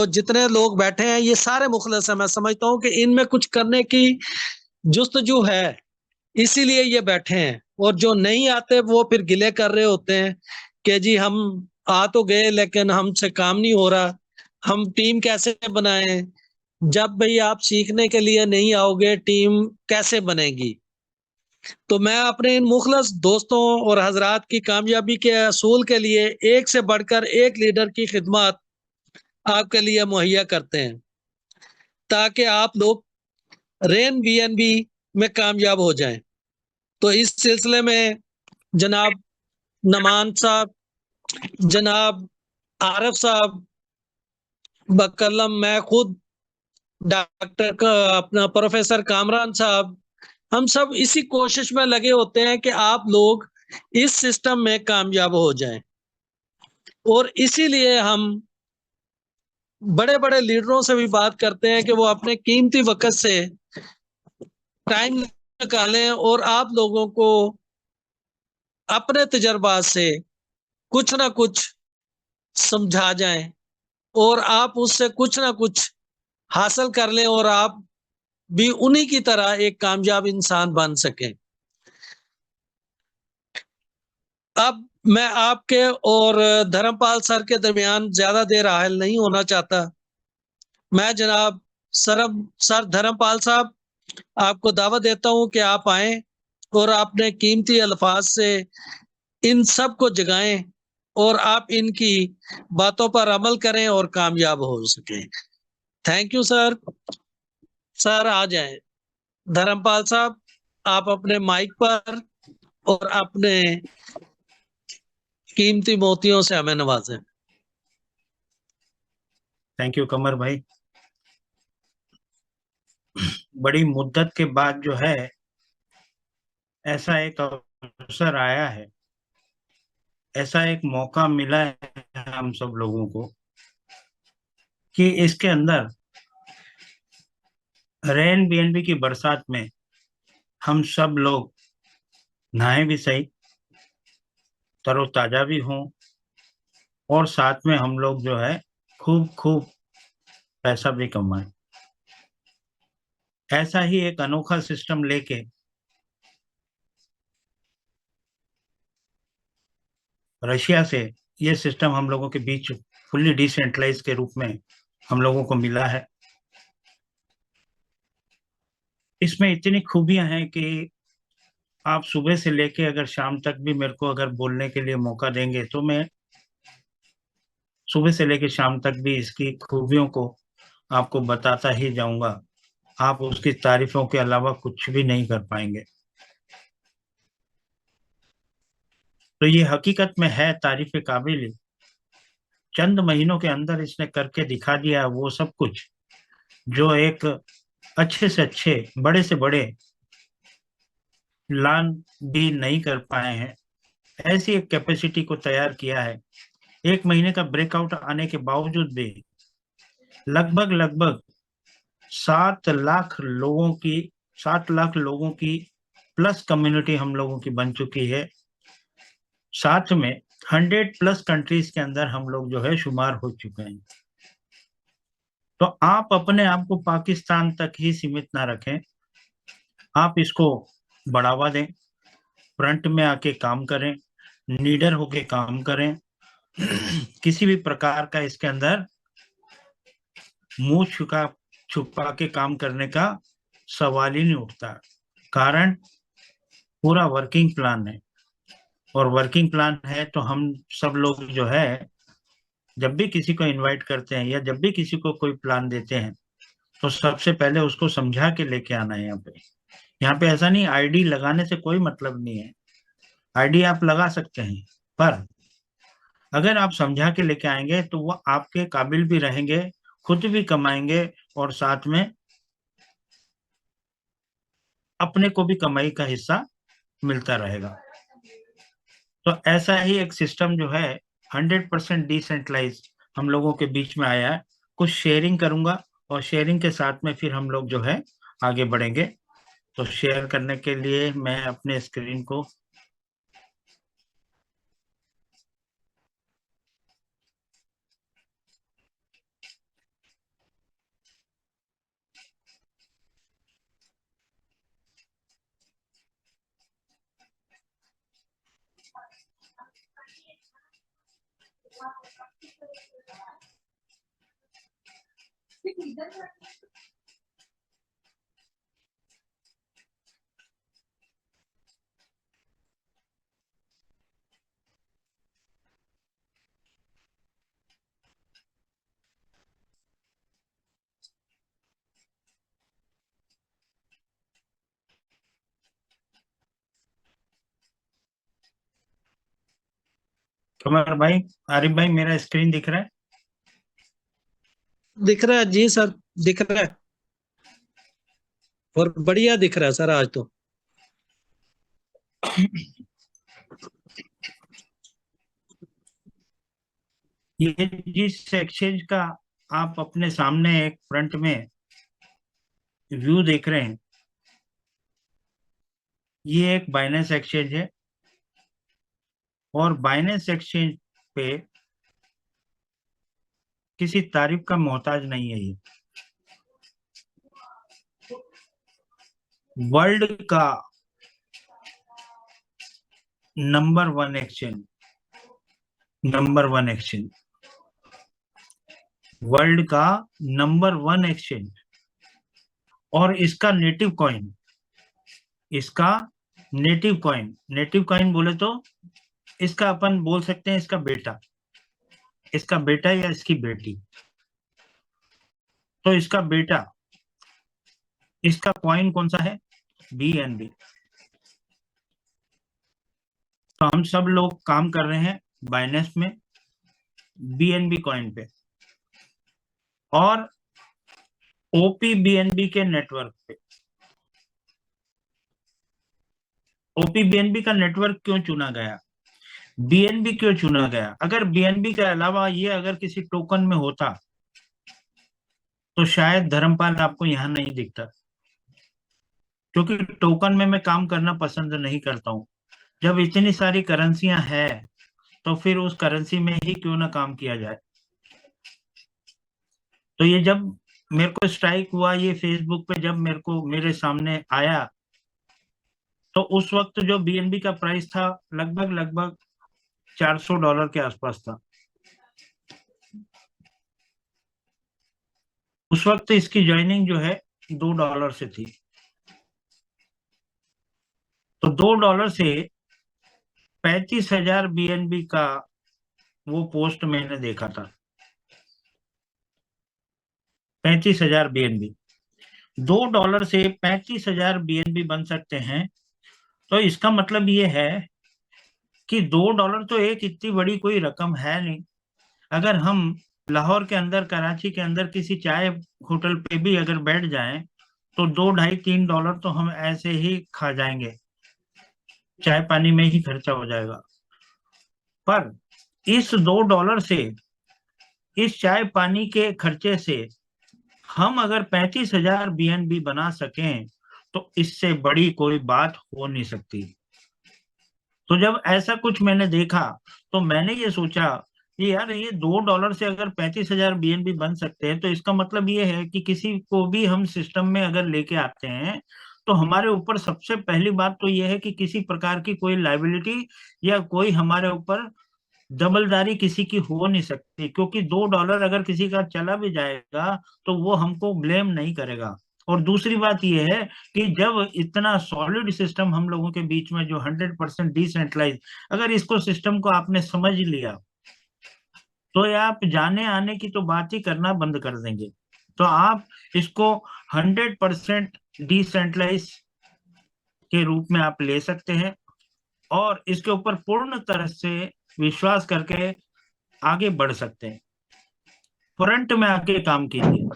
तो जितने लोग बैठे हैं ये सारे मुखलिस हैं। मैं समझता हूँ कि इनमें कुछ करने की जुस्तजू है, इसीलिए ये बैठे हैं। और जो नहीं आते वो फिर गिले कर रहे होते हैं कि जी हम आ तो गए लेकिन हमसे काम नहीं हो रहा, हम टीम कैसे बनाएं। जब भाई आप सीखने के लिए नहीं आओगे टीम कैसे बनेगी। तो मैं अपने इन मुखलस दोस्तों और हजरात की कामयाबी के असूल के लिए एक से बढ़कर एक लीडर की खिदमत आपके लिए मुहैया करते हैं, ताकि आप लोग रेन बीएनबी में कामयाब हो जाएं। तो इस सिलसिले में जनाब नमान साहब, जनाब आरिफ साहब, बकलम मैं खुद, डॉक्टर का अपना प्रोफेसर कामरान साहब, हम सब इसी कोशिश में लगे होते हैं कि आप लोग इस सिस्टम में कामयाब हो जाएं। और इसीलिए हम बड़े बड़े लीडरों से भी बात करते हैं कि वो अपने कीमती वक्त से टाइम निकालें और आप लोगों को अपने तजर्बात से कुछ ना कुछ समझा जाएं और आप उससे कुछ ना कुछ हासिल कर लें और आप भी उन्हीं की तरह एक कामयाब इंसान बन सकें। अब मैं आपके और धर्मपाल सर के दरमियान ज्यादा देर हायल नहीं होना चाहता। मैं जनाब सर धर्मपाल साहब आपको दावत देता हूं कि आप आए और अपने कीमती अल्फाज से इन सब को जगाएं और आप इनकी बातों पर अमल करें और कामयाब हो सकें। Thank you sir. सर आ जाएं। धर्मपाल साहब आप अपने माइक पर और अपने कीमती मोतियों से हमें नवाजें। थैंक यू कमर भाई। बड़ी मुद्दत के बाद जो है ऐसा एक अवसर आया है, ऐसा एक मौका मिला है हम सब लोगों को कि इसके अंदर रेन बीएनबी की बरसात में हम सब लोग नहाए भी सही, तरोताजा भी हों, और साथ में हम लोग जो है खूब खूब पैसा भी कमाएं। ऐसा ही एक अनोखा सिस्टम लेके रशिया से ये सिस्टम हम लोगों के बीच फुल्ली डिसेंट्रलाइज के रूप में हम लोगों को मिला है। इसमें इतनी खूबियां हैं कि आप सुबह से लेके अगर शाम तक भी मेरे को अगर बोलने के लिए मौका देंगे तो मैं सुबह से लेके शाम तक भी इसकी खूबियों को आपको बताता ही जाऊंगा। आप उसकी तारीफों के अलावा कुछ भी नहीं कर पाएंगे। तो ये हकीकत में है तारीफ काबिल। चंद महीनों के अंदर इसने करके दिखा दिया वो सब कुछ जो एक अच्छे से अच्छे, बड़े से बड़े लान भी नहीं कर पाए हैं। ऐसी एक कैपेसिटी को तैयार किया है। एक महीने का ब्रेकआउट आने के बावजूद भी लगभग लगभग 7 लाख लोगों की 7 लाख लोगों की प्लस कम्युनिटी हम लोगों की बन चुकी है। साथ में 100+ कंट्रीज के अंदर हम लोग जो है शुमार हो चुके हैं। तो आप अपने आप को पाकिस्तान तक ही सीमित ना रखें, आप इसको बढ़ावा दें, फ्रंट में आके काम करें, लीडर होके काम करें। किसी भी प्रकार का इसके अंदर मुंह छुपा छुपा के काम करने का सवाल ही नहीं उठता। कारण पूरा वर्किंग प्लान है, और वर्किंग प्लान है तो हम सब लोग जो है जब भी किसी को इनवाइट करते हैं या जब भी किसी को कोई प्लान देते हैं तो सबसे पहले उसको समझा के लेके आना है। यहाँ पे ऐसा नहीं, आईडी लगाने से कोई मतलब नहीं है। आईडी आप लगा सकते हैं, पर अगर आप समझा के लेके आएंगे तो वो आपके काबिल भी रहेंगे, खुद भी कमाएंगे, और साथ में अपने को भी कमाई का हिस्सा मिलता रहेगा। तो ऐसा ही एक सिस्टम जो है 100% डिसेंट्रलाइज हम लोगों के बीच में आया है। कुछ शेयरिंग करूंगा और शेयरिंग के साथ में फिर हम लोग जो है आगे बढ़ेंगे। तो शेयर करने के लिए मैं अपने स्क्रीन को कमर भाई, आरिफ भाई, मेरा स्क्रीन दिख रहा है? दिख रहा है जी सर, दिख रहा है, और बढ़िया दिख रहा है सर आज तो। ये जिस एक्सचेंज का आप अपने सामने एक फ्रंट में व्यू देख रहे हैं, ये एक बाइनेंस एक्सचेंज है। और बाइनेंस एक्सचेंज पे किसी तारीफ का मोहताज नहीं है। ये वर्ल्ड का number one exchange, number one exchange, world का नंबर वन एक्सचेंज। और इसका नेटिव कॉइन, इसका नेटिव कॉइन बोले तो इसका अपन बोल सकते हैं इसका बेटा, इसका बेटा या इसकी बेटी। तो इसका बेटा, इसका कॉइन कौन सा है? BNB। तो हम सब लोग काम कर रहे हैं बाइनेंस में BNB कॉइन पे और OPBNB के नेटवर्क पे। OPBNB का नेटवर्क क्यों चुना गया, BNB क्यों चुना गया? अगर BNB के अलावा ये अगर किसी टोकन में होता तो शायद धर्मपाल आपको यहाँ नहीं दिखता, क्योंकि टोकन में मैं काम करना पसंद नहीं करता हूँ। जब इतनी सारी करेंसियां हैं तो फिर उस करेंसी में ही क्यों ना काम किया जाए। तो ये जब मेरे को स्ट्राइक हुआ, ये फेसबुक पे जब मेरे सामने आया, तो उस वक्त जो BNB का प्राइस था लगभग $400 के आसपास था। उस वक्त इसकी ज्वाइनिंग जो है $2 से थी। तो $2 से 35,000 BNB का वो पोस्ट मैंने देखा था। 35,000 BNB, $2 से 35,000 BNB बन सकते हैं। तो इसका मतलब ये है कि $2 तो एक इतनी बड़ी कोई रकम है नहीं। अगर हम लाहौर के अंदर, कराची के अंदर किसी चाय होटल पे भी अगर बैठ जाएं तो 2, ढाई, $3 तो हम ऐसे ही खा जाएंगे, चाय पानी में ही खर्चा हो जाएगा। पर इस $2 से, इस चाय पानी के खर्चे से हम अगर 35,000 BNB बना सकें तो इससे बड़ी कोई बात हो नहीं सकती। तो जब ऐसा कुछ मैंने देखा तो मैंने ये सोचा कि यार ये $2 से अगर 35,000 BNB बन सकते हैं तो इसका मतलब ये है कि किसी को भी हम सिस्टम में अगर लेके आते हैं तो हमारे ऊपर सबसे पहली बात तो ये है कि किसी प्रकार की कोई लाइबिलिटी या कोई हमारे ऊपर दबलदारी किसी की हो नहीं सकती, क्योंकि $2 अगर किसी का चला भी जाएगा तो वो हमको ब्लेम नहीं करेगा। और दूसरी बात यह है कि जब इतना सॉलिड सिस्टम हम लोगों के बीच में जो 100% डिसेंट्रलाइज, अगर इसको सिस्टम को आपने समझ लिया तो ये आप जाने आने की तो बात ही करना बंद कर देंगे। तो आप इसको 100% डिसेंट्रलाइज के रूप में आप ले सकते हैं और इसके ऊपर पूर्ण तरह से विश्वास करके आगे बढ़ सकते हैं। फ्रंट में आके काम कीजिए,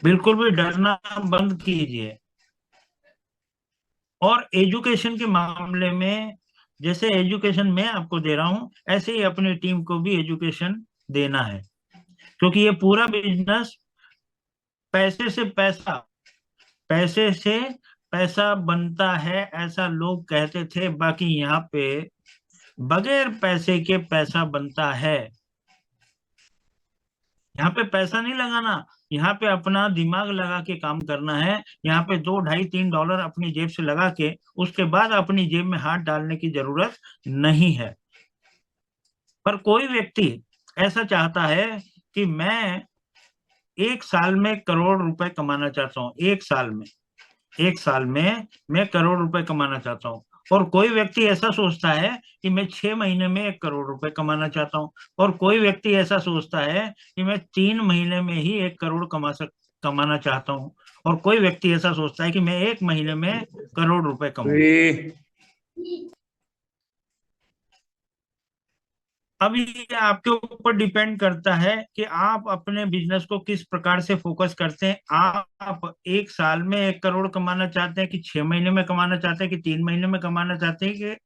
बिल्कुल भी डरना बंद कीजिए। और एजुकेशन के मामले में, जैसे एजुकेशन मैं आपको दे रहा हूं ऐसे ही अपनी टीम को भी एजुकेशन देना है, क्योंकि ये पूरा बिजनेस पैसे से पैसा, पैसे से पैसा बनता है ऐसा लोग कहते थे, बाकी यहाँ पे बगैर पैसे के पैसा बनता है। यहाँ पे पैसा नहीं लगाना, यहाँ पे अपना दिमाग लगा के काम करना है। यहाँ पे 2, ढाई, $3 अपनी जेब से लगा के उसके बाद अपनी जेब में हाथ डालने की जरूरत नहीं है। पर कोई व्यक्ति ऐसा चाहता है कि मैं 1 साल में करोड़ रुपए कमाना चाहता हूँ, 1 साल में, 1 साल में मैं करोड़ रुपए कमाना चाहता हूँ। और कोई व्यक्ति ऐसा सोचता है कि मैं 6 महीने में 1 करोड़ रुपए कमाना चाहता हूँ। और कोई व्यक्ति ऐसा सोचता है कि मैं 3 महीने में ही 1 करोड़ कमाना चाहता हूँ। और कोई व्यक्ति ऐसा सोचता है कि मैं 1 महीने में करोड़ रुपए कमाऊं। अब ये आपके ऊपर डिपेंड करता है कि आप अपने बिजनेस को किस प्रकार से फोकस करते हैं। आप 1 साल में 1 करोड़ कमाना चाहते हैं, कि 6 महीने में कमाना चाहते हैं, कि 3 महीने में कमाना चाहते हैं, कि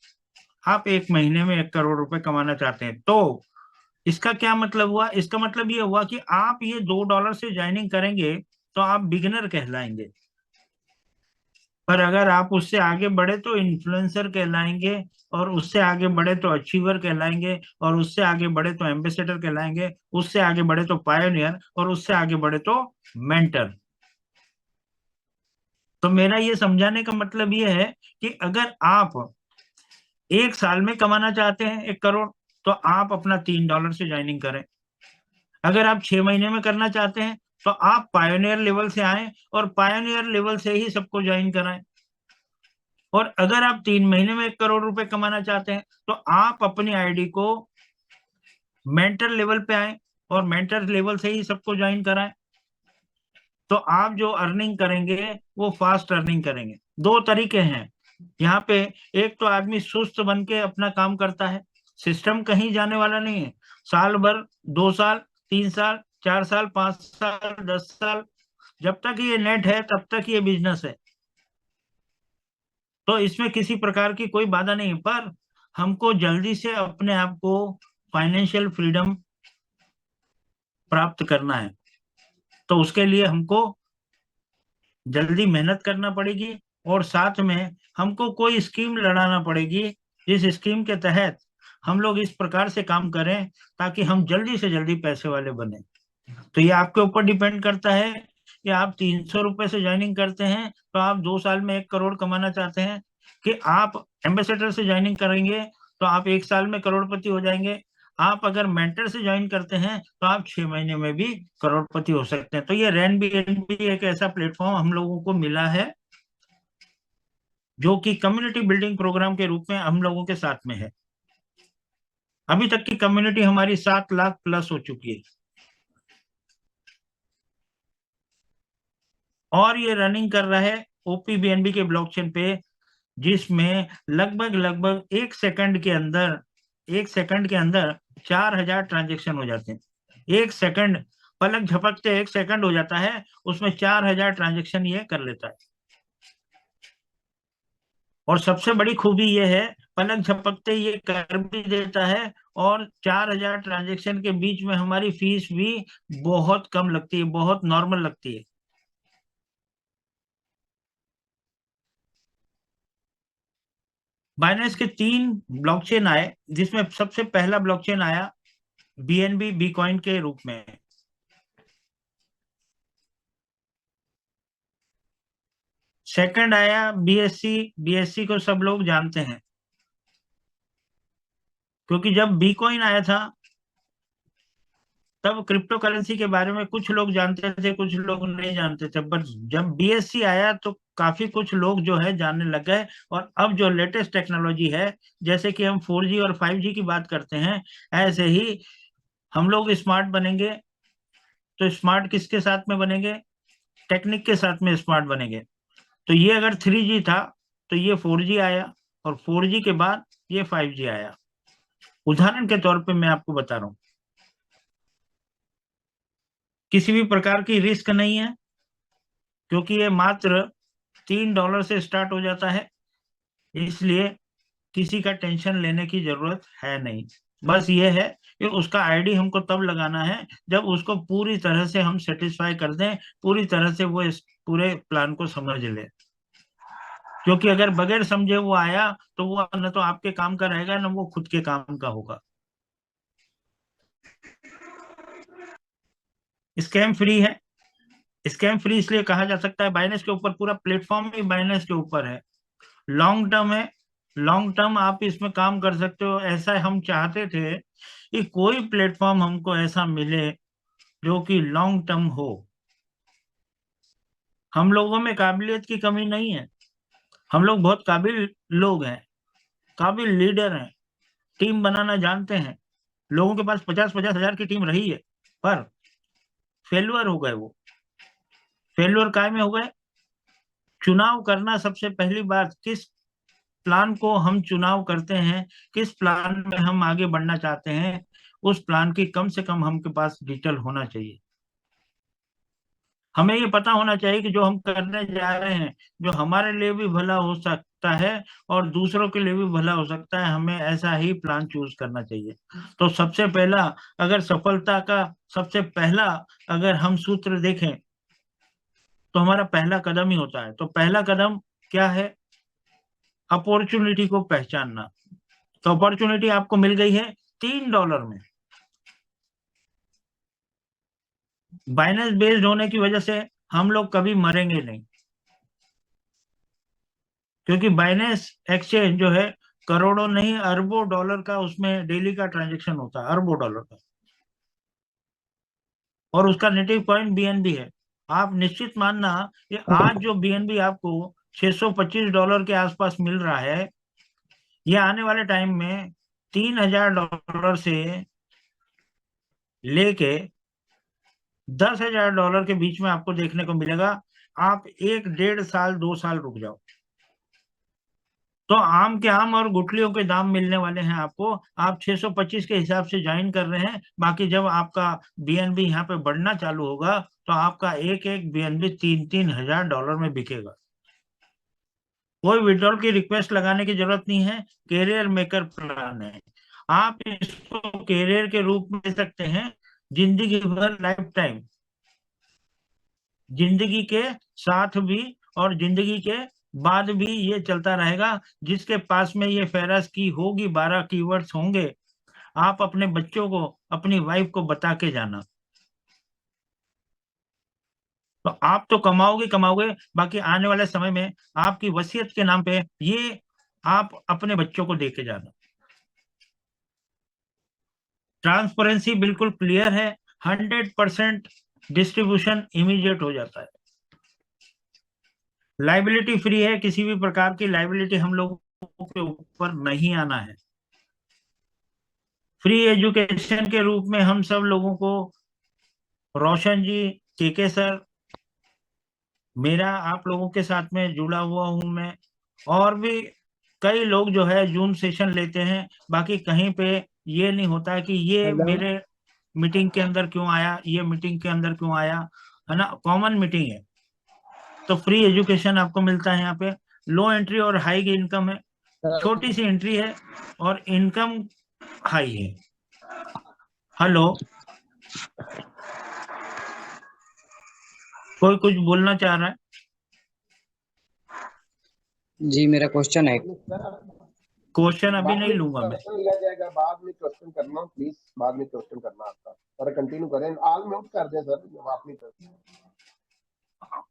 आप 1 महीने में 1 करोड़ रुपए कमाना चाहते हैं। तो इसका क्या मतलब हुआ? इसका मतलब ये हुआ कि आप ये $2 से ज्वाइनिंग करेंगे तो आप बिगिनर कहलाएंगे। पर अगर आप उससे आगे बढ़े तो इन्फ्लुएंसर कहलाएंगे, और उससे आगे बढ़े तो अचीवर कहलाएंगे, और उससे आगे बढ़े तो एम्बेसडर कहलाएंगे, उससे आगे बढ़े तो पायोनियर, और उससे आगे बढ़े तो मेंटर। तो मेरा ये समझाने का मतलब ये है कि अगर आप 1 साल में कमाना चाहते हैं 1 करोड़, तो आप अपना $3 से ज्वाइनिंग करें। अगर आप 6 महीने में करना चाहते हैं तो आप पायोनियर लेवल से आए और पायोनियर लेवल से ही सबको ज्वाइन कराएं। और अगर आप 3 महीने में 1 करोड़ रुपए कमाना चाहते हैं तो आप अपनी आईडी को मेंटर लेवल पे आए और मेंटर लेवल से ही सबको ज्वाइन कराएं। तो आप जो अर्निंग करेंगे वो फास्ट अर्निंग करेंगे। 2 तरीके हैं यहाँ पे। एक तो आदमी सुस्त बन के अपना काम करता है, सिस्टम कहीं जाने वाला नहीं है। साल भर, 2 साल, 3 साल, 4 साल, 5 साल, 10 साल, जब तक ये नेट है तब तक ये बिजनेस है। तो इसमें किसी प्रकार की कोई बाधा नहीं, पर हमको जल्दी से अपने आप को फाइनेंशियल फ्रीडम प्राप्त करना है। तो उसके लिए हमको जल्दी मेहनत करना पड़ेगी, और साथ में हमको कोई स्कीम लड़ाना पड़ेगी जिस स्कीम के तहत हम लोग इस प्रकार से काम करें ताकि हम जल्दी से जल्दी पैसे वाले बने। तो ये आपके ऊपर डिपेंड करता है कि आप 300 रुपए से ज्वाइनिंग करते हैं तो आप 2 साल में 1 करोड़ कमाना चाहते हैं, कि आप एम्बेसडर से ज्वाइनिंग करेंगे तो आप 1 साल में करोड़पति हो जाएंगे। आप अगर मेंटर से ज्वाइन करते हैं तो आप 6 महीने में भी करोड़पति हो सकते हैं। तो ये रैन बी एन बी एक ऐसा प्लेटफॉर्म हम लोगों को मिला है जो कि कम्युनिटी बिल्डिंग प्रोग्राम के रूप में हम लोगों के साथ में है। अभी तक की कम्युनिटी हमारी 7 लाख प्लस हो चुकी है, और ये रनिंग कर रहा है ओपीबीएनबी के ब्लॉकचेन पे, जिसमें लगभग लगभग 1 सेकंड के अंदर 4,000 ट्रांजेक्शन हो जाते हैं। 1 सेकंड, पलक झपकते 1 सेकंड हो जाता है, उसमें 4,000 ट्रांजेक्शन ये कर लेता है। और सबसे बड़ी खूबी ये है, पलक झपकते ये कर भी देता है, और 4,000 ट्रांजेक्शन के बीच में हमारी फीस भी बहुत कम लगती है, बहुत नॉर्मल लगती है। बाइनेंस के 3 ब्लॉकचेन आए, जिसमें सबसे पहला ब्लॉकचेन आया बीएनबी बीकॉइन के रूप में। सेकंड आया बीएससी। बीएससी को सब लोग जानते हैं, क्योंकि जब बीकॉइन आया था तब क्रिप्टो करेंसी के बारे में कुछ लोग जानते थे, कुछ लोग नहीं जानते थे। बट जब बीएससी आया तो काफी कुछ लोग जो है जानने लग गए। और अब जो लेटेस्ट टेक्नोलॉजी है, जैसे कि हम 4G और 5G की बात करते हैं, ऐसे ही हम लोग स्मार्ट बनेंगे। तो स्मार्ट किसके साथ में बनेंगे? टेक्निक के साथ में स्मार्ट बनेंगे। तो ये अगर 3G था तो ये 4G आया, और 4G के बाद ये 5G आया। उदाहरण के तौर पे मैं आपको बता रहा हूँ, किसी भी प्रकार की रिस्क नहीं है, क्योंकि ये मात्र $3 से स्टार्ट हो जाता है। इसलिए किसी का टेंशन लेने की जरूरत है नहीं। बस ये है कि उसका आईडी हमको तब लगाना है जब उसको पूरी तरह से हम सेटिस्फाई कर दें, पूरी तरह से वो इस पूरे प्लान को समझ ले। क्योंकि अगर बगैर समझे वो आया तो वो न तो आपके काम का रहेगा, न वो खुद के काम का होगा। स्कैम फ्री है। स्कैम फ्री इसलिए कहा जा सकता है, बाइनेंस के ऊपर पूरा प्लेटफॉर्म ही बाइनेंस के ऊपर है, लॉन्ग टर्म है, लॉन्ग टर्म आप इसमें काम कर सकते हो। ऐसा हम चाहते थे कि कोई प्लेटफॉर्म हमको ऐसा मिले जो कि लॉन्ग टर्म हो। हम लोगों में काबिलियत की कमी नहीं है, हम लोग बहुत काबिल लोग हैं, काबिल लीडर हैं, टीम बनाना जानते हैं। लोगों के पास 50-50 हजार की टीम रही है, पर फेल्यूर हो गए। वो फेल्यूर काय में हो गए? चुनाव करना सबसे पहली बात, किस प्लान को हम चुनाव करते हैं, किस प्लान में हम आगे बढ़ना चाहते हैं, उस प्लान की कम से कम हमके पास डिटेल होना चाहिए। हमें ये पता होना चाहिए कि जो हम करने जा रहे हैं, जो हमारे लिए भी भला हो सकता है और दूसरों के लिए भी भला हो सकता है, हमें ऐसा ही प्लान चूज करना चाहिए। तो सबसे पहला, अगर सफलता का सबसे पहला अगर हम सूत्र देखें तो हमारा पहला कदम ही होता है। तो पहला कदम क्या है? अपॉर्चुनिटी को पहचानना। तो अपॉर्चुनिटी आपको मिल गई है $3 में। बाइनेंस बेस्ड होने की वजह से हम लोग कभी मरेंगे नहीं, क्योंकि बाइनेंस एक्सचेंज जो है करोड़ों नहीं अरबों डॉलर का उसमें डेली का ट्रांजैक्शन होता है, अरबों डॉलर का। और उसका नेटिव पॉइंट बीएनबी है। आप निश्चित मानना कि आज जो बीएनबी आपको $625 के आसपास मिल रहा है, ये आने वाले टाइम में $3000 से लेके $10,000 के बीच में आपको देखने को मिलेगा। आप 1-1.5 साल 2 साल रुक जाओ तो आम के आम और गुठलियों के दाम मिलने वाले हैं आपको। आप 625 के हिसाब से ज्वाइन कर रहे हैं, बाकी जब आपका बीएनबी यहाँ पे बढ़ना चालू होगा तो आपका एक एक बीएनबी 3-3 हजार डॉलर में बिकेगा। कोई विड्रॉल की रिक्वेस्ट लगाने की जरूरत नहीं है, कैरियर मेकर प्लान है। आप इसको कैरियर के रूप में ले सकते हैं, जिंदगी भर, लाइफ टाइम, जिंदगी के साथ भी और जिंदगी के बाद भी ये चलता रहेगा। जिसके पास में ये फेरस की होगी, 12 कीवर्ड्स होंगे, आप अपने बच्चों को, अपनी वाइफ को बता के जाना। तो आप तो कमाओगे कमाओगे, बाकी आने वाले समय में आपकी वसीयत के नाम पे ये आप अपने बच्चों को दे के जाना। ट्रांसपेरेंसी बिल्कुल क्लियर है, 100% डिस्ट्रीब्यूशन इमीडिएट हो जाता है। लाइबिलिटी फ्री है, किसी भी प्रकार की लाइबिलिटी हम लोगों के ऊपर नहीं आना है। फ्री एजुकेशन के रूप में हम सब लोगों को, रोशन जी, केके सर, मेरा आप लोगों के साथ में जुड़ा हुआ हूं मैं, और भी कई लोग जो है जूम सेशन लेते हैं। बाकी कहीं पे ये नहीं होता है कि ये मेरे मीटिंग के अंदर क्यों आया, ये मीटिंग के अंदर क्यों आया, है ना। कॉमन मीटिंग है। तो फ्री एजुकेशन आपको मिलता है यहाँ पे। लो एंट्री और हाई इनकम है, छोटी सी एंट्री है और इनकम हाई है। हेलो, कोई कुछ बोलना चाह रहा है? जी मेरा क्वेश्चन है। क्वेश्चन अभी नहीं लूंगा मैं। लिया जाएगा, बाद में क्वेश्चन करना प्लीज, बाद में क्वेश्चन करना आपका। सर कंटिन्यू करें, ऑल म्यूट कर दें सर, जब आप नहीं करते।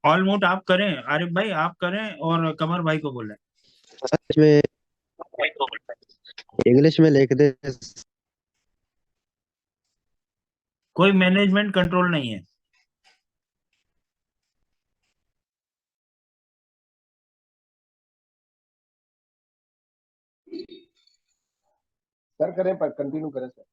ऑल म्यूट आप करें, आरिफ भाई आप करें और कमर भाई को बोलें। में इंग्लिश में लिख दे। कोई मैनेजमेंट कंट्रोल नहीं है। सर करें, पर कंटिन्यू करें सर।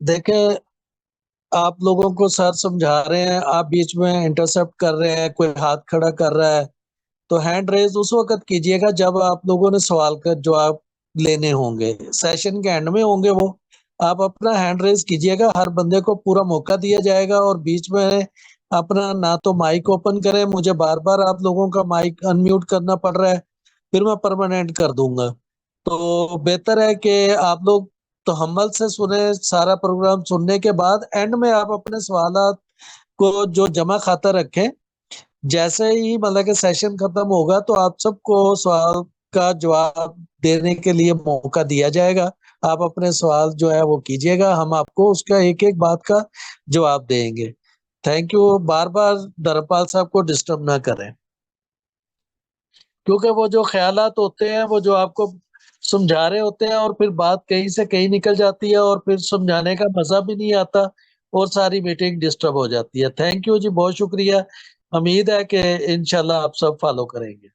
देखें, आप लोगों को सर समझा रहे हैं, आप बीच में इंटरसेप्ट कर रहे हैं, कोई हाथ खड़ा कर रहा है, तो हैंड रेज उस वक्त कीजिएगा जब आप लोगों ने सवाल का जवाब लेने होंगे, सेशन के एंड में होंगे वो। आप अपना हैंड रेज कीजिएगा, हर बंदे को पूरा मौका दिया जाएगा और बीच में अपना ना तो माइक ओपन करें, मुझे बार बार आप लोगों का माइक अनम्यूट करना पड़ रहा है, फिर मैं परमानेंट कर दूंगा। तो बेहतर है कि आप लोग तो हम्मल से सुने, सारा प्रोग्राम सुनने के बाद एंड में आप अपने सवालात को जो जमा खाता रखें। जैसे ही मतलब कि सेशन खत्म होगा तो आप सबको सवाल का जवाब देने के लिए मौका दिया जाएगा। आप अपने सवाल जो है वो कीजिएगा, हम आपको उसका एक एक बात का जवाब देंगे। Thank you. बार बार धर्मपाल साहब को डिस्टर्ब ना करें, क्योंकि वो जो ख्यालात होते हैं वो जो आपको समझा रहे होते हैं और फिर बात कहीं से कहीं निकल जाती है और फिर समझाने का मजा भी नहीं आता और सारी मीटिंग डिस्टर्ब हो जाती है। थैंक यू जी, बहुत शुक्रिया। उम्मीद है कि इंशाल्लाह आप सब फॉलो करेंगे।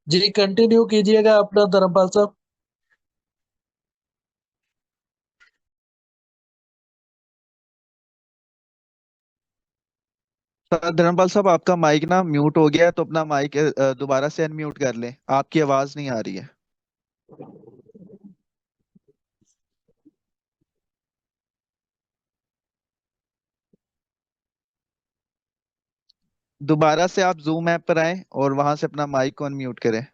जी कंटिन्यू कीजिएगा अपना धर्मपाल साहब। सर धर्मपाल साहब, आपका माइक ना म्यूट हो गया है, तो अपना माइक दोबारा से अनम्यूट कर लें, आपकी आवाज नहीं आ रही है। दोबारा से आप जूम ऐप पर आए और वहां से अपना माइक को अनम्यूट करें।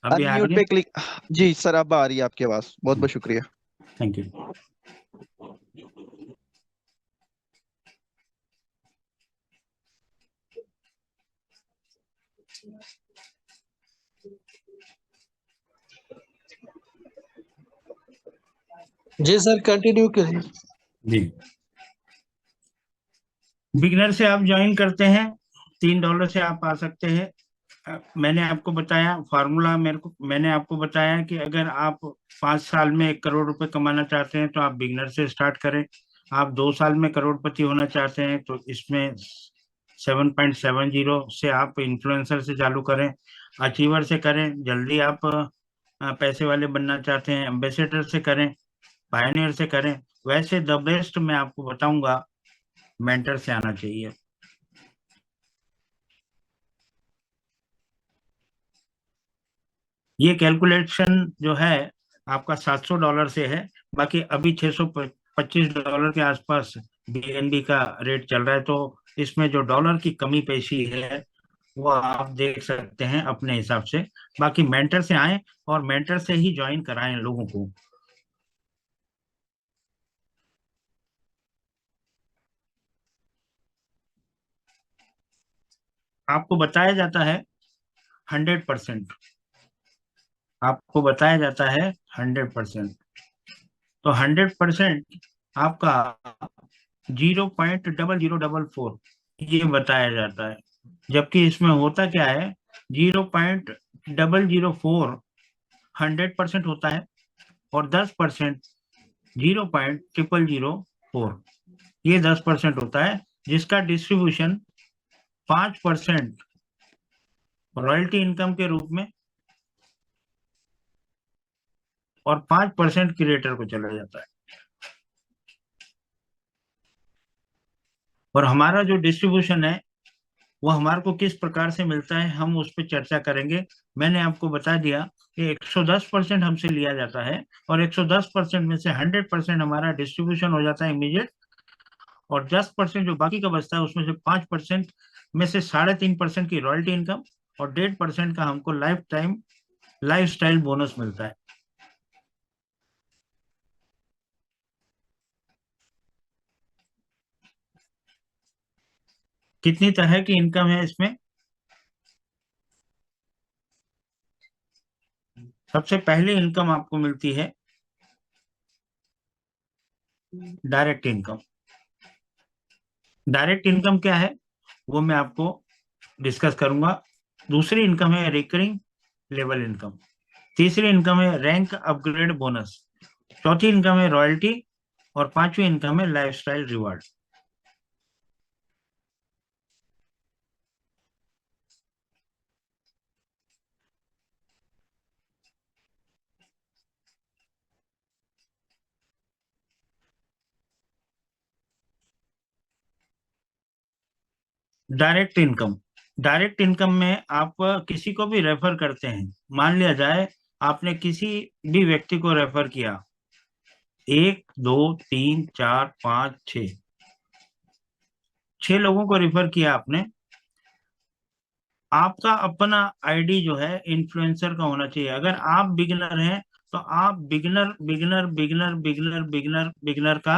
अभी आ अनम्यूट रही है? पे क्लिक। जी सर, अब आ रही है आपकी आवाज, बहुत जी, बहुत शुक्रिया। Thank you. जी सर कंटिन्यू करिए। जी, बिगनर से आप ज्वाइन करते हैं, $3 से आप आ सकते हैं। मैंने आपको बताया फार्मूला, मैंने आपको बताया कि अगर आप 5 साल में 1 करोड़ रुपए कमाना चाहते हैं तो आप बिगनर से स्टार्ट करें। आप 2 साल में करोड़पति होना चाहते हैं तो इसमें 7.70 से आप इन्फ्लुएंसर से चालू करें, अचीवर से करें। जल्दी आप पैसे वाले बनना चाहते हैं, एम्बेसडर से करें, पायनियर से करें। वैसे द बेस्ट मैं आपको बताऊंगा, मेंटर से आना चाहिए। ये कैलकुलेशन जो है आपका $700 से है, बाकी अभी $625 के आसपास बीएनबी का रेट चल रहा है, तो इसमें जो डॉलर की कमी पेशी है वो आप देख सकते हैं अपने हिसाब से। बाकी मेंटर से आए और मेंटर से ही ज्वाइन कराएं लोगों को। आपको बताया जाता है 100%, आपको बताया जाता है 100%, तो 100% आपका 0.0044 ये बताया जाता है, जबकि इसमें होता क्या है, 0.004 100% होता है और 10% 0.0004 ये 10% होता है, जिसका डिस्ट्रीब्यूशन 5% रॉयल्टी इनकम के रूप में और 5% क्रिएटर को चला जाता है। और हमारा जो डिस्ट्रीब्यूशन है वो हमारे को किस प्रकार से मिलता है, हम उस पर चर्चा करेंगे। मैंने आपको बता दिया कि 110% हमसे लिया जाता है और 110% में से 100% हमारा डिस्ट्रीब्यूशन हो जाता है इमीडिएट, और 10% जो बाकी का बचता है उसमें से 5% में से 3.5% की रॉयल्टी इनकम और 1.5% का हमको life time life style bonus मिलता है। कितनी तरह की इनकम है इसमें? सबसे पहले इनकम आपको मिलती है डायरेक्ट इनकम। डायरेक्ट इनकम क्या है वो मैं आपको डिस्कस करूंगा। दूसरी इनकम है रिकरिंग लेवल इनकम। तीसरी इनकम है रैंक अपग्रेड बोनस। चौथी इनकम है रॉयल्टी और पांचवी इनकम है lifestyle reward. Direct income direct income में आप किसी को भी रेफर करते हैं, मान लिया जाए आपने किसी भी व्यक्ति को रेफर किया, 1 2 3 4 5 6 लोगों को रेफर किया आपने, आपका अपना आईडी जो है इन्फ्लुएंसर का होना चाहिए। अगर आप बिगिनर हैं तो आप beginner beginner beginner beginner beginner beginner का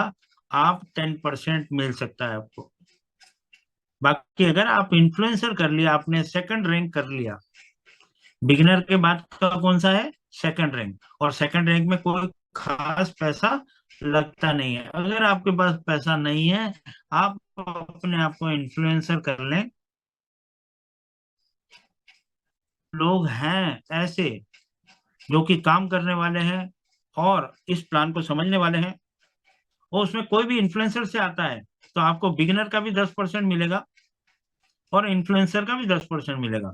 आप 10% मिल सकता है आपको। बाकी अगर आप इन्फ्लुएंसर कर लिया, आपने सेकंड रैंक कर लिया, बिगिनर के बाद का कौन सा है, सेकंड रैंक, और सेकंड रैंक में कोई खास पैसा लगता नहीं है। अगर आपके पास पैसा नहीं है, आप अपने आप को इन्फ्लुएंसर कर लें। लोग हैं ऐसे जो कि काम करने वाले हैं और इस प्लान को समझने वाले हैं, और उसमें कोई भी इन्फ्लुएंसर से आता है तो आपको बिगिनर का भी 10% मिलेगा और इन्फ्लुएंसर का भी 10% मिलेगा,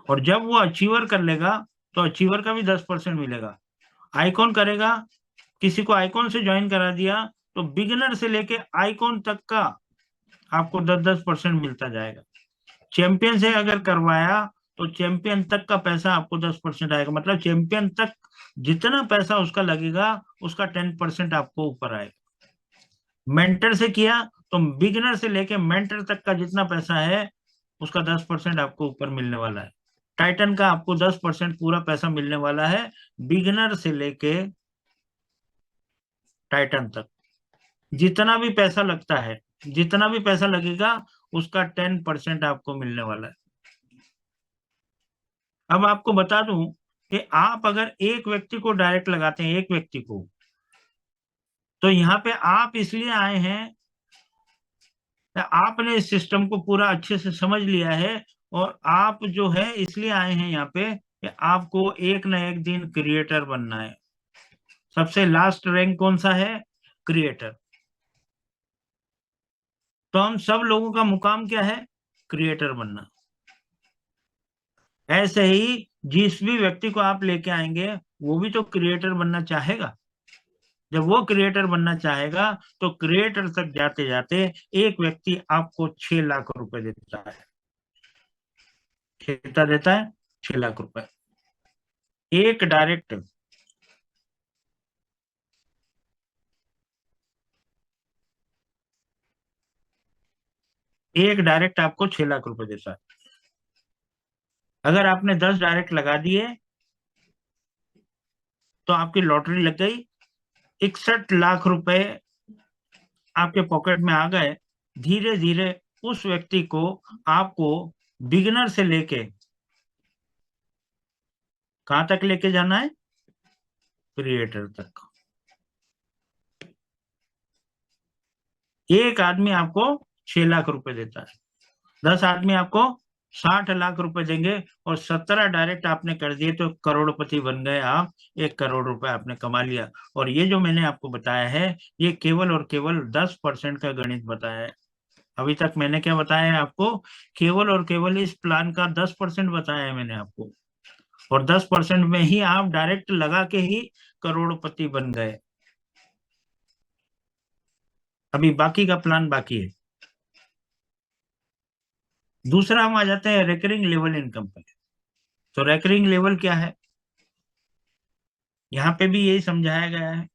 और जब वो अचीवर कर लेगा तो अचीवर का भी 10% मिलेगा। आइकॉन करेगा, किसी को आइकॉन से ज्वाइन करा दिया तो बिगिनर से लेके आइकॉन तक का आपको 10-10% मिलता जाएगा। चैंपियन से अगर करवाया तो चैंपियन तक का पैसा आपको 10% आएगा, मतलब चैंपियन तक जितना पैसा उसका लगेगा उसका 10% आपको ऊपर आएगा। मेंटर से किया तो बिगिनर से लेके मेंटर तक का जितना पैसा है उसका 10% आपको ऊपर मिलने वाला है। टाइटन का आपको 10% पूरा पैसा मिलने वाला है, बिगिनर से लेके टाइटन तक। जितना भी पैसा लगता है, जितना भी पैसा लगेगा उसका 10% आपको मिलने वाला है। अब आपको बता दूं कि आप अगर एक व्यक्ति को डायरेक्ट लगाते हैं, एक व्यक्ति को, तो यहाँ पे आप इसलिए आए हैं, आपने इस सिस्टम को पूरा अच्छे से समझ लिया है, और आप जो है इसलिए आए हैं यहाँ पे कि आपको एक ना एक दिन क्रिएटर बनना है। सबसे लास्ट रैंक कौन सा है, क्रिएटर। तो हम सब लोगों का मुकाम क्या है, क्रिएटर बनना। ऐसे ही जिस भी व्यक्ति को आप लेके आएंगे वो भी तो क्रिएटर बनना चाहेगा। जब वो क्रिएटर बनना चाहेगा तो क्रिएटर तक जाते जाते एक व्यक्ति आपको 6 लाख रुपए देता है। कितना देता है, 6 लाख रुपए। एक डायरेक्ट आपको 6 लाख रुपए देता है। अगर आपने 10 डायरेक्ट लगा दिए तो आपकी लॉटरी लग गई, 61 लाख रुपए आपके पॉकेट में आ गए। धीरे धीरे उस व्यक्ति को आपको बिगिनर से लेके कहां तक लेके जाना है, क्रिएटर तक। एक आदमी आपको 6 लाख रुपए देता है, 10 आदमी आपको 60 लाख रुपए देंगे, और 17 डायरेक्ट आपने कर दिए तो करोड़पति बन गए आप। 1 करोड़ रुपए आपने कमा लिया। और ये जो मैंने आपको बताया है ये केवल और केवल 10% का गणित बताया है। अभी तक मैंने क्या बताया है आपको, केवल और केवल इस प्लान का 10% बताया है मैंने आपको, और 10% में ही आप डायरेक्ट लगा के ही करोड़पति बन गए। अभी बाकी का प्लान बाकी है। दूसरा हम आ जाते हैं रेकरिंग लेवल इनकम पर। तो रेकरिंग लेवल क्या है, यहाँ पे भी यही समझाया गया है।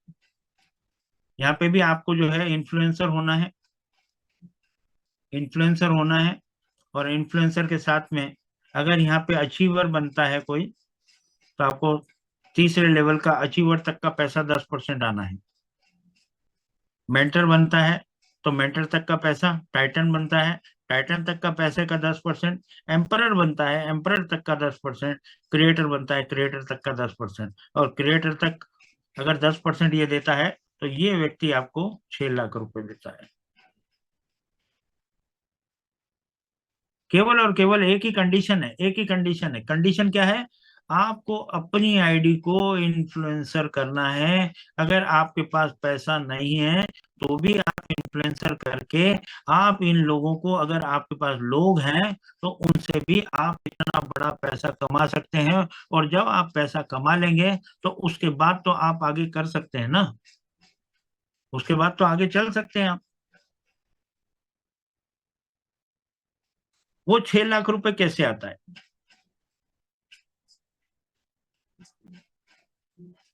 यहाँ पे भी आपको जो है इन्फ्लुएंसर होना है, इन्फ्लुएंसर होना है, और इन्फ्लुएंसर के साथ में अगर यहाँ पे अचीवर बनता है कोई तो आपको तीसरे लेवल का अचीवर तक का पैसा 10% आना है। मेंटर बनता है तो मेंटर तक का पैसा, टाइटन बनता है टाइटन तक का पैसे का 10%, एम्परर बनता है एम्परर तक का 10%, क्रिएटर बनता है क्रिएटर तक का 10%, और क्रिएटर तक अगर 10% ये देता है तो ये व्यक्ति आपको 6 लाख रुपए देता है। केवल और केवल एक ही कंडीशन है, एक ही कंडीशन है। कंडीशन क्या है, आपको अपनी आईडी को इन्फ्लुएंसर करना है। अगर आपके पास पैसा नहीं है तो भी आप इन्फ्लुएंसर करके आप इन लोगों को, अगर आपके पास लोग हैं तो उनसे भी आप इतना बड़ा पैसा कमा सकते हैं। और जब आप पैसा कमा लेंगे तो उसके बाद तो आप आगे कर सकते हैं ना, उसके बाद तो आगे चल सकते हैं आप। वो 6 लाख रुपए कैसे आता है?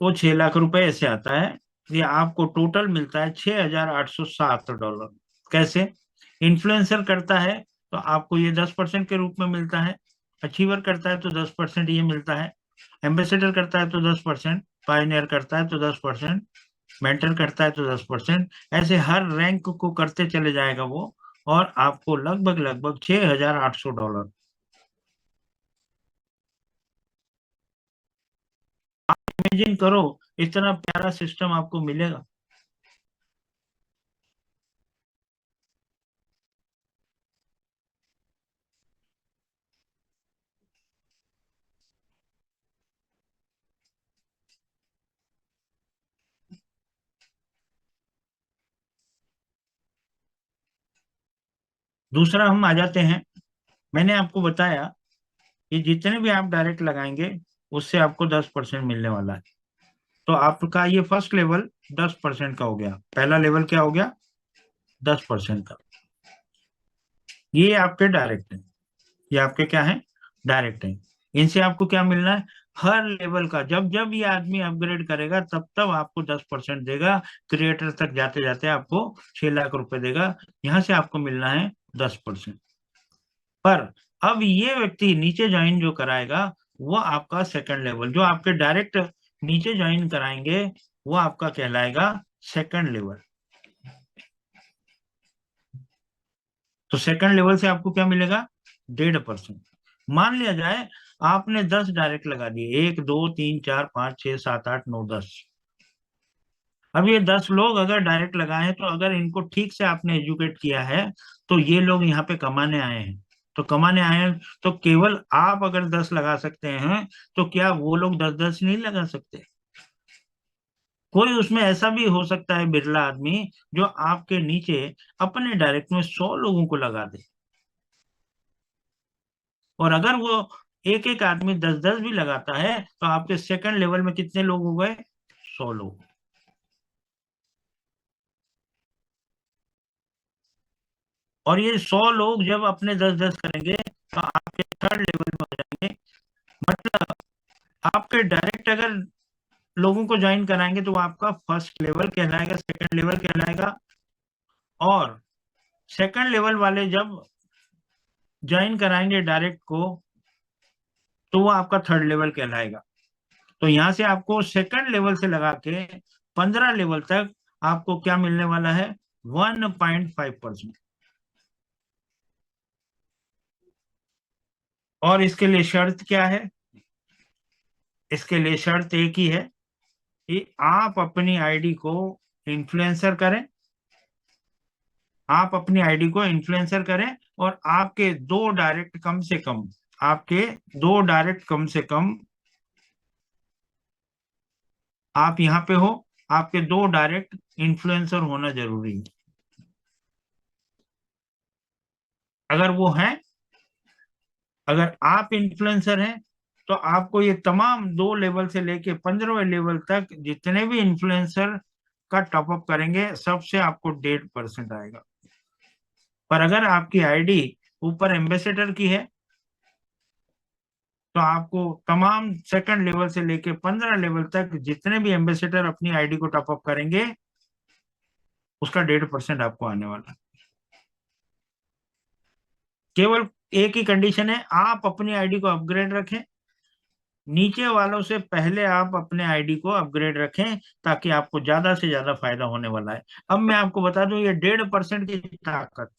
वो 6 लाख रुपए ऐसे आता है, ये आपको टोटल मिलता है $6,807। कैसे? इन्फ्लुएंसर करता है तो आपको ये 10% के रूप में मिलता है, अचीवर करता है तो 10% ये मिलता है, एम्बेसडर करता है तो 10%, पायनियर करता है तो 10%, मेंटर करता है तो 10%, ऐसे हर रैंक को करते चले जाएगा वो, और आपको लगभग लगभग $6,800। इमेजिन करो इतना प्यारा सिस्टम आपको मिलेगा। दूसरा हम आ जाते हैं, मैंने आपको बताया कि जितने भी आप डायरेक्ट लगाएंगे उससे आपको 10% मिलने वाला है। तो आपका ये फर्स्ट लेवल 10% का हो गया। पहला लेवल क्या हो गया? 10% का। ये आपके डायरेक्ट है, ये आपके क्या है? डायरेक्ट है। इनसे आपको क्या मिलना है? हर लेवल का जब जब ये आदमी अपग्रेड करेगा तब तब आपको 10% देगा, क्रिएटर तक जाते जाते आपको 6 लाख रुपए देगा। यहां से आपको मिलना है 10%। पर अब ये व्यक्ति नीचे ज्वाइन जो कराएगा वो आपका सेकंड लेवल, जो आपके डायरेक्ट नीचे ज्वाइन कराएंगे वो आपका कहलाएगा सेकंड लेवल। तो सेकंड लेवल से आपको क्या मिलेगा? 1.5%। मान लिया जाए आपने 10 डायरेक्ट लगा दिए, 1 2 3 4 5 6 7 8 9 10। अब ये 10 लोग अगर डायरेक्ट लगाए हैं तो अगर इनको ठीक से आपने एजुकेट किया है तो ये लोग यहाँ पे कमाने आए हैं। तो कमाने आए हैं तो केवल आप अगर 10 लगा सकते हैं तो क्या वो लोग 10-10 नहीं लगा सकते? कोई उसमें ऐसा भी हो सकता है बिरला आदमी जो आपके नीचे अपने डायरेक्ट में 100 लोगों को लगा दे, और अगर वो एक एक आदमी 10-10 भी लगाता है तो आपके सेकंड लेवल में कितने लोग हो गए? 100 लोग। और ये 100 लोग जब अपने 10-10 करेंगे तो आपके थर्ड लेवल में हो जाएंगे। मतलब आपके डायरेक्ट अगर लोगों को ज्वाइन कराएंगे तो वो आपका फर्स्ट लेवल कहलाएगा, सेकंड लेवल कहलाएगा, और सेकंड लेवल वाले जब ज्वाइन कराएंगे डायरेक्ट को तो वो आपका थर्ड लेवल कहलाएगा। तो यहां से आपको सेकंड लेवल से लगा के 15 लेवल तक आपको क्या मिलने वाला है? 1.5%। और इसके लिए शर्त क्या है? इसके लिए शर्त एक ही है कि आप अपनी आईडी को इन्फ्लुएंसर करें, आप अपनी आईडी को इन्फ्लुएंसर करें, और आपके 2 डायरेक्ट कम से कम, आपके 2 डायरेक्ट कम से कम, आप यहाँ पे हो, आपके 2 डायरेक्ट इन्फ्लुएंसर होना जरूरी है। अगर वो है, अगर आप इन्फ्लुएंसर हैं तो आपको ये तमाम 2 लेवल से लेके 15वें लेवल तक जितने भी इन्फ्लुएंसर का टॉपअप करेंगे सबसे आपको 1.5% आएगा। पर अगर आपकी आईडी ऊपर एम्बेसडर की है तो आपको तमाम सेकंड लेवल से लेके 15 लेवल तक जितने भी एम्बेसडर अपनी आईडी को टॉपअप करेंगे उसका 1.5% आपको आने वाला है। केवल एक ही कंडीशन है, आप अपनी आईडी को अपग्रेड रखें, नीचे वालों से पहले आप अपने आईडी को अपग्रेड रखें, ताकि आपको ज्यादा से ज्यादा फायदा होने वाला है। अब मैं आपको बता दूं ये 1.5% की ताकत,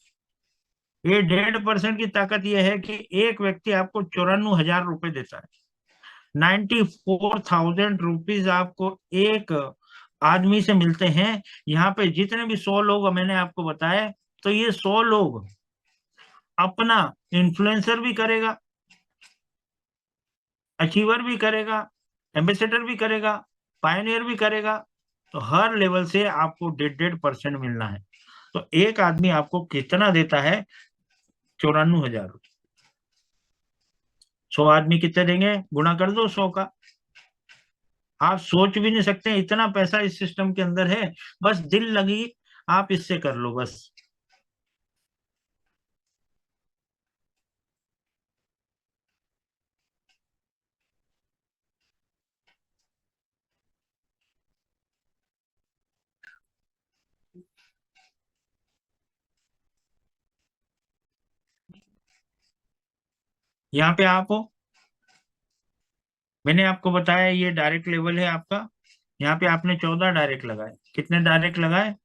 ये 1.5% की ताकत ये है कि एक व्यक्ति आपको 94,000 रुपए देता है। 94,000 रुपीज आपको एक आदमी से मिलते हैं। यहाँ पे जितने भी 100 लोग मैंने आपको बताए, तो ये 100 लोग अपना इन्फ्लुएंसर भी करेगा, अचीवर भी करेगा, एम्बेसडर भी करेगा, पायनियर भी करेगा। तो हर लेवल से आपको 1.5% मिलना है। तो एक आदमी आपको कितना देता है? 94,000। 100 आदमी कितने देंगे? गुणा कर दो 100 का। आप सोच भी नहीं सकते इतना पैसा इस सिस्टम के अंदर है। बस दिल लगी आप इससे कर लो बस। यहाँ पे आप हो, मैंने आपको बताया ये डायरेक्ट लेवल है आपका। यहाँ पे आपने 14 डायरेक्ट लगाए। कितने डायरेक्ट लगाए?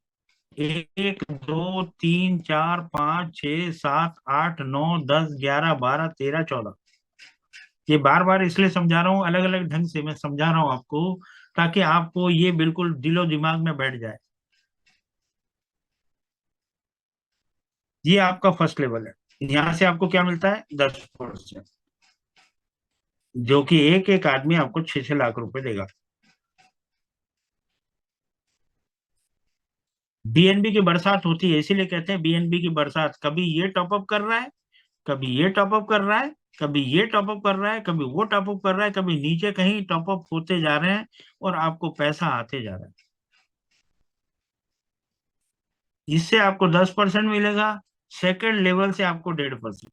1 2 3 4 5 6 7 8 9 10 11 12 13 14। ये बार बार इसलिए समझा रहा हूँ, अलग अलग ढंग से मैं समझा रहा हूँ आपको, ताकि आपको ये बिल्कुल दिलो दिमाग में बैठ जाए। ये आपका फर्स्ट लेवल है। यहाँ से आपको क्या मिलता है? 10%, जो कि एक एक आदमी आपको 6 लाख रुपए देगा। बीएनबी की बरसात होती है, इसीलिए कहते हैं बीएनबी की बरसात। कभी ये टॉपअप कर रहा है, कभी ये टॉपअप कर रहा है, कभी ये टॉपअप कर रहा है, कभी वो टॉपअप कर रहा है, कभी नीचे कहीं टॉपअप होते जा रहे हैं और आपको पैसा आते जा रहा है। इससे आपको 10% मिलेगा। सेकंड लेवल से आपको 1.5%,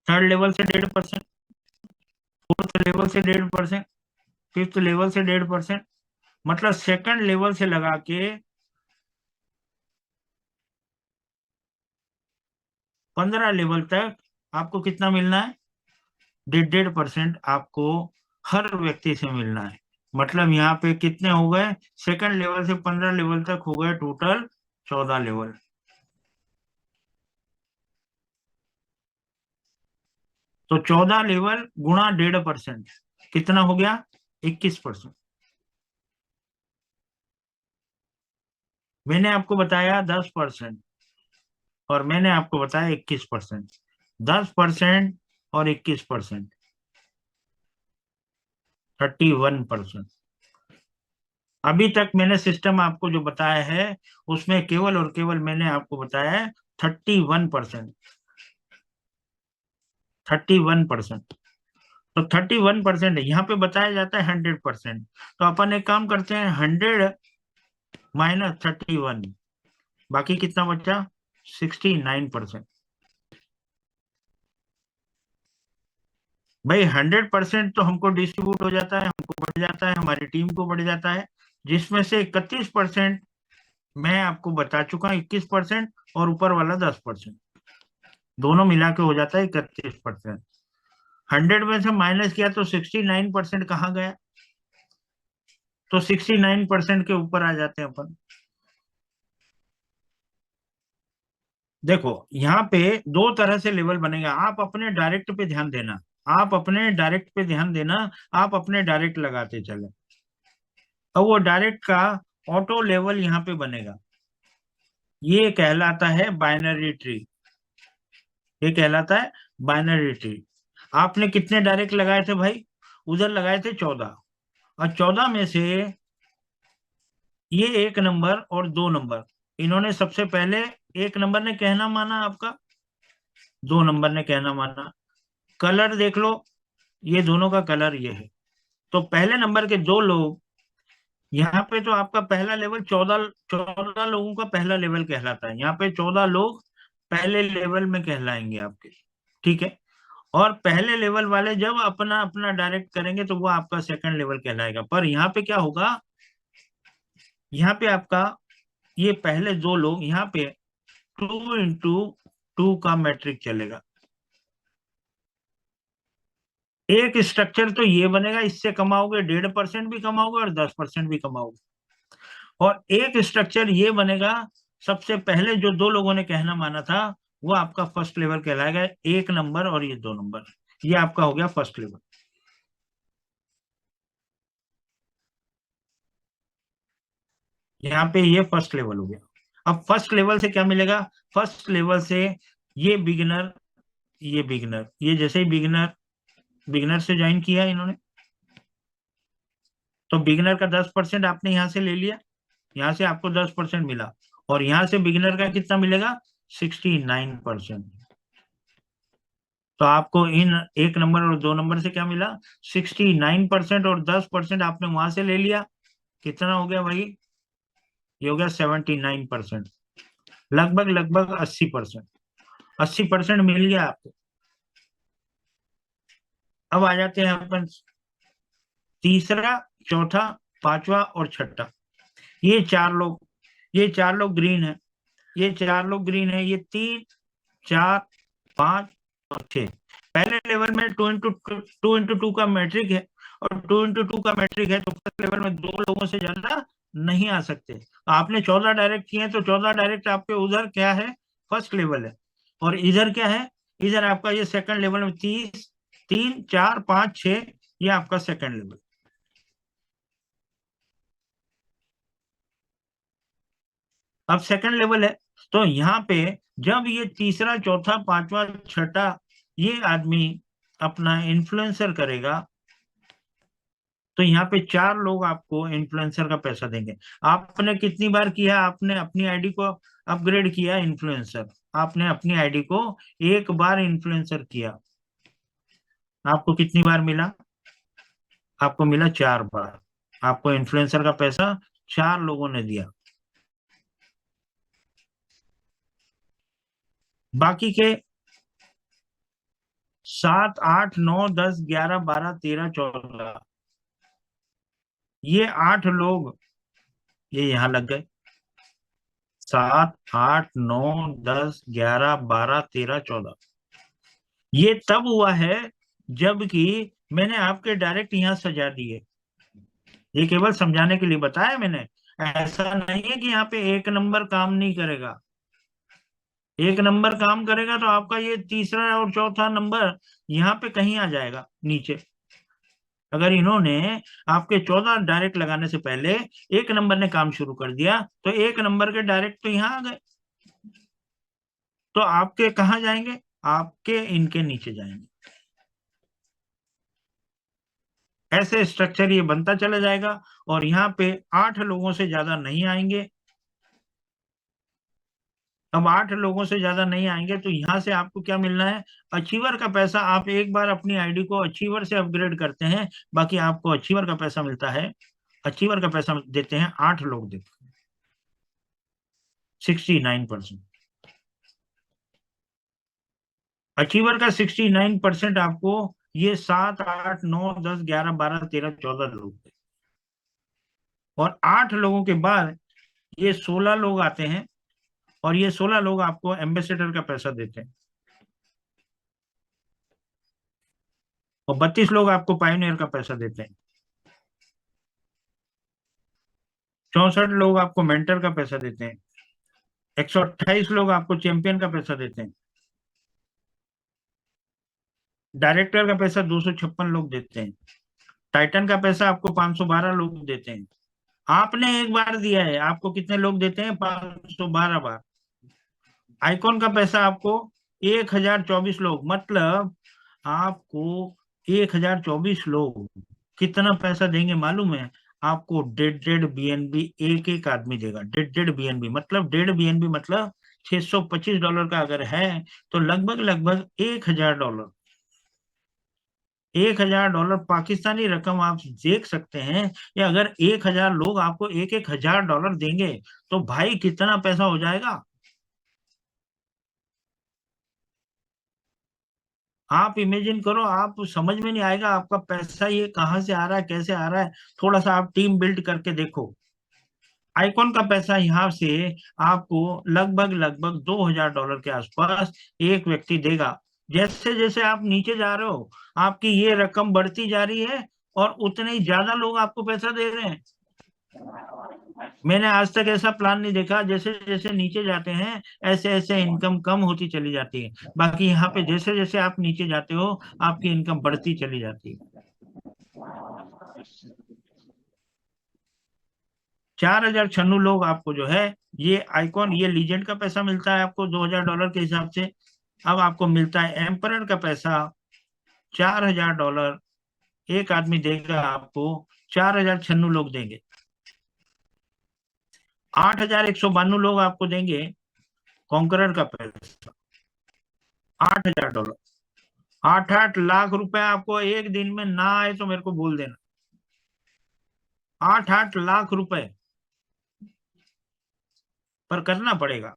थर्ड लेवल से 1.5%, फोर्थ लेवल से 1.5%, फिफ्थ लेवल से 1.5%। मतलब सेकंड लेवल से लगा के 15 लेवल तक आपको कितना मिलना है? 1.5% आपको हर व्यक्ति से मिलना है। मतलब यहाँ पे कितने हो गए? सेकंड लेवल से 15 लेवल तक हो गए टोटल 14 लेवल। तो 14 लेवल गुणा 1.5% कितना हो गया? 21%। मैंने आपको बताया 10% और मैंने आपको बताया 21%। 10% और 21%, 31%। अभी तक मैंने सिस्टम आपको जो बताया है उसमें केवल और केवल मैंने आपको बताया है 31%। 31%। तो 31% है, यहाँ पे बताया जाता है 100%। तो अपन एक काम करते हैं, 100 माइनस 31, बाकी कितना बचा? 69%। भाई 100% तो हमको डिस्ट्रीब्यूट हो जाता है, हमको बढ़ जाता है, हमारी टीम को बढ़ जाता है, जिसमें से 31% मैं आपको बता चुका हूँ, 21% और ऊपर वाला 10%, दोनों मिला के हो जाता है 31%। 100 में से माइनस किया तो 69% कहाँ गया? तो 69% के ऊपर आ जाते हैं अपन। देखो यहाँ पे दो तरह से लेवल बनेगा, आप अपने डायरेक्ट पे ध्यान देना, आप अपने डायरेक्ट पे ध्यान देना, आप अपने डायरेक्ट लगाते चले। अब वो डायरेक्ट का ऑटो लेवल यहाँ पे बनेगा, ये कहलाता है बाइनरी ट्री। ये कहलाता है बाइनरी ट्री। आपने कितने डायरेक्ट लगाए थे भाई? उधर लगाए थे 14, और 14 में से ये 1 नंबर और 2 नंबर, इन्होंने सबसे पहले 1 नंबर ने कहना माना आपका, 2 नंबर ने कहना माना। कलर देख लो, ये दोनों का कलर ये है। तो पहले नंबर के 2 लोग, यहाँ पे तो आपका पहला लेवल 14 लोगों का पहला लेवल कहलाता है। यहाँ पे 14 लोग पहले लेवल में कहलाएंगे आपके, ठीक है। और पहले लेवल वाले जब अपना अपना डायरेक्ट करेंगे तो वो आपका सेकंड लेवल कहलाएगा। पर यहाँ पे क्या होगा, यहाँ पे आपका ये पहले 2 लोग, यहाँ पे 2 × 2 का मैट्रिक चलेगा। एक स्ट्रक्चर तो ये बनेगा, इससे कमाओगे 1.5% भी कमाओगे और 10% भी कमाओगे। और एक स्ट्रक्चर ये बनेगा, सबसे पहले जो 2 लोगों ने कहना माना था वो आपका फर्स्ट लेवल कहलाएगा, 1 नंबर और ये 2 नंबर, ये आपका हो गया फर्स्ट लेवल। यहाँ पे ये फर्स्ट लेवल हो गया। अब फर्स्ट लेवल से क्या मिलेगा? फर्स्ट लेवल से ये बिगिनर, ये बिगिनर, ये जैसे ही बिगिनर से ज्वाइन किया इन्होंने, तो बिगिनर का 10% आपने यहाँ से ले लिया, यहाँ से आपको 10% मिला, और यहाँ से बिगिनर का कितना मिलेगा? 69%। तो आपको इन 1 नंबर और 2 नंबर से क्या मिला? 69%, और 10% आपने वहां से ले लिया, कितना हो गया भाई? ये हो गया 79%, लगभग लगभग 80%। 80% मिल गया आपको। अब आ जाते हैं अपन तीसरा, चौथा, पांचवा और छठा। ये 4 लोग, ये 4 लोग ग्रीन है। ये 4 लोग ग्रीन है, ये 3, 4, 5 और 6। पहले लेवल में 2 into 2 का मैट्रिक है, और 2 into 2 का मैट्रिक है तो फर्स्ट लेवल में 2 लोगों से ज्यादा नहीं आ सकते। आपने 14 डायरेक्ट किए तो 14 डायरेक्ट आपके उधर क्या है, फर्स्ट लेवल है, और इधर क्या है, इधर आपका ये सेकंड लेवल में 30, 3, 4, 5, 6, ये आपका सेकंड लेवल। अब सेकंड लेवल है तो यहाँ पे जब ये तीसरा, चौथा, पांचवा, छठा ये आदमी अपना इन्फ्लुएंसर करेगा तो यहाँ पे 4 लोग आपको इन्फ्लुएंसर का पैसा देंगे। आपने कितनी बार किया, आपने अपनी आईडी को अपग्रेड किया इन्फ्लुएंसर, आपने अपनी आईडी को एक बार इन्फ्लुएंसर किया, आपको कितनी बार मिला, आपको मिला 4 बार। आपको इन्फ्लुएंसर का पैसा 4 लोगों ने दिया। बाकी के 7, 8, 9, 10, 11, 12, 13, 14 ये 8 लोग ये यहाँ लग गए। 7, 8, 9, 10, 11, 12, 13, 14 ये तब हुआ है जबकि मैंने आपके डायरेक्ट यहाँ सजा दिए। ये केवल समझाने के लिए बताया मैंने, ऐसा नहीं है कि यहाँ पे 1 नंबर काम नहीं करेगा। 1 नंबर काम करेगा तो आपका ये तीसरा और चौथा नंबर यहाँ पे कहीं आ जाएगा नीचे। अगर इन्होंने आपके 14 डायरेक्ट लगाने से पहले 1 नंबर ने काम शुरू कर दिया तो 1 नंबर के डायरेक्ट तो यहाँ आ गए, तो आपके कहाँ जाएंगे, आपके इनके नीचे जाएंगे। ऐसे स्ट्रक्चर ये बनता चला जाएगा और यहाँ पे 8 लोगों से ज्यादा नहीं आएंगे। अब 8 लोगों से ज्यादा नहीं आएंगे तो यहाँ से आपको क्या मिलना है, अचीवर का पैसा। आप एक बार अपनी आईडी को अचीवर से अपग्रेड करते हैं, बाकी आपको अचीवर का पैसा मिलता है। अचीवर का पैसा देते हैं 8 लोग देते हैं 69%। अचीवर का 69% आपको ये 7, 8, 9, 10, 11, 12, 13, 14 लोग देते, और 8 लोगों के बाद ये 16 लोग आते हैं और ये 16 लोग आपको एम्बेसडर का पैसा देते हैं, और 32 लोग आपको पायोनियर का पैसा देते हैं, 64 लोग आपको मेंटर का पैसा देते हैं, 128 लोग आपको चैंपियन का पैसा देते हैं, डायरेक्टर का पैसा 256 लोग देते हैं, टाइटन का पैसा आपको 512 लोग देते हैं। आपने एक बार दिया है, आपको कितने लोग देते हैं, 512 बार। आइकॉन का पैसा आपको 1024 लोग, मतलब आपको 1024 लोग कितना पैसा देंगे मालूम है, आपको 1.5 BNB एक आदमी देगा। 1.5 BNB मतलब 1.5 BNB मतलब $625 का अगर है तो लगभग $1000। $1000 पाकिस्तानी रकम आप देख सकते हैं। या अगर 1000 लोग आपको $1 1000 देंगे तो भाई कितना पैसा हो जाएगा। आप इमेजिन करो, आप समझ में नहीं आएगा आपका पैसा ये कहाँ से आ रहा है, कैसे आ रहा है। थोड़ा सा आप टीम बिल्ड करके देखो। आइकॉन का पैसा यहाँ से आपको लगभग $2000 के आसपास एक व्यक्ति देगा। जैसे जैसे आप नीचे जा रहे हो आपकी ये रकम बढ़ती जा रही है और उतने ही ज्यादा लोग आपको पैसा दे रहे हैं। मैंने आज तक ऐसा प्लान नहीं देखा, जैसे जैसे नीचे जाते हैं ऐसे ऐसे इनकम कम होती चली जाती है। बाकी यहाँ पे जैसे जैसे आप नीचे जाते हो आपकी इनकम बढ़ती चली जाती है। 4096 लोग आपको जो है ये आइकॉन, ये लीजेंड का पैसा मिलता है आपको $2000 के हिसाब से। अब आपको मिलता है एम्परर का पैसा $4000, एक आदमी देगा आपको, 4096 लोग देंगे। 8192 लोग आपको देंगे कॉन्करर का पैसा, $8000। 8 लाख रुपए आपको एक दिन में ना आए तो मेरे को बोल देना। 8 लाख रुपए पर करना पड़ेगा,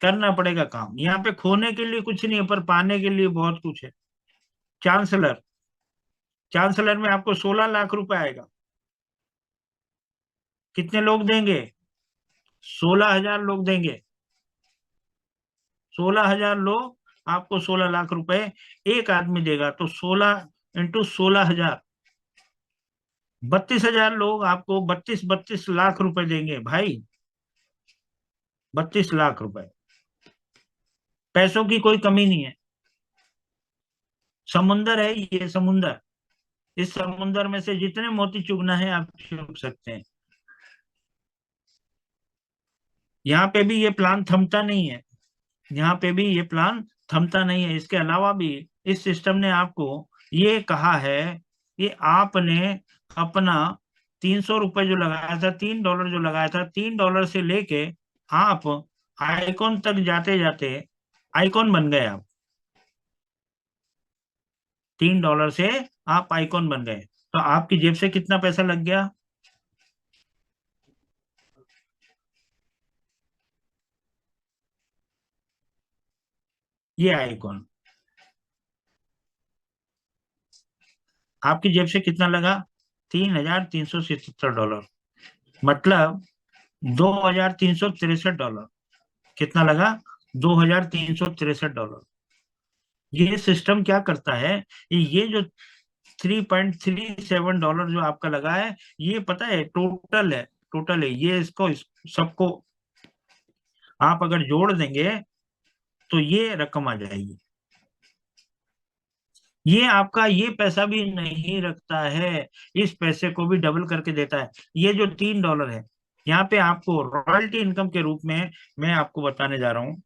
करना पड़ेगा काम। यहाँ पे खोने के लिए कुछ नहीं है पर पाने के लिए बहुत कुछ है। चांसलर, चांसलर में आपको 16 लाख रुपए आएगा। कितने लोग देंगे, 16000 लोग देंगे। 16,000 लोग, आपको 16 लाख रुपए एक आदमी देगा, तो 16 इंटू 16,000, 32,000 लोग आपको 32 लाख रुपए देंगे भाई, 32 लाख रुपए। पैसों की कोई कमी नहीं है, समुंदर है ये समुंदर, इस समुंदर में से जितने मोती चुगना है आप चुग सकते हैं। यहाँ पे भी ये प्लान थमता नहीं है, यहाँ पे भी ये प्लान थमता नहीं है। इसके अलावा भी इस सिस्टम ने आपको ये कहा है कि आपने अपना 300 रुपए जो लगाया था, $3 जो लगाया था, $3 से लेके आप आइकॉन तक जाते जाते आइकॉन बन गए आप। $3 से आप आइकॉन बन गए, तो आपकी जेब से कितना पैसा लग गया? ये आइकॉन आपकी जेब से कितना लगा? $3,377, मतलब $2,363। कितना लगा? $2,363। ये सिस्टम क्या करता है, ये जो $3.37 जो आपका लगा है, ये पता है टोटल है, टोटल है ये। इसको सबको आप अगर जोड़ देंगे तो ये रकम आ जाएगी। ये आपका ये पैसा भी नहीं रखता है, इस पैसे को भी डबल करके देता है। ये जो $3 है, यहाँ पे आपको रॉयल्टी इनकम के रूप में मैं आपको बताने जा रहा हूँ,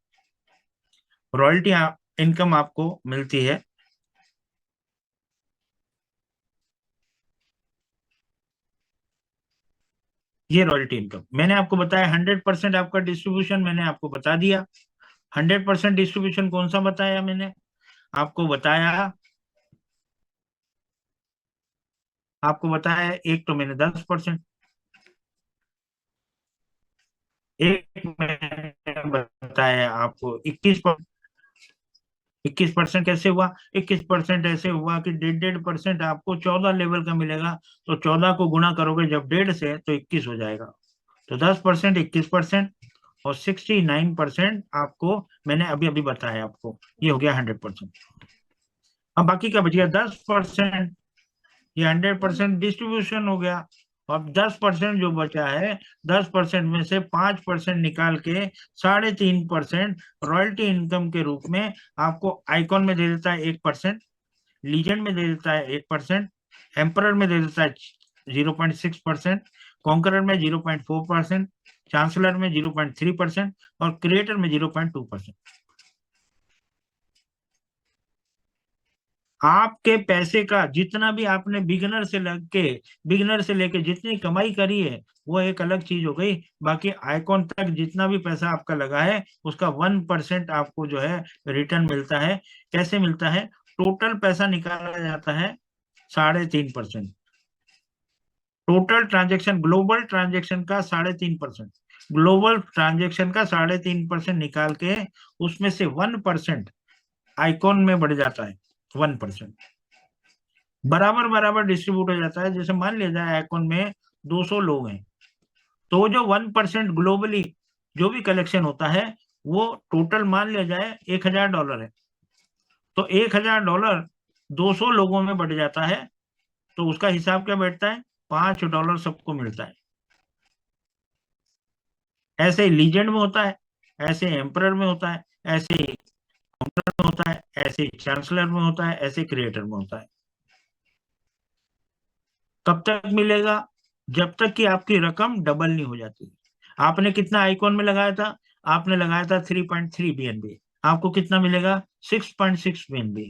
रॉयल्टी इनकम आपको मिलती है। ये रॉयल्टी इनकम मैंने आपको बताया, 100% आपका डिस्ट्रीब्यूशन मैंने आपको बता दिया। 100% डिस्ट्रीब्यूशन कौन सा बताया मैंने आपको बताया? आपको बताया एक तो मैंने 10%, एक मैंने बताया आपको 21%। 21% कैसे हुआ? 21% ऐसे हुआ कि 1.5% आपको 14 लेवल का मिलेगा, तो 14 को गुणा करोगे जब 1.5 से तो 21 हो जाएगा। तो 10%, 21% और 69% आपको मैंने अभी अभी बताया आपको, ये हो गया 100%। अब बाकी का बच गया 10%, ये 100% डिस्ट्रीब्यूशन हो गया। अब 10% जो बचा है, 10% में से 5% निकाल के 3.5% रॉयल्टी इनकम के रूप में आपको आइकॉन में दे देता है 1%, लीजेंड में दे देता है 1%, एम्परर में दे देता है 0.6%, कॉन्करर में 0.4%, चांसलर में 0.3% और क्रिएटर में 0.2%। आपके पैसे का जितना भी आपने बिगिनर से लेके जितनी कमाई करी है वो एक अलग चीज हो गई, बाकी आइकॉन तक जितना भी पैसा आपका लगा है उसका 1% आपको जो है रिटर्न मिलता है। कैसे मिलता है? टोटल पैसा निकाला जाता है 3.5%, टोटल ट्रांजेक्शन ग्लोबल ट्रांजेक्शन का 3.5%, ग्लोबल ट्रांजेक्शन का 3.5% निकाल के उसमें से 1% आइकॉन में बढ़ जाता है। 1% बराबर बराबर डिस्ट्रीब्यूट हो जाता है। जैसे मान लिया जाए आइकॉन में 200 लोग हैं, तो जो 1% ग्लोबली जो भी कलेक्शन होता है वो टोटल मान लिया जाए $1,000 है, तो $1,000 200 लोगों में बढ़ जाता है, तो उसका हिसाब क्या बैठता है? $5 सबको मिलता है। ऐसे ही लीजेंड में होता है, ऐसे एम्परर में होता है, ऐसे ही में होता है, ऐसे चांसलर में होता है, ऐसे क्रिएटर में होता है। कब तक मिलेगा? जब तक कि आपकी रकम डबल नहीं हो जाती। आपने कितना आइकॉन में लगाया था? आपने लगाया था 3.3 BNB, आपको कितना मिलेगा? 6.6 BNB।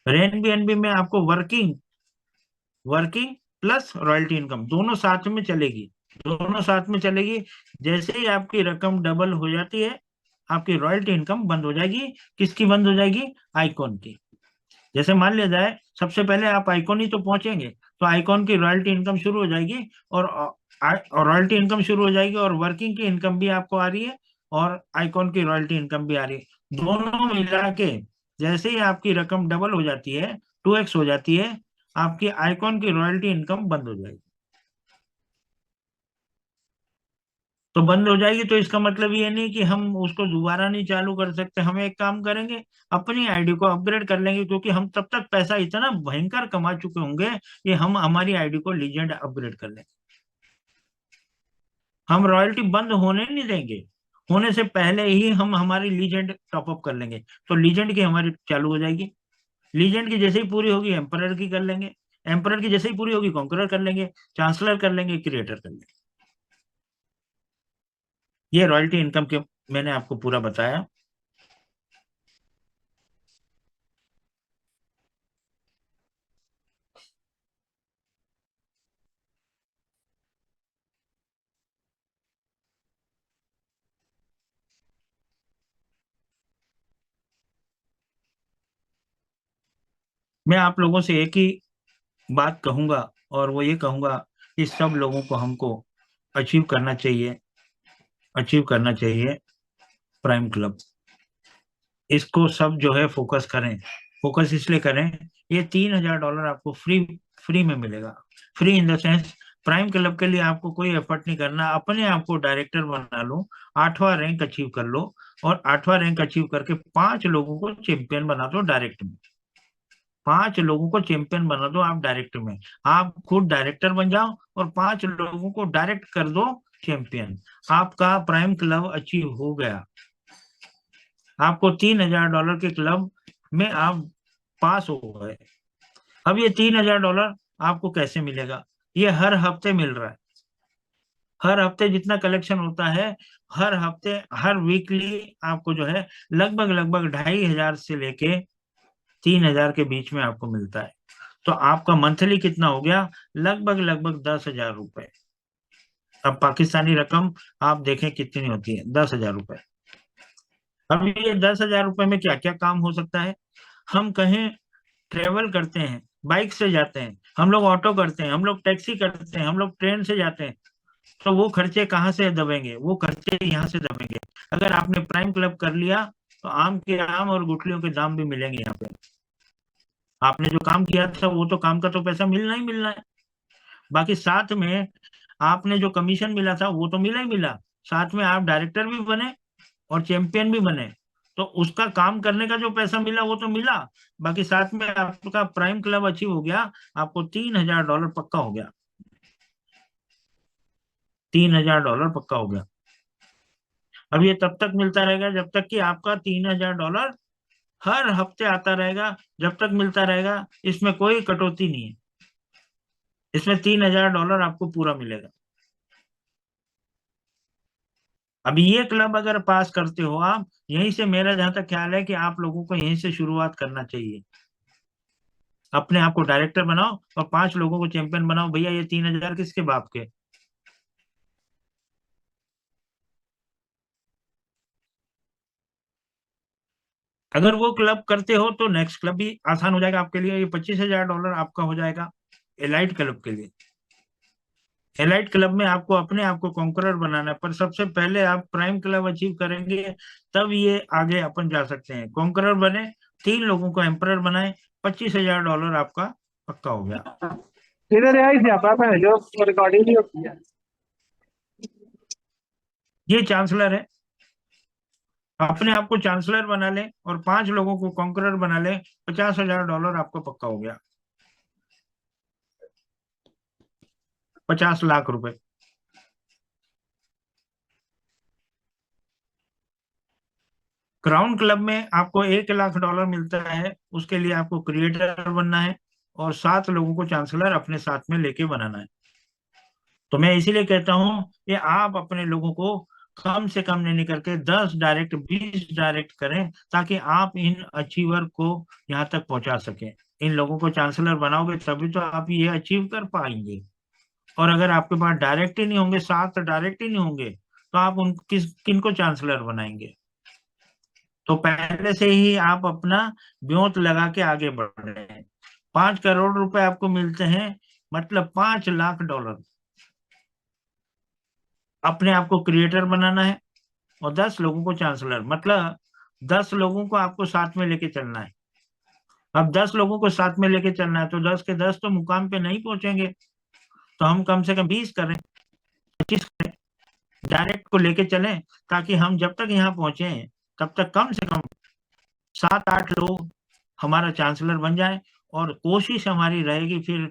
रेन BNB में आपको वर्किंग प्लस रॉयल्टी इनकम दोनों साथ में चलेगी, दोनों साथ में चलेगी। जैसे ही आपकी रकम डबल हो जाती है, आपकी रॉयल्टी इनकम बंद हो जाएगी। किसकी बंद हो जाएगी? आइकॉन की। जैसे मान लिया जाए सबसे पहले आप आइकॉन ही तो पहुंचेंगे, तो आइकॉन की रॉयल्टी इनकम शुरू हो जाएगी, और रॉयल्टी इनकम शुरू हो जाएगी और वर्किंग की इनकम भी आपको आ रही है और आइकॉन की रॉयल्टी इनकम भी आ रही है। दोनों मिला के जैसे ही आपकी रकम डबल हो जाती है, 2x हो जाती है, आपकी आइकॉन की रॉयल्टी इनकम बंद हो जाएगी। तो बंद हो जाएगी तो इसका मतलब ये नहीं कि हम उसको दोबारा नहीं चालू कर सकते। हम एक काम करेंगे, अपनी आईडी को अपग्रेड कर लेंगे, क्योंकि हम तब तक पैसा इतना भयंकर कमा चुके होंगे कि हम हमारी आईडी को लीजेंड अपग्रेड कर लेंगे। हम रॉयल्टी बंद होने नहीं देंगे, होने से पहले ही हम हमारी लीजेंड टॉपअप कर लेंगे, तो लीजेंड की हमारी चालू हो जाएगी। लीजेंड की जैसे ही पूरी होगी एम्परर की कर लेंगे, एम्परर की जैसे ही पूरी होगी कॉन्करर कर लेंगे, चांसलर कर लेंगे, क्रिएटर कर लेंगे। ये रॉयल्टी इनकम के मैंने आपको पूरा बताया। मैं आप लोगों से एक ही बात कहूंगा, और वो ये कहूंगा कि सब लोगों को हमको अचीव करना चाहिए, अचीव करना चाहिए प्राइम क्लब। इसको सब जो है फोकस करें। फोकस इसलिए करें, ये $3000 आपको फ्री फ्री में मिलेगा। Free in the sense, prime club के लिए आपको कोई एफर्ट नहीं करना, अपने आप को डायरेक्टर बना लो, 8वां रैंक अचीव कर लो, और 8वां रैंक अचीव करके 5 लोगों को चैंपियन बना दो डायरेक्ट में। 5 लोगों को चैंपियन बना दो आप डायरेक्ट में। आप खुद डायरेक्टर बन जाओ और 5 लोगों को डायरेक्ट कर दो चैंपियन। आपका प्राइम क्लब अचीव हो गया। आपको $3000 के क्लब में आप पास हो गए। अब ये $3000 आपको कैसे मिलेगा? ये हर हफ्ते मिल रहा है। हर हफ्ते जितना कलेक्शन होता है, हर हफ्ते, हर वीकली आपको जो है लगभग लगभग 2500 से लेके 3000 के बीच में आपको मिलता है। तो आपका मंथली कितना हो गया? लगभग लगभग 10,000 रुपए। अब पाकिस्तानी रकम आप देखें कितनी होती है, 10,000 रुपए। अब ये 10,000 रुपए में क्या क्या काम हो सकता है? हम कहीं ट्रेवल करते हैं, बाइक से जाते हैं, हम लोग ऑटो करते हैं, हम लोग टैक्सी करते हैं, हम लोग ट्रेन से जाते हैं, तो वो खर्चे कहाँ से दबेंगे? वो खर्चे यहाँ से दबेंगे। अगर आपने प्राइम क्लब कर लिया तो आम के आम और गुठलियों के दाम भी मिलेंगे यहाँ पे। आपने जो काम किया था वो तो काम का तो पैसा मिलना ही मिलना है। बाकी साथ में आपने जो कमीशन मिला था वो तो मिला ही मिला, साथ में आप डायरेक्टर भी बने और चैंपियन भी बने, तो उसका काम करने का जो पैसा मिला वो तो मिला। बाकी साथ में आपका प्राइम क्लब अचीव हो गया, आपको $3000 पक्का हो गया। $3000 पक्का हो गया। अब ये तब तक मिलता रहेगा जब तक कि आपका $3000 हर हफ्ते आता रहेगा, जब तक मिलता रहेगा। इसमें कोई कटौती नहीं है, इसमें $3000 आपको पूरा मिलेगा। अभी ये क्लब अगर पास करते हो आप, यहीं से मेरा जहां तक ख्याल है कि आप लोगों को यहीं से शुरुआत करना चाहिए। अपने आप को डायरेक्टर बनाओ और 5 लोगों को चैंपियन बनाओ। भैया ये 3000 किसके बाप के? अगर वो क्लब करते हो तो नेक्स्ट क्लब भी आसान हो जाएगा आपके लिए। ये $25,000 आपका हो जाएगा एलाइट क्लब के लिए। एलाइट क्लब में आपको अपने आप को कॉन्करर बनाना है, पर सबसे पहले आप प्राइम क्लब अचीव करेंगे, तब ये आगे अपन जा सकते हैं। कॉन्करर बने, 3 लोगों को एम्परर बनाए, $25,000 आपका पक्का हो गया। इधर है इसे आपा है जो रिकॉर्डिंग नहीं होती है। ये चांसलर है। अपने आप को चांसलर बना ले और 5 लोगों को कॉन्करर बना ले, $50,000 आपको पक्का हो गया। 50 लाख रुपए। क्राउन क्लब में आपको $1 लाख मिलता है। उसके लिए आपको क्रिएटर बनना है और 7 लोगों को चांसलर अपने साथ में लेके बनाना है। तो मैं इसीलिए कहता हूं कि आप अपने लोगों को कम से कम नहीं करके 10 डायरेक्ट, 20 डायरेक्ट करें, ताकि आप इन अचीवर को यहाँ तक पहुंचा सकें। इन लोगों को चांसलर बनाओगे तभी तो आप ये अचीव कर पाएंगे। और अगर आपके पास डायरेक्ट ही नहीं होंगे, 7 डायरेक्ट ही नहीं होंगे, तो आप उन किनको चांसलर बनाएंगे? तो पहले से ही आप अपना ब्योत लगा के आगे बढ़ रहे हैं। 5 करोड़ रुपए आपको मिलते हैं, मतलब $5 लाख। अपने आप को क्रिएटर बनाना है और 10 लोगों को चांसलर, मतलब 10 लोगों को आपको साथ में लेके चलना है। अब 10 लोगों को साथ में लेके चलना है तो 10 के 10 तो मुकाम पे नहीं पहुंचेंगे, तो हम कम से कम 20 करें, 25 करें। डायरेक्ट को लेके चलें, ताकि हम जब तक यहाँ पहुंचे तब तक कम से कम 7-8 लोग हमारा चांसलर बन जाए, और कोशिश हमारी रहेगी फिर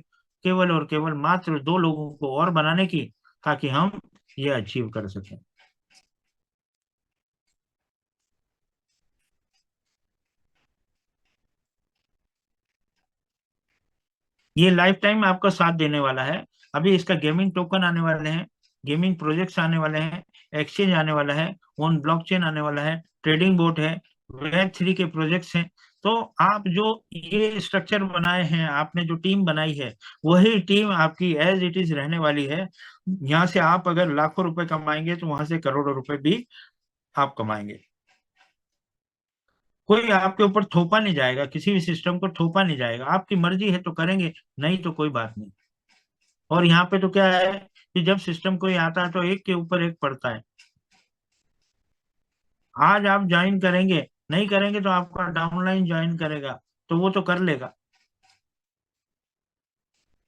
केवल और केवल मात्र 2 लोगों को और बनाने की, ताकि हम ये अचीव कर सकें। ये लाइफ टाइम आपका साथ देने वाला है। अभी इसका गेमिंग टोकन आने वाले हैं, गेमिंग प्रोजेक्ट्स आने वाले हैं, एक्सचेंज आने वाला है, ऑन ब्लॉकचेन आने वाला है, ट्रेडिंग बोट है, Web3 के प्रोजेक्ट्स हैं। तो आप जो ये स्ट्रक्चर बनाए हैं, आपने जो टीम बनाई है, वही टीम आपकी एज इट इज रहने वाली है। यहाँ से आप अगर लाखों रुपए कमाएंगे तो वहां से करोड़ों रुपए भी आप कमाएंगे। कोई आपके ऊपर थोपा नहीं जाएगा, किसी भी सिस्टम को थोपा नहीं जाएगा। आपकी मर्जी है तो करेंगे, नहीं तो कोई बात नहीं। और यहाँ पे तो क्या है कि जब सिस्टम कोई आता है तो एक के ऊपर एक पड़ता है। आज आप ज्वाइन करेंगे, नहीं करेंगे तो आपका डाउनलाइन ज्वाइन करेगा, तो वो तो कर लेगा,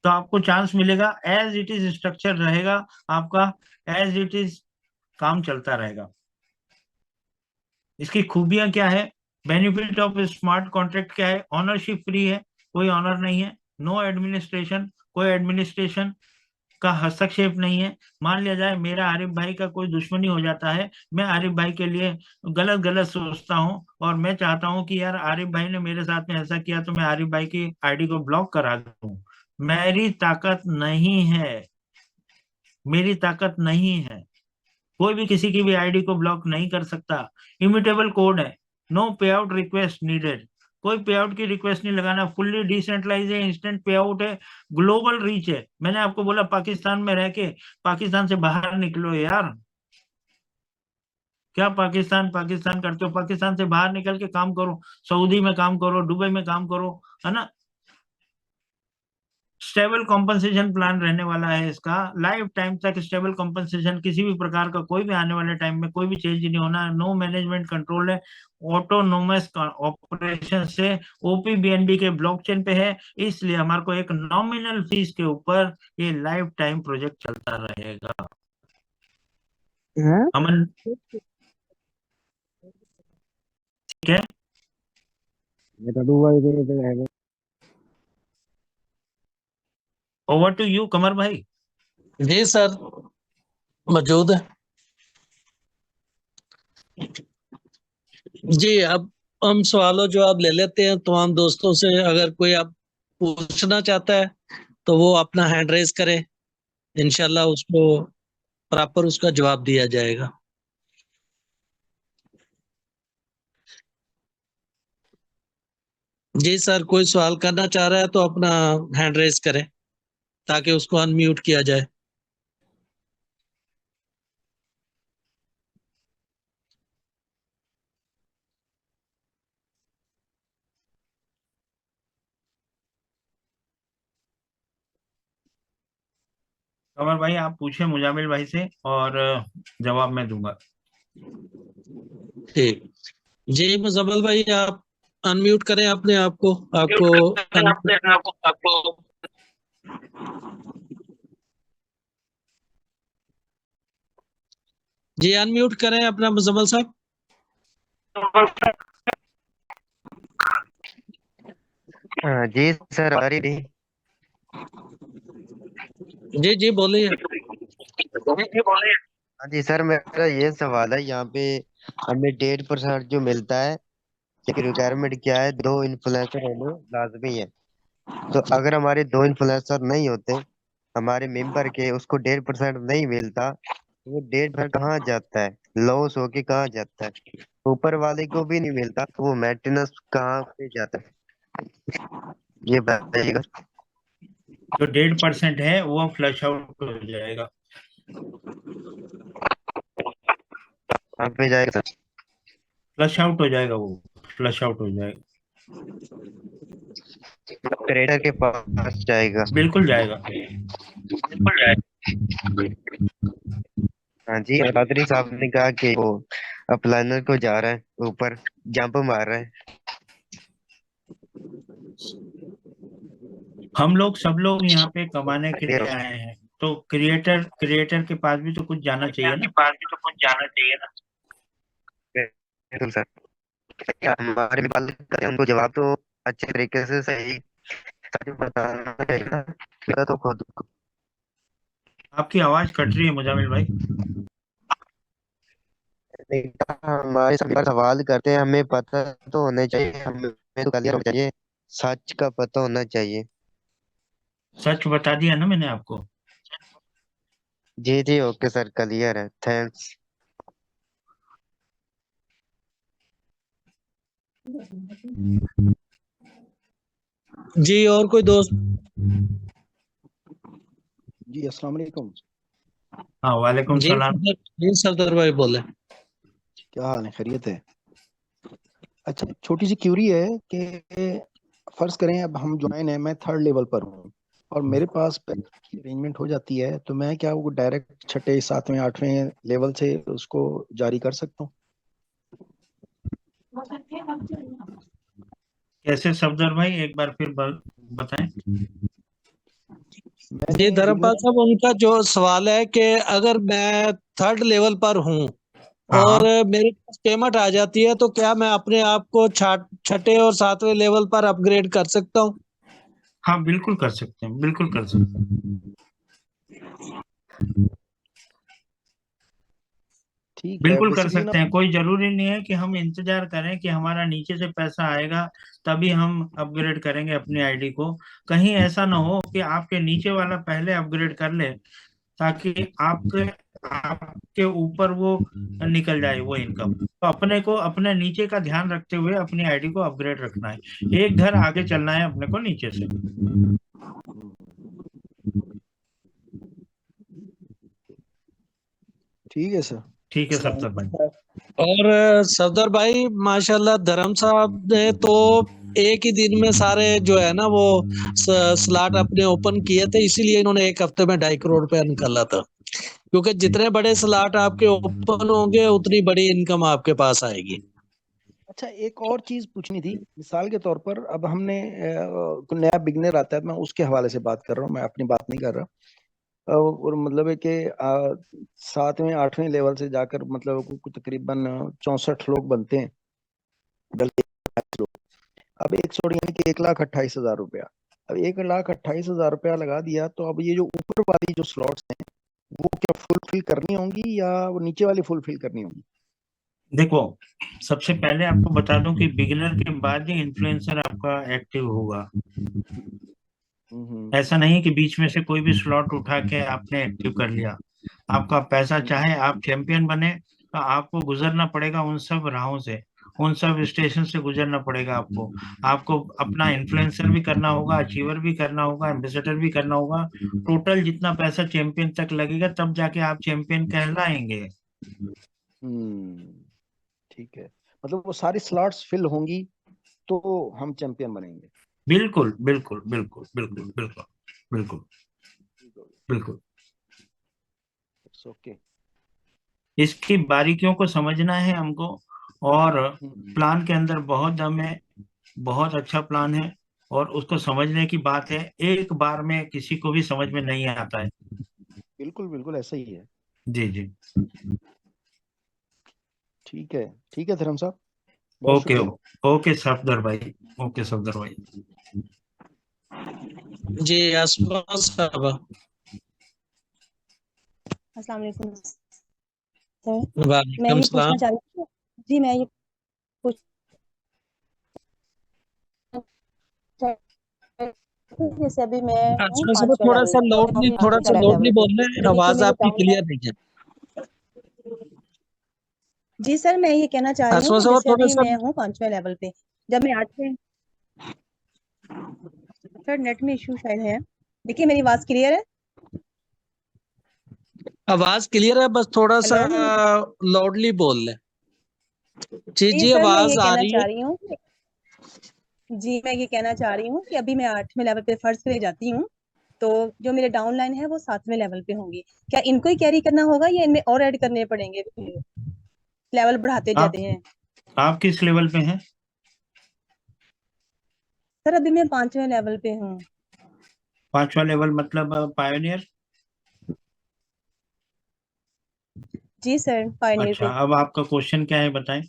तो आपको चांस मिलेगा। एज इट इज स्ट्रक्चर रहेगा आपका, एज इट इज काम चलता रहेगा। इसकी खूबियां क्या है? बेनिफिट ऑफ स्मार्ट कॉन्ट्रैक्ट क्या है? ऑनरशिप फ्री है, कोई ऑनर नहीं है। नो एडमिनिस्ट्रेशन, कोई एडमिनिस्ट्रेशन का हस्तक्षेप नहीं है। मान लिया जाए मेरा आरिफ भाई का कोई दुश्मनी हो जाता है, मैं आरिफ भाई के लिए गलत गलत सोचता हूँ, और मैं चाहता हूँ कि यार आरिफ भाई ने मेरे साथ में ऐसा किया, तो मैं आरिफ भाई की आईडी को ब्लॉक करा दूं। मेरी ताकत नहीं है, मेरी ताकत नहीं है। कोई भी किसी की भी आईडी को ब्लॉक नहीं कर सकता। इम्यूटेबल कोड है, नो पे आउट रिक्वेस्ट नीडेड, कोई पे आउट की रिक्वेस्ट नहीं लगाना। फुल्ली डिसेंट्रलाइज है, इंस्टेंट पे आउट है, ग्लोबल रीच है। मैंने आपको बोला पाकिस्तान में रह के पाकिस्तान से बाहर निकलो यार, क्या पाकिस्तान पाकिस्तान करते हो? पाकिस्तान से बाहर निकल के काम करो, सऊदी में काम करो, दुबई में काम करो, है ना। स्टेबल कॉम्पनसेशन प्लान रहने वाला है इसका, लाइफ टाइम तक स्टेबल कॉम्पनसेशन। किसी भी प्रकार का कोई भी आने वाले टाइम में कोई भी चेंज नहीं होना। नो मैनेजमेंट कंट्रोल है, ऑटोनोमस ऑपरेशन से ओपीबीएनबी के ब्लॉकचेन पे है, इसलिए हमारे को एक नॉमिनल फीस के ऊपर ये लाइफ टाइम प्रोजेक्ट चलता रहेगा। अमन, ठीक है। ओवर टू यू कमर भाई। जी सर, मौजूद है जी। अब हम सवालों जवाब ले लेते हैं तमाम दोस्तों से। अगर कोई आप पूछना चाहता है तो वो अपना हैंड रेज करे, इंशाल्लाह उसको प्रॉपर उसका जवाब दिया जाएगा। जी सर, कोई सवाल करना चाह रहा है तो अपना हैंड रेज करे ताकि उसको अनम्यूट किया जाए। कमर भाई आप पूछे मुजामिल भाई से, और जवाब मैं दूंगा। ठीक जी, मुजम्मिल भाई आप अनम्यूट करें अपने आप को, आपको जी अनम्यूट करें अपना मुजम्मिल साहब। जी सर, आ रही नहीं। जी जी बोलिए। हाँ जी सर, मेरा ये सवाल है, यहाँ पे हमें 1.5% जो मिलता है, लेकिन रिक्वायरमेंट क्या है, 2 इन्फ्लुएंसर होने लाजमी है। तो अगर हमारे 2 इन्फ्लुएंसर नहीं होते, हमारे मेंबर के, उसको 1.5% नहीं मिलता, तो वो 1.5% कहाँ जाता है? लॉस होके कहाँ जाता है? ऊपर वाले को भी नहीं मिलता, तो वो मेंटेनेंस कहाँ पे जाता है, ये बताइएगा। जो 1.5% है वो फ्लश आउट हो जाएगा। कहाँ पे जाएगा सर? फ्लश आउट हो जाएगा, वो फ्लश आउट हो जाएगा, ट्रेडर के पास जाएगा। बिल्कुल जाएगा। हाँ जी, पादरी साहब ने कहा कि वो अपलाइनर को जा रहा है, ऊपर जंप मार रहा है। हम लोग सब लोग यहाँ पे कमाने के लिए आए हैं, तो क्रिएटर के पास भी तो कुछ जाना चाहिए ना। बिल्कुल सर, हमारे भी बात करते हैं, उनको जवाब तो अच्छे तरीके से सही सही बताना चाहिए ना, मेरा तो खुद आपकी आवाज कट रही है मुजामिल भाई। हमारे सभी पर सवाल करते हैं, हमें पता तो होना चाहिए, हमें तो क्लियर होना चाहिए, सच का पता होना चाहिए। सच बता दिया ना मैंने आपको। जी जी ओके सर, क्लियर है, थैंक्स। जी और कोई दोस्त? जी अस्सलाम वालेकुम। हाँ वालेकुम जी सलाम। सफदर भाई बोले। क्या हाल है, खैरियत है? अच्छा, छोटी सी क्यूरी है कि फर्ज करें अब हम ज्वाइन है, मैं 3rd लेवल पर हूँ और मेरे पास की अरेंजमेंट हो जाती है, तो मैं क्या वो डायरेक्ट 6ठे 7वें 8वें लेवल से उसको जारी कर सकता हूँ? कैसे सफदर भाई, एक बार फिर बताएं। जी मैंने धर्मपाल बिगनर साहब, उनका जो सवाल है कि अगर मैं 3rd लेवल पर हूँ और हाँ मेरे पास पेमेंट आ जाती है, तो क्या मैं अपने आप को 6ठे और 7वें लेवल पर अपग्रेड कर सकता हूँ? हाँ बिल्कुल कर सकते हैं, बिल्कुल कर सकते हैं, ठीक है, बिल्कुल कर बेसिकली ना। सकते हैं। कोई जरूरी नहीं है कि हम इंतजार करें कि हमारा नीचे से पैसा आएगा तभी हम अपग्रेड करेंगे अपनी आईडी को। कहीं ऐसा ना हो कि आपके नीचे वाला पहले अपग्रेड कर ले, ताकि आपके आपके ऊपर वो निकल जाए वो इनकम। तो अपने को अपने नीचे का ध्यान रखते हुए अपनी आईडी को अपग्रेड रखना है, एक घर आगे चलना है अपने को नीचे से। ठीक है सर। ठीक है सफदर भाई। और सफदर भाई माशाल्लाह, धर्म साहब ने तो एक ही दिन में सारे जो है ना वो स्लॉट अपने ओपन किए थे, इसीलिए इन्होंने एक हफ्ते में 2.5 करोड़ रुपया निकाला था। क्योंकि जितने बड़े स्लॉट आपके ओपन होंगे उतनी बड़ी इनकम आपके पास आएगी। अच्छा, एक और चीज पूछनी थी, मिसाल के तौर पर अब हमने कोई नया बिगनर आता है, मैं उसके हवाले से बात कर रहा हूँ, मैं अपनी बात नहीं कर रहा। और मतलब है कि 7वें 8वें लेवल से जाकर मतलब तकरीबन 64 लोग बनते हैं, लोग। अब 100 यानी कि 1,28,000 रुपया। अब 1,28,000 रुपया लगा दिया, तो अब ये जो ऊपर वाली जो स्लॉट्स हैं वो क्या फुलफिल करनी होंगी या वो नीचे वाली फुलफिल करनी होंगी? देखो, सबसे पहले आपको बता दूं कि बिगिनर के बाद ही इन्फ्लुएंसर आपका एक्टिव होगा। ऐसा नहीं कि बीच में से कोई भी स्लॉट उठा के आपने एक्टिव कर लिया। आपका पैसा, चाहे आप चैंपियन बने, तो आपको गुजरना पड़ेगा उन सब राहों से, उन सब स्टेशन से गुजरना पड़ेगा आपको। आपको अपना इन्फ्लुएंसर भी करना होगा, अचीवर भी करना होगा, एम्बेसडर भी करना होगा। टोटल जितना पैसा चैंपियन तक लगेगा, तब जाके आप चैंपियन कहलाएंगे। ठीक है, मतलब वो सारी स्लॉट्स फिल होंगी तो हम चैंपियन बनेंगे। बिल्कुल बिल्कुल बिल्कुल बिल्कुल बिल्कुल बिल्कुल बिल्कुल। ओके। इसकी बारीकियों को समझना है हमको, और प्लान के अंदर बहुत दम है, बहुत अच्छा प्लान है, और उसको समझने की बात है। एक बार में किसी को भी समझ में नहीं आता है। बिल्कुल बिल्कुल ऐसा ही है। जी जी। ठीक है, ठीक है धर्म साहब, बहुत ओके शुक्रिया। ओके सफदर भाई, ओके सफदर भाई। जी आसमान साहब। अस्सलाम वालेकुम सर। मैं वालेकुम ये सलाम। पूछना चाह रही थी, जी मैं ये पूछना चाह रही थी, जैसे अभी मैं हूँ आसमान साहब 5वें थोड़ा लेवल सा पे, लाउडली, अभी थोड़ा सा 5वें लाउडली लेवल पे, बोल रहे हैं, लेकिन जो आवाज मेरे आपकी डाउन क्लियर नहीं है। जी सर मैं ये कहना चाह रही हूँ आसमान कि साहब जैसे थोड़ा अभी सा मैं हूँ 5वें लेवल पे, जब मैं 8वें, सर नेट में इशू शायद है। देखिए मेरी आवाज क्लियर है? आवाज क्लियर है, बस थोड़ा सा हेलो। लाउडली बोल ले। जी जी जी सर मैं ये आवाज आ कहना रही है। चाह रही हूँ जी मैं ये कहना चाह रही हूँ कि अभी मैं 8वें लेवल पे फर्ज करे जाती हूँ, तो जो मेरे डाउन लाइन है वो 7वें लेवल पे होंगी। क्या इनको ही कैरी करना होगा या इनमें और ऐड करने पड़ेंगे लेवल बढ़ाते जाते आप हैं? आप किस लेवल पे हैं? सर अभी मैं 5वें लेवल पे हूँ। 5वां लेवल मतलब पायोनियर? जी सर, पायनियर अच्छा, पे। अब आपका क्वेश्चन क्या है बताएं।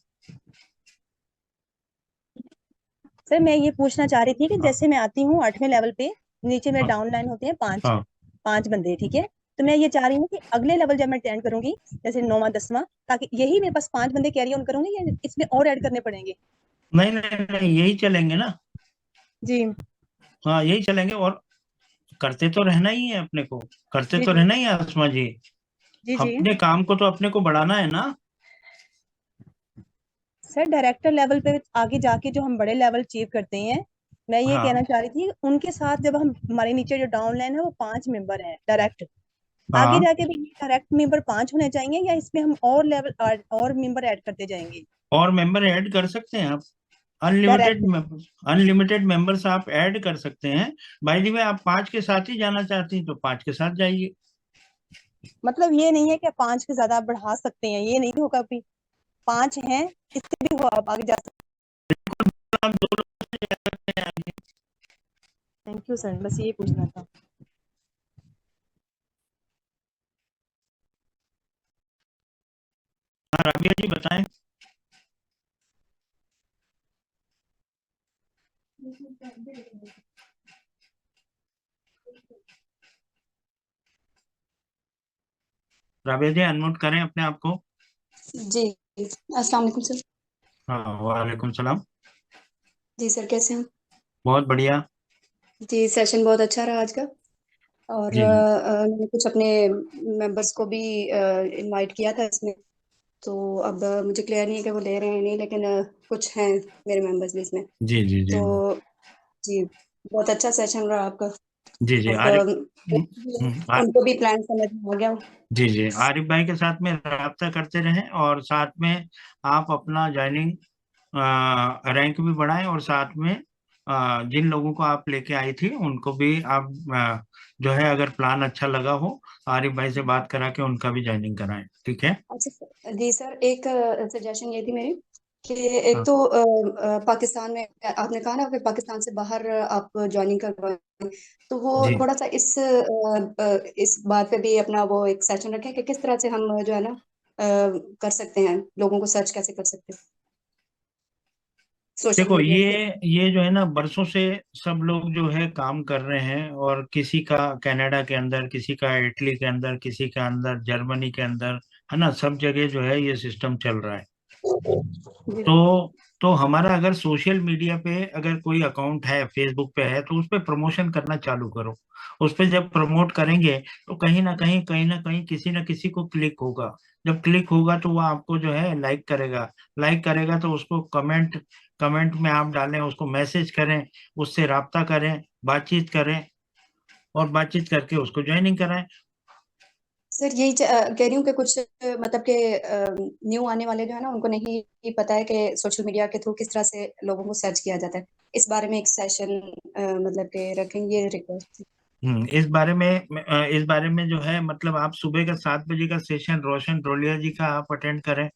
सर मैं ये पूछना चाह रही थी कि हाँ जैसे मैं आती हूँ 8वें लेवल पे, नीचे मेरे हाँ डाउन लाइन होते हैं पांच हाँ। पांच बंदे, ठीक है। तो मैं ये चाह रही हूँ कि अगले लेवल जब मैं अटेंड करूंगी, जैसे 9वां 10वां, ताकि यही मेरे पास 5 बंदे कैरी ऑन करूंगी या इसमें और ऐड करने पड़ेंगे? नहीं नहीं नहीं, यही चलेंगे ना। जी हाँ यही चलेंगे, और करते तो रहना ही है अपने को, करते जी तो जी रहना ही है आसमा जी। जी जी। अपने काम को तो अपने को बढ़ाना है ना। सर डायरेक्टर लेवल पे आगे जाके जो हम बड़े लेवल अचीव करते हैं, मैं ये हाँ कहना चाह रही थी उनके साथ जब हम, हमारे नीचे जो डाउन लाइन है वो 5 मेंबर हैं डायरेक्ट, आगे हाँ। जाके भी डायरेक्ट मेंबर 5 होने चाहिए या इसमें हम और लेवल और मेंबर ऐड करते जाएंगे? और मेंबर ऐड कर सकते हैं आप, अनलिमिटेड डायरेक्ट अनलिमिटेड मेंबर्स आप ऐड कर सकते हैं। बाय द वे, आप 5 के साथ ही जाना चाहती हैं तो 5 के साथ जाइए। मतलब ये नहीं है कि 5 के ज्यादा आप बढ़ा सकते हैं, ये नहीं होगा अभी 5 हैं, इससे भी हो आप आगे जा सकते आप 2 लोग से जा सकते हैं आगे। हैं। थैंक यू सर, बस ये पूछना था। हाँ राबिया जी बताएं। राबिया जी अनम्यूट करें अपने आप को। जी अस्सलाम वालेकुम सर। हाँ वालेकुम सलाम। जी सर, कैसे हैं? बहुत बढ़िया। जी, सेशन बहुत अच्छा रहा आज का। और जी जी मैंने कुछ अपने मेंबर्स को भी इनवाइट किया था इसमें। तो अब मुझे क्लियर नहीं है कि वो ले रहे हैं नहीं, लेकिन कुछ हैं मेरे मेंबर्स भी इसमें। जी जी जी तो जी, बहुत अच्छा सेशन रहा आपका। जी जी। अब आरिफ, उनको भी प्लान समझ में आ गया। जी जी, आरिफ भाई के साथ में रब्ता करते रहें, और साथ में आप अपना ज्वाइनिंग रैंक भी बढ़ाएं, और साथ में जिन लोगों को आप लेके आई थी उनको भी आप जो है, अगर प्लान अच्छा लगा हो, आरिफ भाई से बात करा के उनका भी ज्वाइनिंग कराएं, ठीक है। अच्छा जी सर, एक सजेशन ये थी मेरी कि एक हाँ तो पाकिस्तान में आपने कहा ना कि पाकिस्तान से बाहर आप ज्वाइनिंग करवाएं, तो वो जी। थोड़ा सा इस बात पे भी अपना वो एक सेशन रखें कि किस तरह से हम जो है ना कर सकते हैं, लोगों को सर्च कैसे कर सकते हैं सोशल देखो, मीडिया पे। ये जो है ना, बरसों से सब लोग जो है काम कर रहे हैं, और किसी का कनाडा के अंदर, किसी का इटली के अंदर, किसी के अंदर जर्मनी के अंदर, है ना, सब जगह जो है ये सिस्टम चल रहा है। जी तो हमारा अगर सोशल मीडिया पे अगर कोई अकाउंट है, फेसबुक पे है, तो उस पे प्रमोशन करना चालू करो। उस पे जब प्रमोट करेंगे तो कहीं ना कहीं किसी ना किसी को क्लिक होगा। जब क्लिक होगा तो वो आपको जो है लाइक करेगा। लाइक करेगा तो उसको कमेंट कमेंट में आप डालें, उसको मैसेज करें, उससे राब्ता करें, बातचीत करें, और बातचीत करके उसको ज्वाइनिंग कराएं। सर, यही कह रही हूँ कि कुछ मतलब कि न्यू आने वाले जो है ना, उनको नहीं पता है कि सोशल मीडिया के थ्रू किस तरह से लोगों को सर्च किया जाता है। इस बारे में एक सेशन मतलब कि रखेंगे, रिक्वेस्ट। इस बारे में जो है, मतलब आप सुबह का 7 बजे का सेशन रोशन ड्रोलिया जी का आप अटेंड करें,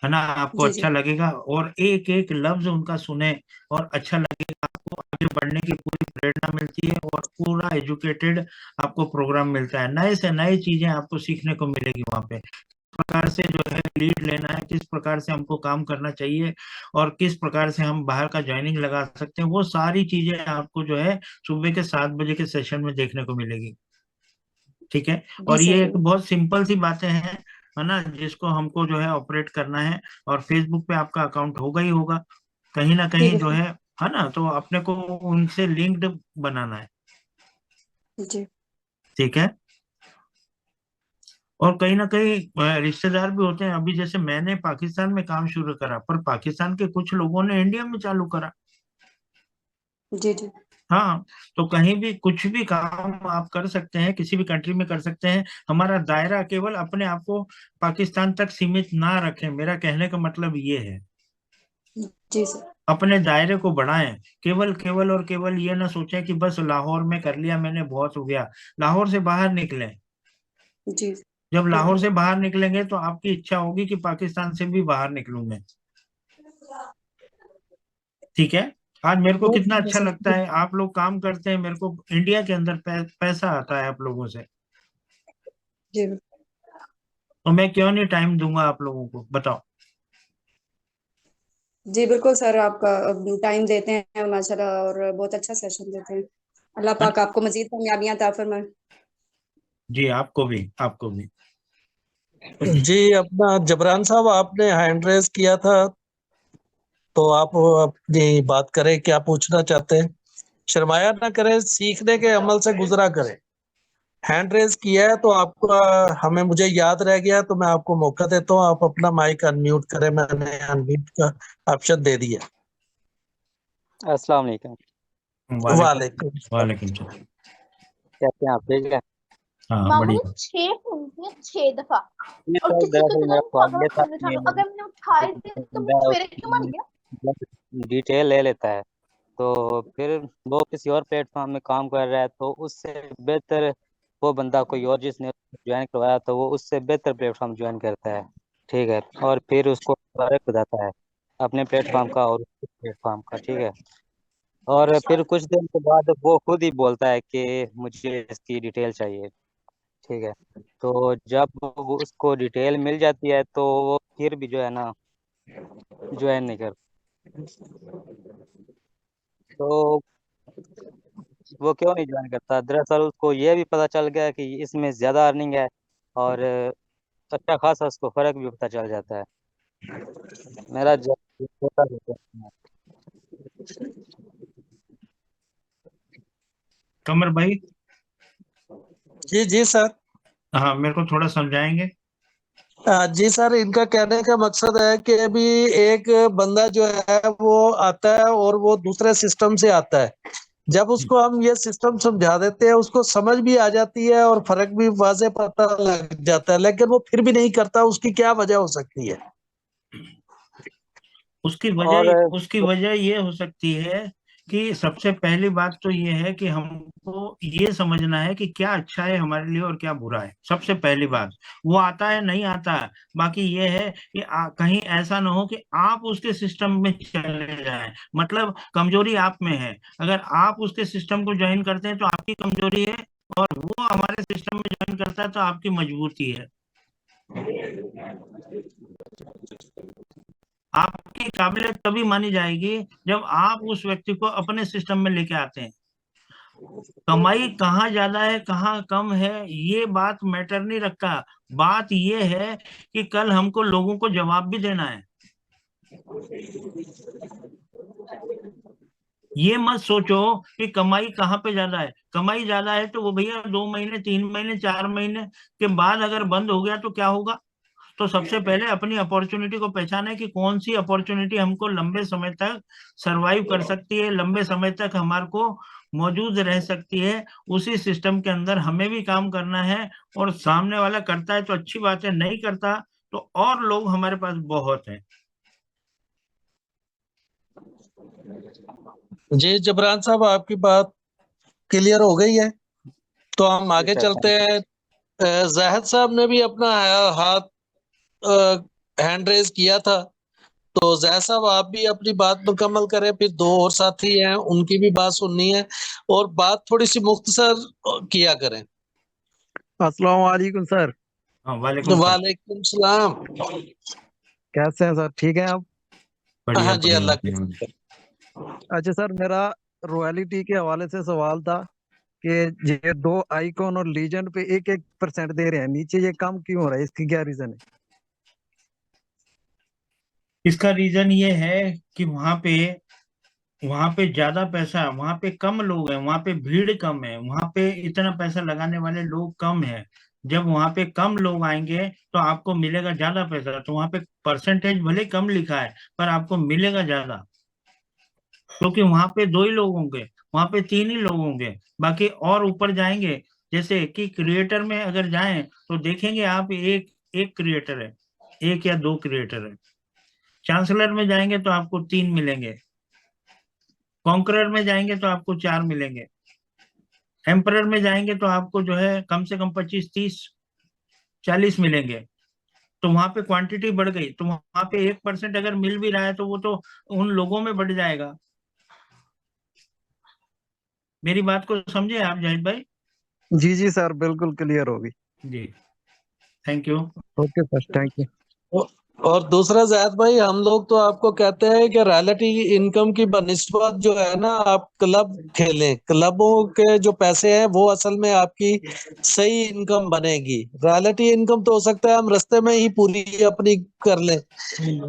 है ना, आपको जी जी अच्छा लगेगा, और एक एक लफ्ज उनका सुने, और अच्छा लगेगा, आपको आगे बढ़ने की पूरी प्रेरणा मिलती है, और पूरा एजुकेटेड आपको प्रोग्राम मिलता है, नए से नए चीजें आपको सीखने को मिलेगी वहां पे। प्रकार से जो है लीड लेना है, किस प्रकार से हमको काम करना चाहिए, और किस प्रकार से हम बाहर का ज्वाइनिंग लगा सकते हैं, वो सारी चीजें आपको जो है सुबह के 7 बजे के सेशन में देखने को मिलेगी, ठीक है। जी और ये सर। एक बहुत सिंपल सी बातें हैं, है ना, जिसको हमको जो है ऑपरेट करना है। और फेसबुक पे आपका अकाउंट होगा ही होगा, कहीं ना जी कहीं जो बिल्कुल। है ना, तो अपने को उनसे लिंक्ड बनाना है, जी ठीक है। और कहीं ना कहीं रिश्तेदार भी होते हैं, अभी जैसे मैंने पाकिस्तान में काम शुरू करा, पर पाकिस्तान के कुछ लोगों ने इंडिया में चालू करा। जी जी हाँ, तो कहीं भी कुछ भी काम आप कर सकते हैं, किसी भी कंट्री में कर सकते हैं। हमारा दायरा केवल अपने आप को पाकिस्तान तक सीमित ना रखें, मेरा कहने का मतलब ये है। जी सर। अपने दायरे को बढ़ाएं, केवल केवल और केवल ये ना सोचें कि बस लाहौर में कर लिया मैंने, बहुत हो गया। लाहौर से बाहर निकलें। जी जब लाहौर बिल्कुल। से बाहर निकलेंगे तो आपकी इच्छा होगी कि पाकिस्तान से भी बाहर निकलूं मैं, ठीक है। आज मेरे को बहुत कितना शुक्रिया अच्छा सर। लगता है, आप लोग काम करते हैं, मेरे को इंडिया के अंदर पैसा आता है आप लोगों से। जी तो मैं क्यों नहीं टाइम दूंगा आप लोगों को, बताओ। जी बिल्कुल सर, आपका टाइम देते हैं माशाल्लाह, और बहुत अच्छा सेशन देते हैं। अल्लाह पाक आपको मजीद कामयाबियां अता फरमाए। जी आपको भी, आपको भी। जी अपना जबरान साहब, आपने हैंड रेज किया था, तो आप अपनी बात करें, क्या पूछना चाहते हैं? शर्माया ना करें, सीखने के अमल से गुजरा करें। हैंड रेज किया है तो आपका हमें मुझे याद रह गया, तो मैं आपको मौका देता हूँ, आप अपना माइक अनम्यूट करें। मैंने अनम्यूट का ऑप्शन दे दिया। अस्सलाम वालेकुम। वालेकुम वालेकुम सलाम। कैसे हैं आप? ठीक है। हाँ मामू ने बढ़िया। 6 फोन किए 6 दफा, ये और तो किसी को दरअसल कितना मेरा भी उठा सवाल लो ये था फोन उठा कि लो, अगर मैंने उठाए थे तो बंदा मेरे क्यों मान गया? उसकी डिटेल ले लेता है, तो फिर वो किसी और प्लेटफॉर्म में काम कर रहा है, तो उससे बेहतर वो बंदा कोई और जिसने ज्वाइन करवाया तो वो उससे बेहतर प्लेटफॉर्म ज्वाइन करता है। ठीक है। और फिर उसको फर्क बताता है अपने प्लेटफॉर्म का और उसके प्लेटफॉर्म का। ठीक है। और फिर कुछ दिन के बाद वो खुद ही बोलता है कि मुझे इसकी डिटेल चाहिए। ठीक है। तो जब वो उसको डिटेल मिल जाती है तो वो फिर भी जो है ना ज्वाइन नहीं कर, तो वो क्यों नहीं ज्वाइन करता? दरअसल उसको ये भी पता चल गया कि इसमें ज़्यादा अर्निंग है, और अच्छा खासा उसको फ़र्क भी पता चल जाता है। मेरा जो छोटा सा question है। कमर भाई, जी जी सर। हाँ मेरे को थोड़ा समझाएंगे? जी सर, इनका कहने का मकसद है कि अभी एक बंदा जो है वो आता है और वो दूसरे सिस्टम से आता है। जब उसको हम ये सिस्टम समझा देते हैं, उसको समझ भी आ जाती है और फर्क भी वाजे पता लग जाता है, लेकिन वो फिर भी नहीं करता। उसकी क्या वजह हो सकती है? और उसकी वजह ये हो सकती है कि सबसे पहली बात तो ये है कि हमको ये समझना है कि क्या अच्छा है हमारे लिए और क्या बुरा है। सबसे पहली बात वो आता है नहीं आता है, बाकी ये है कि कहीं ऐसा ना हो कि आप उसके सिस्टम में चले जाएं। मतलब कमजोरी आप में है, अगर आप उसके सिस्टम को ज्वाइन करते हैं तो आपकी कमजोरी है, और वो हमारे सिस्टम में ज्वाइन करता है तो आपकी मजबूती है। आपकी काबिलियत तभी मानी जाएगी जब आप उस व्यक्ति को अपने सिस्टम में लेके आते हैं। कमाई कहाँ ज्यादा है कहाँ कम है ये बात मैटर नहीं रखता। बात ये है कि कल हमको लोगों को जवाब भी देना है। ये मत सोचो कि कमाई कहाँ पे ज्यादा है। कमाई ज्यादा है तो वो भैया 2 महीने 3 महीने 4 महीने के बाद अगर बंद हो गया तो क्या होगा? तो सबसे पहले अपनी अपॉर्चुनिटी को पहचाने कि कौन सी अपॉर्चुनिटी हमको लंबे समय तक सरवाइव कर सकती है, लंबे समय तक हमारे को मौजूद रह सकती है। उसी सिस्टम के अंदर हमें भी काम करना है। और सामने वाला करता है तो अच्छी बात है, नहीं करता तो और लोग हमारे पास बहुत हैं। जी जबरान साहब, आपकी बात क्लियर हो गई है, तो हम आगे चलते हैं। जाहिद साहब ने भी अपना हाथ हैंड रेज किया था, तो जाहिद साहब आप भी अपनी बात मुकम्मल करें, फिर दो और साथी हैं उनकी भी बात सुननी है, और बात थोड़ी सी मुख्तसर किया करें। अस्सलाम वालेकुम सर। हाँ वालेकुम सलाम। वालेकुम सलाम। कैसे हैं सर? ठीक हैं आप? बढ़िया हाँ जी, बढ़िया अल्लाह की बढ़िया। शुक्र। अच्छा सर, मेरा रॉयल्टी के हवाले से सवाल था कि ये दो आइकॉन और लीजेंड पे 1-1% दे रहे हैं, नीचे ये कम क्यों हो रहा है? इसकी क्या रीजन है? इसका रीजन ये है कि वहां पे ज्यादा पैसा, वहां पे कम लोग हैं, वहां पे भीड़ कम है, वहां पे इतना पैसा लगाने वाले लोग कम है। जब वहां पे कम लोग आएंगे तो आपको मिलेगा ज्यादा पैसा। तो वहां पे परसेंटेज भले कम लिखा है पर आपको मिलेगा ज्यादा, क्योंकि वहां पे 2 ही लोग होंगे, वहां पे 3 ही लोग होंगे। बाकी और ऊपर जाएंगे, जैसे कि क्रिएटर में अगर जाएं तो देखेंगे आप एक एक क्रिएटर है, 1 या 2 क्रिएटर है। चांसलर में जाएंगे तो आपको 3 मिलेंगे, कॉन्करर में जाएंगे तो आपको 4 मिलेंगे, एम्परर में जाएंगे तो आपको जो है कम से कम 25 30 40 मिलेंगे। तो वहां पे क्वांटिटी बढ़ गई, तो वहां पे 1% अगर मिल भी रहा है तो वो तो उन लोगों में बढ़ जाएगा। मेरी बात को समझे आप जाहिद भाई? जी जी सर, बिल्कुल क्लियर होगी। जी, thank you. Okay sir, thank you. और दूसरा ज़ैद भाई, हम लोग तो आपको कहते हैं कि रियलिटी इनकम की बनिस्बत जो है ना, आप क्लब खेलें, क्लबों के जो पैसे हैं वो असल में आपकी सही इनकम बनेगी। रियलिटी इनकम तो हो सकता है हम रास्ते में ही पूरी अपनी कर लें,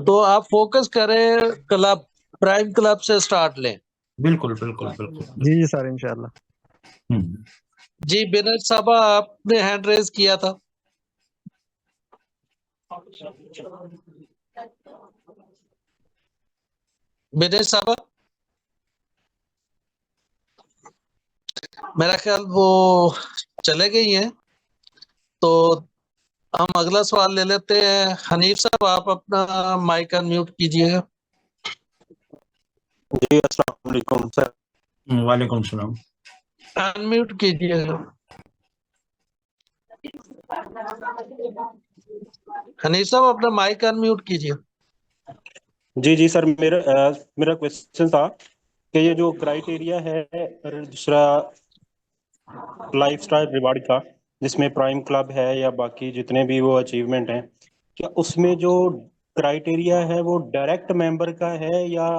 तो आप फोकस करें, क्लब, प्राइम क्लब से स्टार्ट लें। बिल्कुल बिल्कुल बिल्कुल। जी जी सर, इंशाल्लाह। जी विनय साहबा, आपने हैंड रेज किया था। विनय साहबा, मेरा ख्याल वो चले गई हैं, तो हम अगला सवाल ले लेते हैं। हनीफ साहब, आप अपना माइक अनम्यूट कीजिएगा। जी अस्सलाम वालेकुम सर। वालेकुम सलाम। अनम्यूट कीजिएगा हनीफ साहब, अपना माइक अनम्यूट कीजिए। जी सर, मेरा क्वेश्चन था कि ये जो क्राइटेरिया है दूसरा लाइफस्टाइल रिवार्ड का, जिसमें प्राइम क्लब है या बाकी जितने भी वो अचीवमेंट हैं, क्या उसमें जो क्राइटेरिया है वो डायरेक्ट मेंबर का है या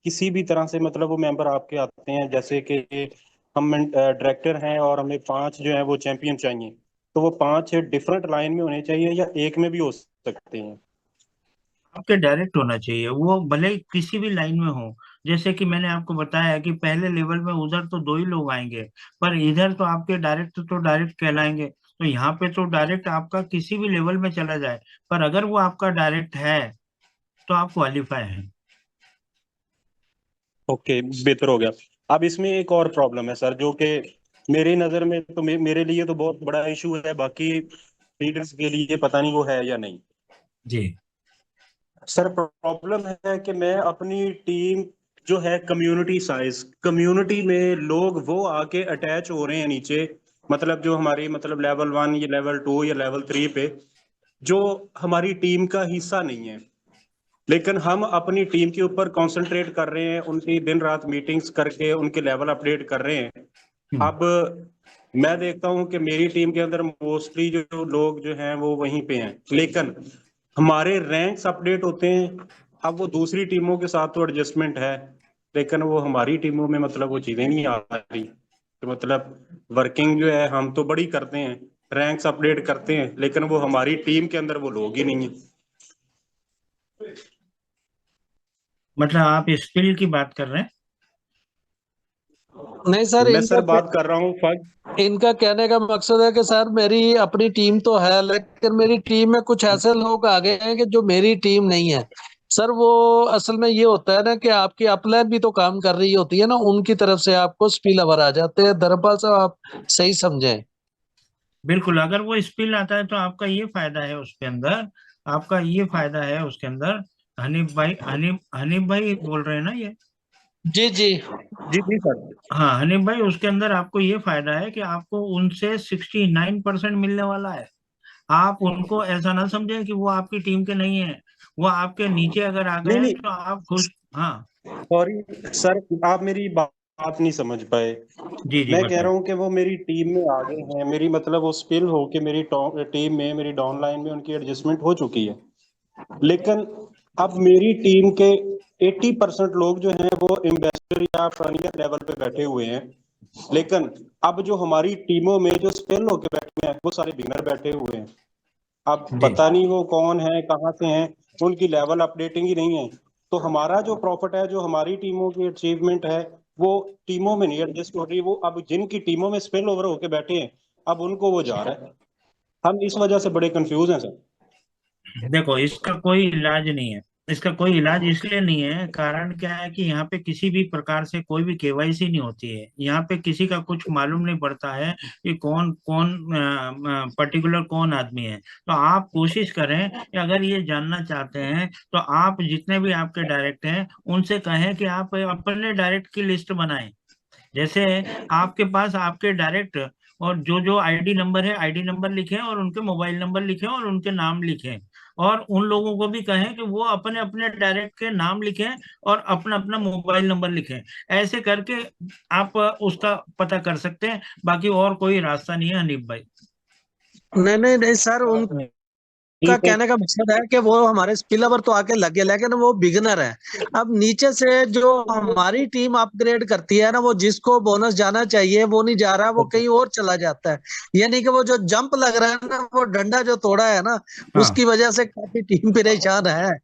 किसी भी तरह से, मतलब वो मेंबर आपके आते हैं, जैसे कि हम डायरेक्टर हैं और हमें 5 जो है वो चैंपियन चाहिए, तो वो 5 डिफरेंट लाइन में होने चाहिए या एक में भी हो सकते हैं? आपके डायरेक्ट होना चाहिए, वो भले किसी भी लाइन में हो। जैसे कि मैंने आपको बताया कि पहले लेवल में उधर तो 2 ही लोग आएंगे, पर इधर तो आपके डायरेक्ट कहलाएंगे। तो यहाँ पे तो डायरेक्ट आपका किसी भी लेवल में चला जाए, पर अगर वो आपका डायरेक्ट है तो आप क्वालिफाई हैं। ओके, बेहतर हो गया। अब इसमें एक और प्रॉब्लम है सर, जो कि मेरी नज़र में तो मेरे लिए तो बहुत बड़ा इशू है, बाकी लीडर्स के लिए पता नहीं वो है या नहीं। जी सर, प्रॉब्लम है कि मैं अपनी टीम जो है, कम्युनिटी में लोग वो आके अटैच हो रहे हैं नीचे, मतलब जो हमारी मतलब लेवल 1 या लेवल 2 या लेवल 3 पे, जो हमारी टीम का हिस्सा नहीं है, लेकिन हम अपनी टीम के ऊपर कंसंट्रेट कर रहे हैं, उनकी दिन रात मीटिंग्स करके उनके लेवल अपडेट कर रहे हैं। अब मैं देखता हूं कि मेरी टीम के अंदर मोस्टली जो लोग जो हैं वो वहीं पे हैं, लेकिन हमारे रैंक्स अपडेट होते हैं। अब वो दूसरी टीमों के साथ तो एडजस्टमेंट है, लेकिन वो हमारी टीमों में मतलब वो चीजें नहीं आ रही। तो मतलब वर्किंग जो है हम तो बड़ी करते हैं, रैंक्स अपडेट करते हैं, लेकिन वो हमारी टीम के अंदर वो लोग ही नहीं है। मतलब आप स्किल की बात कर रहे हैं? नहीं सर, मैं सर बात कर रहा हूँ इनका कहने का मकसद है कि सर मेरी अपनी टीम तो है, लेकिन मेरी टीम में कुछ ऐसे लोग आ गए हैं कि जो मेरी टीम नहीं है। सर वो असल में ये होता है ना कि आपकी अपलाइन भी तो काम कर रही होती है ना, उनकी तरफ से आपको स्पिल ओवर आ जाते हैं। धर्मपाल साहब, आप सही समझें। बिल्कुल, अगर वो स्पिल आता है तो आपका ये फायदा है उसके अंदर, आपका ये फायदा है उसके अंदर। हनीफ भाई बोल रहे हैं ना ये? जी जी जी जी सर। हाँ हनीफ भाई, उसके अंदर आपको ये फायदा है कि आपको उनसे 69% मिलने वाला है। आप उनको ऐसा ना समझें कि वो आपकी टीम के नहीं है, वो आपके नीचे अगर आ गए नहीं हैं तो आप खुश। हाँ सॉरी सर, आप मेरी बात नहीं समझ पाए। जी मैं कह बताइए। रहा हूँ कि वो मेरी टीम में आ गए हैं, मेरी मतलब वो स्पिल हो के मेरी टीम में, मेरी डाउन लाइन में उनकी एडजस्टमेंट हो चुकी है, लेकिन अब मेरी टीम के 80% लोग जो हैं वो एम्बेसडर या फ्रंटियर लेवल पे बैठे हुए हैं, लेकिन अब जो हमारी टीमों में जो स्पिल होके बैठे हैं वो सारे बिगनर बैठे हुए हैं। अब पता नहीं वो कौन है, कहाँ से हैं, उनकी लेवल अपडेटिंग ही नहीं है। तो हमारा जो प्रॉफिट है, जो हमारी टीमों की अचीवमेंट है, वो टीमों में नहीं एडजस्ट हो रही। वो अब जिनकी टीमों में स्पिल ओवर होके बैठे हैं, अब उनको वो जा रहा है। हम इस वजह से बड़े कंफ्यूज हैं सर। देखो, इसका कोई इलाज नहीं है। इसका कोई इलाज इसलिए नहीं है, कारण क्या है कि यहाँ पे किसी भी प्रकार से कोई भी केवाईसी नहीं होती है। यहाँ पे किसी का कुछ मालूम नहीं पड़ता है कि कौन कौन पर्टिकुलर कौन आदमी है। तो आप कोशिश करें कि अगर ये जानना चाहते हैं तो आप जितने भी आपके डायरेक्ट हैं उनसे कहें कि आप अपने डायरेक्ट की लिस्ट बनाएं। जैसे आपके पास आपके डायरेक्ट और जो जो आईडी नंबर है, आईडी नंबर लिखें और उनके मोबाइल नंबर लिखें और उनके नाम लिखें, और उन लोगों को भी कहें कि वो अपने अपने डायरेक्ट के नाम लिखें और अपना अपना मोबाइल नंबर लिखें। ऐसे करके आप उसका पता कर सकते हैं, बाकी और कोई रास्ता नहीं है हनीफ भाई। नहीं नहीं नहीं सर, जी उनका सर। कहने का मकसद है कि वो हमारे स्पिलर तो आके लगे, लेकिन वो बिगनर है। अब नीचे से जो हमारी टीम अपग्रेड करती है ना, वो जिसको बोनस जाना चाहिए वो नहीं जा रहा, वो कहीं और चला जाता है। ये नहीं कि वो जो जंप लग रहा है ना, वो डंडा जो तोड़ा है ना, हाँ उसकी वजह से काफी टीम परेशान है।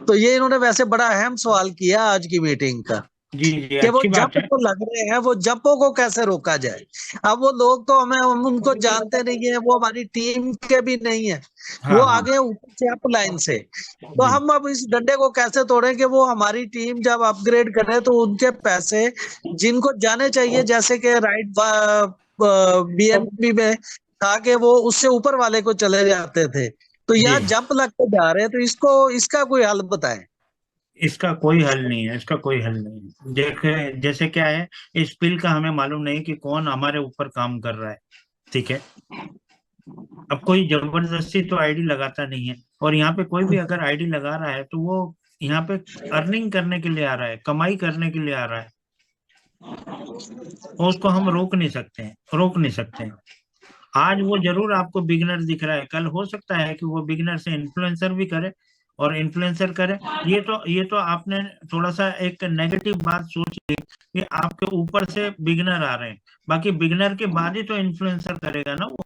तो ये इन्होंने वैसे बड़ा अहम सवाल किया आज की मीटिंग का, जी जी, कि वो अच्छी बात जंप है। तो लग रहे हैं, वो जंपों को कैसे रोका जाए। अब वो लोग तो हम उनको जानते नहीं है, वो हमारी टीम के भी नहीं है, वो हाँ हाँ आगे ऊपर से अप लाइन से। तो जी हम अब इस डंडे को कैसे तोड़ें कि वो हमारी टीम जब अपग्रेड करे तो उनके पैसे जिनको जाने चाहिए, जैसे कि राइट बीएनपी में था कि वो उससे ऊपर वाले को चले जाते थे, तो जी, यहाँ जंप लगते जा रहे हैं। तो इसको, इसका कोई हल बताएं। इसका कोई हल नहीं है, इसका कोई हल नहीं है। देखे जैसे क्या है, इस बिल का हमें मालूम नहीं कि कौन हमारे ऊपर काम कर रहा है, ठीक है। अब कोई जबरदस्ती तो आईडी लगाता नहीं है, और यहाँ पे कोई भी अगर आईडी लगा रहा है तो वो यहाँ पे अर्निंग करने के लिए आ रहा है, कमाई करने के लिए आ रहा है, और उसको हम रोक नहीं सकते हैं, रोक नहीं सकते हैं। आज वो जरूर आपको बिगनर दिख रहा है, कल हो सकता है कि वो बिगनर से इन्फ्लुएंसर भी करे, और इन्फ्लुएंसर करे। ये तो आपने थोड़ा सा एक नेगेटिव बात सोच ली कि आपके ऊपर से बिगनर आ रहे हैं, बाकी बिगनर के बाद ही तो इन्फ्लुएंसर करेगा ना वो।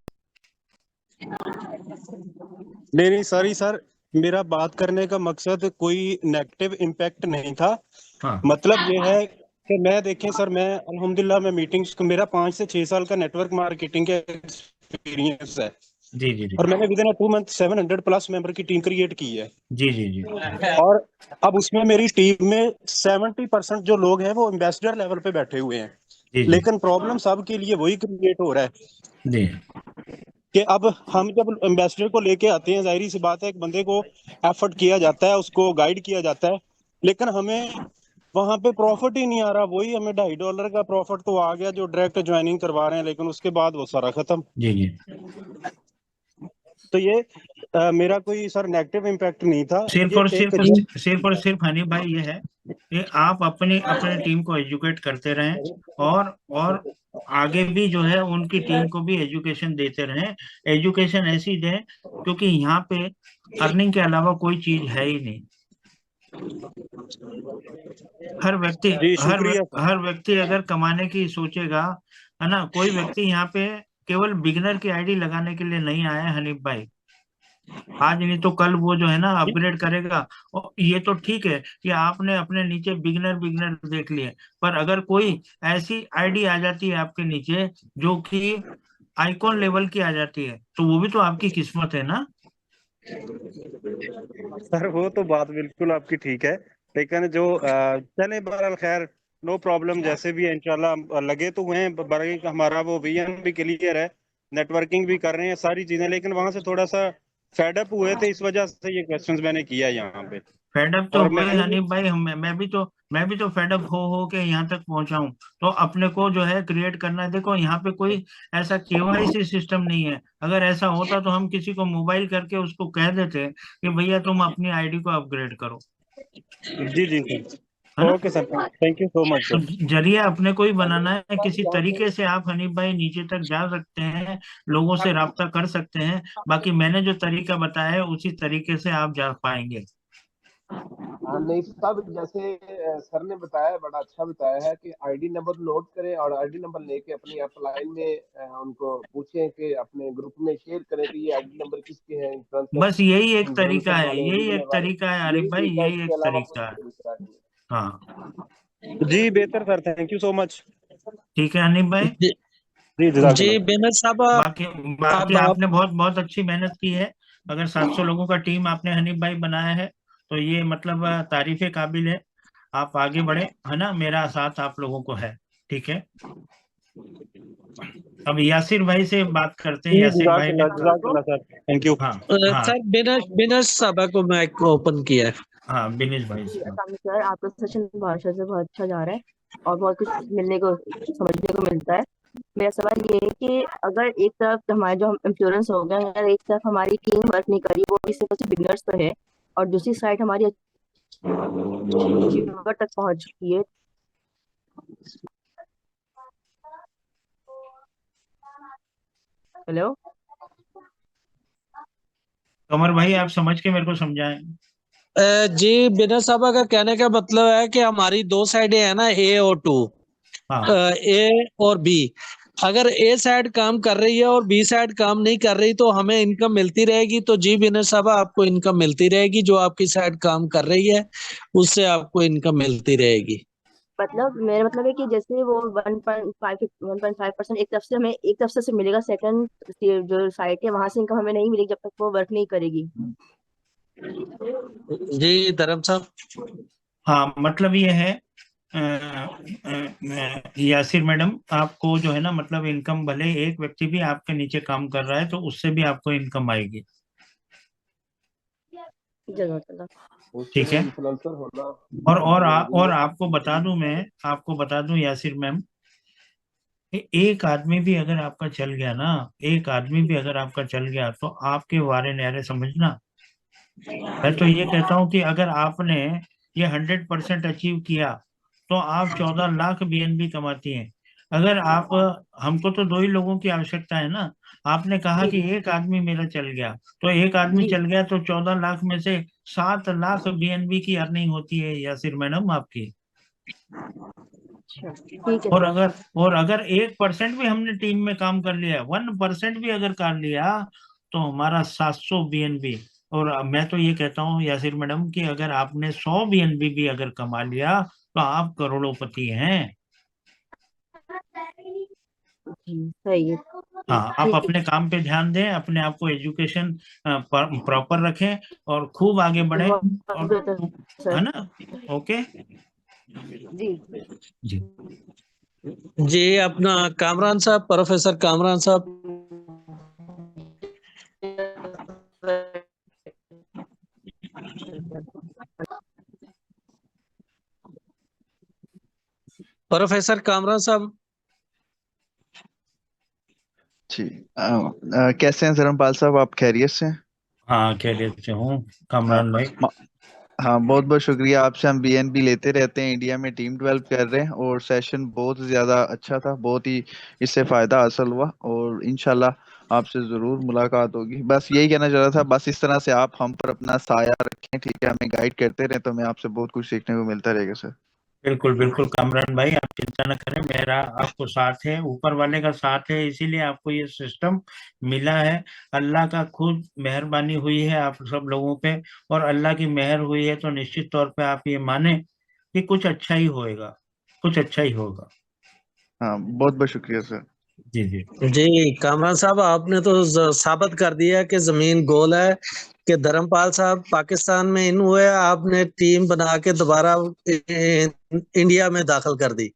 नहीं नहीं सॉरी सर, मेरा बात करने का मकसद कोई नेगेटिव इम्पैक्ट नहीं था। हाँ मतलब ये है कि मैं, देखें सर, मैं अल्हम्दुलिल्लाह मैं मीटिंग्स, मेरा 5 से 6 साल का नेटवर्क मार्केटिंग का एक्सपीरियंस है, जी जी जी और मैंने with in 2 month 700 plus member की टीम क्रिएट की है। जी जी जी और अब उसमें मेरी टीम में 70% जो लोग हैं वो एम्बेसडर लेवल पे बैठे हुए हैं। जी जी लेकिन प्रॉब्लम सबके लिए वही क्रिएट हो रहा है जी कि अब हम जब एम्बेसडर को लेके आते हैं, जाहिर सी बात है एक बंदे को एफर्ट किया जाता है, उसको गाइड किया जाता है, लेकिन हमें वहां पे प्रॉफिट ही नहीं आ रहा। वही हमें $2.5 का प्रॉफिट तो आ गया जो डायरेक्ट ज्वाइनिंग करवा रहे हैं, लेकिन उसके बाद वो सारा खत्म। जी जी। तो ये मेरा कोई सर नेगेटिव इम्पैक्ट नहीं था, सिर्फ ये और एक सिर्फ हनी भाई ये है कि आप अपनी अपने टीम को एजुकेट करते रहें, और आगे भी जो है उनकी टीम को भी एजुकेशन देते रहें। एजुकेशन ऐसी दें, क्योंकि यहाँ पे अर्निंग के अलावा कोई चीज है ही नहीं। हर व्यक्ति जी शुक्रिया सर। हर व्यक्ति अगर कमाने की सोचेगा, है ना, कोई व्यक्ति यहाँ पे केवल बिगनर की आईडी लगाने के लिए नहीं आया है हनीफ भाई। आज नहीं तो कल वो जो है ना अपग्रेड करेगा। और ये तो ठीक है कि आपने अपने नीचे बिगनर बिगनर देख लिए, पर अगर कोई ऐसी आईडी आ जाती है आपके नीचे जो कि आइकॉन लेवल की आ जाती है, तो वो भी तो आपकी किस्मत है ना। सर वो तो बात बिल्कुल आपकी ठीक है, लेकिन जो चले बहरहाल खैर, नो प्रॉब्लम, जैसे भी है इंशाल्लाह। लगे तो हुए हैं, बल्कि हमारा वो विजन भी क्लियर है, नेटवर्किंग भी कर रहे हैं सारी चीजें, लेकिन वहां से थोड़ा सा फेडअप हुए थे, इस वजह से ये क्वेश्चंस मैंने किया यहाँ पे। फेडअप तो और हुए मैंने हनीफ भाई, मैं भी तो फेडअप हो के यहाँ तक पहुंचा हूँ। तो अपने को जो है क्रिएट करना है। देखो यहाँ पे कोई ऐसा केवाईसी सिस्टम नहीं है। अगर ऐसा होता तो हम किसी को मोबाइल करके उसको कह देते कि भैया तुम अपनी आईडी को अपग्रेड करो, जी जी है सर, ना। Okay sir, thank you so much तो सर। जरिए अपने को ही बनाना है। किसी तरीके से आप हनीफ भाई नीचे तक जा सकते हैं, लोगों से राब्ता कर सकते हैं। बाकी मैंने जो तरीका बताया है उसी तरीके से आप जा पाएंगे। हाँ नहीं सब जैसे सर ने बताया, बड़ा अच्छा बताया है कि आईडी नंबर नोट करें और आईडी नंबर लेके अपनी अपलाइन में उनको पूछें कि अपने ग्रुप में शेयर करें कि ये आईडी नंबर किसके हैं, इन्फ्लुएंसर बस यही एक तरीका इन्फ्लुएंसर है, वाले, यही बिगनर एक वाले, तरीका है आरिफ यही भाई, तरीका है, यही इसके एक अलावा कोई तरीका है। तरीका नहीं है। हाँ जी बेहतर sir, thank you so much. ठीक है हनीफ भाई। जी, जी जी जज़ाकल्लाह। बेनर साहब, बाकी बाकी अब आप, आपने बहुत बहुत अच्छी मेहनत की है। अगर 700 लोगों का टीम आपने हनीफ भाई बनाया है, तो ये मतलब तारीफे काबिल है। आप आगे बढ़े, है ना, मेरा साथ आप लोगों को है। ठीक है, अब यासिर भाई से बात करते हैं। जी यासिर भाई ने, जज़ाकल्लाह जज़ाकल्लाह सर, थैंक यू। हाँ हाँ सर बिनर बिनर साहब को माइक ओपन किया है। हाँ, बिनेश भाई से बात। अस्सलाम वालेकुम सर, आपका सेशन भाषा से बहुत अच्छा जा रहा है और बहुत कुछ मिलने को समझने को मिलता है। मेरा सवाल ये है कि अगर एक तरफ हमारे जो इंश्योरेंस हो गया, अगर एक तरफ हमारी टीम वर्क नहीं करी, वो भी सिर्फ और सिर्फ बिगनर्स पर है, और दूसरी साइड हमारी अचीवर तक पहुंच चुकी है। हेलो कमर भाई आप समझ के मेरे को समझाएं। जी बिना साहब का कहने का मतलब है कि हमारी दो साइडें हैं ना, ए और टू, हाँ ए और बी। अगर ए साइड काम कर रही है और बी साइड काम नहीं कर रही तो हमें इनकम मिलती रहेगी। तो जी बिना साहब आपको इनकम मिलती रहेगी, जो आपकी साइड काम कर रही है उससे आपको इनकम मिलती रहेगी। मतलब मेरा मतलब है कि जैसे वो 1.5% एक तरफ से हमें एक तरफ से मिलेगा, सेकंड जो साइट है वहां से इनकम हमें नहीं मिलेगी जब तक वो वर्क नहीं करेगी। जी धर्म साहब। हाँ, मतलब ये है यासिर मैडम, आपको जो है ना मतलब इनकम, भले एक व्यक्ति भी आपके नीचे काम कर रहा है तो उससे भी आपको इनकम आएगी। ठीक है। इन्फ्लुएंसर होना और आपको बता दूं, मैं आपको बता दूं यासिर मैम, कि एक आदमी भी अगर आपका चल गया ना, एक आदमी भी अगर आपका चल गया तो आपके वारे न्यारे समझना। मैं तो ये कहता हूँ कि अगर आपने ये 100% अचीव किया तो आप 14 लाख बीएनबी कमाती हैं। अगर आप, हमको तो दो ही लोगों की आवश्यकता है ना। आपने कहा कि एक आदमी मेरा चल गया, तो एक आदमी चल गया तो 14 लाख में से 7 लाख बीएनबी की अर्निंग होती है यासिर मैडम आपकी। ठीक है और सर। अगर 1% भी हमने टीम में काम कर लिया, 1% भी अगर कर लिया, तो हमारा 700 बीएनबी। और मैं तो ये कहता हूँ यासिर मैडम कि अगर आपने 100 बीएनबी भी अगर कमा लिया तो आप करोड़ोंपति हैं। जी सही है। हाँ, आप अपने काम पे ध्यान दें, अपने आप को एजुकेशन प्रॉपर रखें और खूब आगे बढ़ें। बहुत और बेहतर है सर। ना? ओके जी जी। जी अपना कामरान साहब, प्रोफेसर कामरान साहब। प्रोफेसर कामरान साहब। जी कैसे हैं धर्मपाल साहब, आप खैरियत से हैं? हाँ, खैरियत से हूँ हाँ कामरान भाई। हाँ, बहुत बहुत शुक्रिया आपसे। हम बीएनबी लेते रहते हैं, इंडिया में टीम डेवलप कर रहे हैं और सेशन बहुत ज़्यादा अच्छा था, बहुत ही इससे फ़ायदा हासिल हुआ और इंशाल्लाह आपसे ज़रूर मुलाकात होगी। बस यही कहना चाह रहा था, बस इस तरह से आप हम पर अपना साया रखें, ठीक है, हमें गाइड करते रहें तो हमें आपसे बहुत कुछ सीखने को मिलता रहेगा सर। बिल्कुल बिल्कुल कामरान भाई, आप चिंता न करें, मेरा आपको साथ है, ऊपर वाले का साथ है, इसीलिए आपको ये सिस्टम मिला है। अल्लाह का खुद मेहरबानी हुई है आप सब लोगों पे, और अल्लाह की मेहर हुई है तो निश्चित तौर पे आप ये माने कि कुछ अच्छा ही होएगा, कुछ अच्छा ही होगा। हाँ, बहुत बहुत शुक्रिया सर। जी जी। जी कामरान साहब, आपने तो साबित कर दिया कि जमीन गोल है, कि धर्मपाल साहब पाकिस्तान में इन हुए, आपने टीम बना के दोबारा इंडिया में दाखिल कर दी।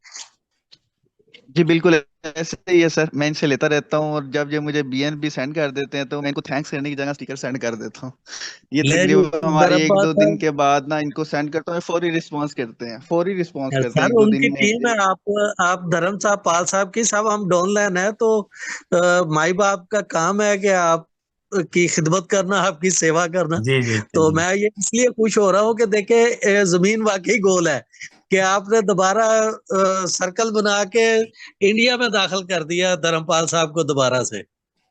जी बिल्कुल ऐसे ही है सर, मैं इनसे लेता रहता हूँ और जब ये मुझे बीएनबी सेंड कर देते हैं तो मैं इनको थैंक्स करने की जगह स्टिकर सेंड कर देता हूँ। ये ले जी तकरीबन हमारी एक धर्मपाल दो दिन साहब, के बाद ना इनको सेंड करता हूँ, फौरी रिस्पॉन्स करते हैं, फौरी रिस्पॉन्स करते हैं सर एक दो उनकी दिन में। टीम है, आप धर्म साहब पाल साहब की, साहब हम डॉनलाइन है तो माई बाप का काम है कि आप की खिदमत करना, आपकी सेवा करना। जी जी तो जी। मैं ये इसलिए खुश हो रहा हूँ कि देखे जमीन वाकई गोल है, कि आपने दोबारा सर्कल बना के इंडिया में दाखिल कर दिया धर्मपाल साहब को दोबारा से।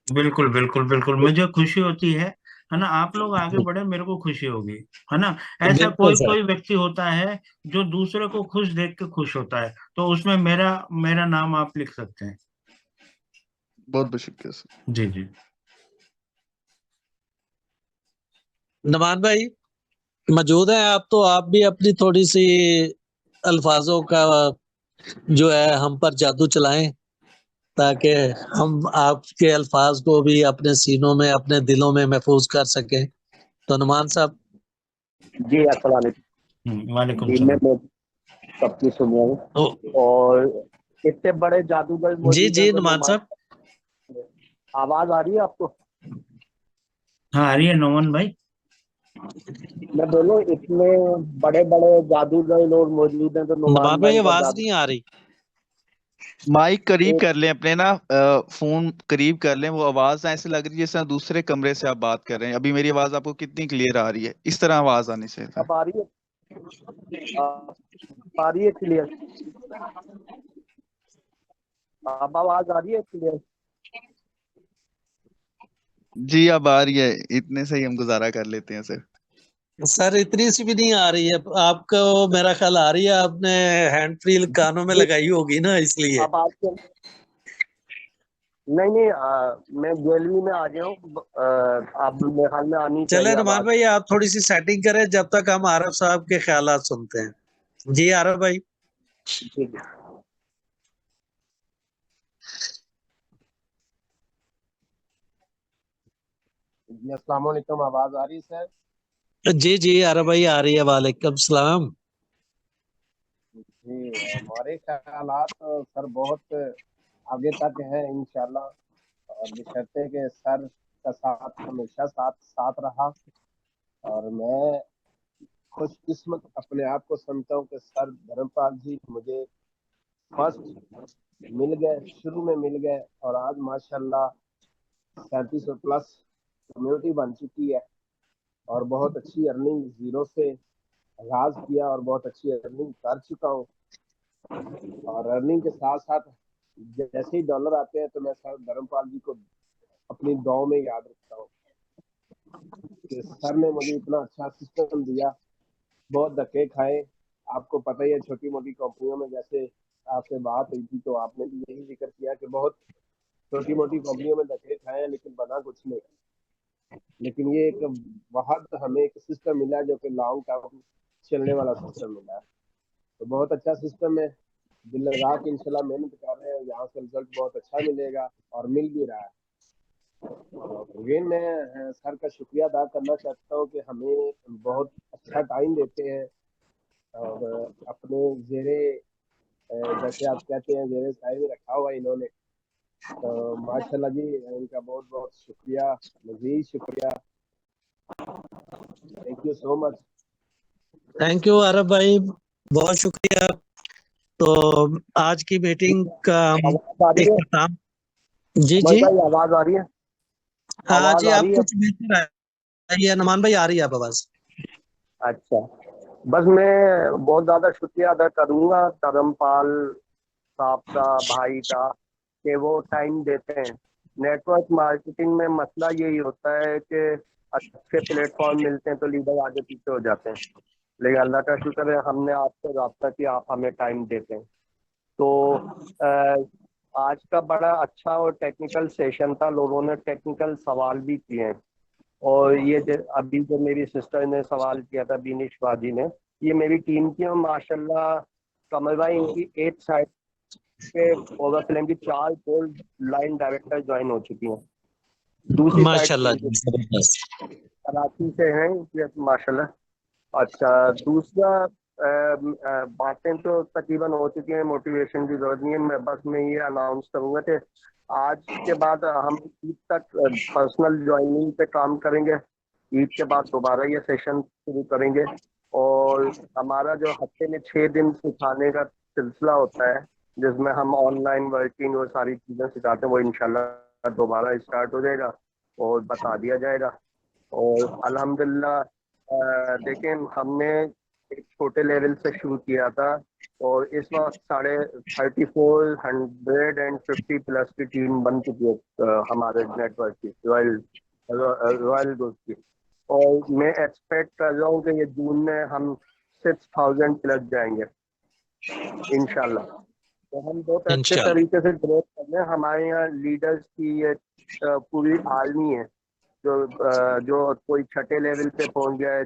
बिल्कुल बिल्कुल बिल्कुल, मुझे खुशी होती है ना, आप लोग आगे बढ़े मेरे को खुशी होगी, है ना। ऐसा बिल्कुल कोई सर। कोई व्यक्ति होता है जो दूसरे को खुश देख के खुश होता है, तो उसमें मेरा मेरा नाम आप लिख सकते हैं। बहुत बहुत शुक्रिया सर। जी जी। नमान भाई मौजूद है आप, तो आप भी अपनी थोड़ी सी अल्फाजों का जो है हम पर जादू चलाएं, ताकि हम आपके अल्फाज को भी अपने सीनों में, अपने दिलों में महफूज कर सकें। तो नुमान साहब। जी अस्सलाम वालेकुम। वालेकुम जी मैं सलाम। सबकी सुनिए हूँ और इतने बड़े जादूगर जी मौजूद हैं जी तो नुमान नुमान, साहब। आवाज आ रही है आपको? हाँ आ रही है नोमन भाई। मैं बोलूँ इतने बड़े बड़े जादूगर लोग मौजूद हैं तो नुमान नुमान भाई भाई का आवाज जादू नहीं आ रही। माइक करीब एक कर लें अपने ना, फोन करीब कर लें, वो आवाज ना ऐसे लग रही है जैसे दूसरे कमरे से आप बात कर रहे हैं। अभी मेरी आवाज आपको कितनी क्लियर आ रही है? इस तरह आवाज आनी चाहिए। अब आ रही है, आ रही है क्लियर? अब आवाज आ रही है क्लियर? जी अब आ रही है, इतने से ही हम गुजारा कर लेते हैं सर। सर इतनी सी भी नहीं आ रही है आपको, मेरा ख्याल आ रही है, आपने हैंड फ्री कानों में लगाई होगी ना इसलिए। अब आपके नहीं नहीं मैं गैलरी में आ गया हूँ, आप मेरे ख्याल में आनी चले चाहिए नुमान आवाज। भाई, आप थोड़ी सी सेटिंग करें जब तक हम आरफ साहब के ख्यालात सुनते हैं। जी आरफ भाई। ठीक है। जी अस्सलाम वालेकुम, आवाज आ रही है सर? जी जी आरफ भाई आ रही है, वालेकुम सलाम। जी हमारे ख्यालात सर बहुत आगे तक हैं इंशाल्लाह, और बशर्ते कि सर का साथ हमेशा साथ साथ रहा। और मैं खुशकिस्मत अपने आप को समझता हूँ कि सर धर्मपाल जी मुझे फर्स्ट मिल गए, शुरू में मिल गए, और आज माशाल्लाह 3700 प्लस कम्युनिटी बन चुकी है, और बहुत अच्छी अर्निंग जीरो से आगाज किया और बहुत अच्छी अर्निंग कर चुका हूँ। और अर्निंग के साथ साथ जैसे ही डॉलर आते हैं तो मैं सर धर्मपाल जी को अपनी दुआओं में याद रखता हूँ कि सर ने मुझे इतना अच्छा सिस्टम दिया। बहुत धक्के खाए, आपको पता ही है, छोटी मोटी कंपनियों में जैसे आपसे बात हुई थी तो आपने भी यही जिक्र किया कि बहुत छोटी मोटी कंपनियों में धक्के खाए हैं लेकिन बना कुछ नहीं। लेकिन ये एक बहुत हमें एक सिस्टम मिला जो कि लॉन्ग टर्म चलने वाला सिस्टम मिला है, तो बहुत अच्छा सिस्टम है। दिल लगा के इंशाल्लाह मेहनत कर रहे हैं, यहाँ से रिजल्ट बहुत अच्छा मिलेगा और मिल भी रहा है। अगेन मैं सर का शुक्रिया अदा करना चाहता हूँ कि हमें बहुत अच्छा टाइम देते हैं, और अपने जेरे जैसे आप कहते हैं जेरे साहिब में रखा हुआ इन्होंने, तो माशाल्लाह जी इनका बहुत बहुत शुक्रिया, मजीद शुक्रिया, thank you so much. Thank you Arif भाई, बहुत शुक्रिया। तो आज की मीटिंग का हम आवाज आ रही है इख्तिताम। जी कमल जी भाई, आवाज आ रही है? हाँ आवाज जी, आ आप रही है? कुछ बेहतर आ रही है नुमान भाई, आ रही है आप आवाज। अच्छा, बस मैं बहुत ज्यादा शुक्रिया अदा करूंगा धर्मपाल साहब का, भाई का, कि वो टाइम देते हैं। नेटवर्क मार्केटिंग में मसला यही होता है कि अच्छे प्लेटफॉर्म मिलते हैं तो लीडर आगे पीछे हो जाते हैं, लेकिन अल्लाह का शुक्र है हमने आपसे रब्ता किया, आप हमें टाइम देते हैं। तो आज का बड़ा अच्छा और टेक्निकल सेशन था, लोगों ने टेक्निकल सवाल भी किए हैं। और ये अभी जो मेरी सिस्टर ने सवाल किया था, बीनिश बाजी ने, ये मेरी टीम की, और माशाल्लाह कमल भाई इनकी 8 साइड के ओवरफ्लेम की 4 गोल्ड लाइन डायरेक्टर ज्वाइन हो चुकी हैं। दूसरी साइड माशाल्लाह जी, जबरदस्त। कराची से हैं ये, माशाल्लाह। अच्छा, दूसरा बातें तो तकरीबन हो चुकी हैं, मोटिवेशन की जरूरत नहीं है। मैं ये अनाउंस करूंगा कि आज के बाद हम ईद तक पर्सनल ज्वाइनिंग पे काम करेंगे। ईद के बाद दोबारा ये सेशन शुरू करेंगे, और हमारा जो हफ्ते में 6 दिन सिखाने का सिलसिला होता है, जिसमें हम ऑनलाइन वर्किंग और सारी चीज़ें सिखाते हैं, वो इंशाल्लाह दोबारा स्टार्ट हो जाएगा और बता दिया जाएगा। और अल्हम्दुलिल्लाह देखें, हमने एक छोटे लेवल से शुरू किया था, और इस वक्त 3450 प्लस की टीम बन चुकी है हमारे नेटवर्क की, रॉयल ग्रुप की। और मैं एक्सपेक्ट कर रहा हूँ कि ये जून में हम 6000 प्लस जाएंगे इंशाल्लाह। तो हम बहुत अच्छे तरीके से ग्रोथ कर रहे हैं। हमारे यहाँ लीडर्स की ये पूरी आर्मी है, जो कोई छठे लेवल पे पहुंच गया है,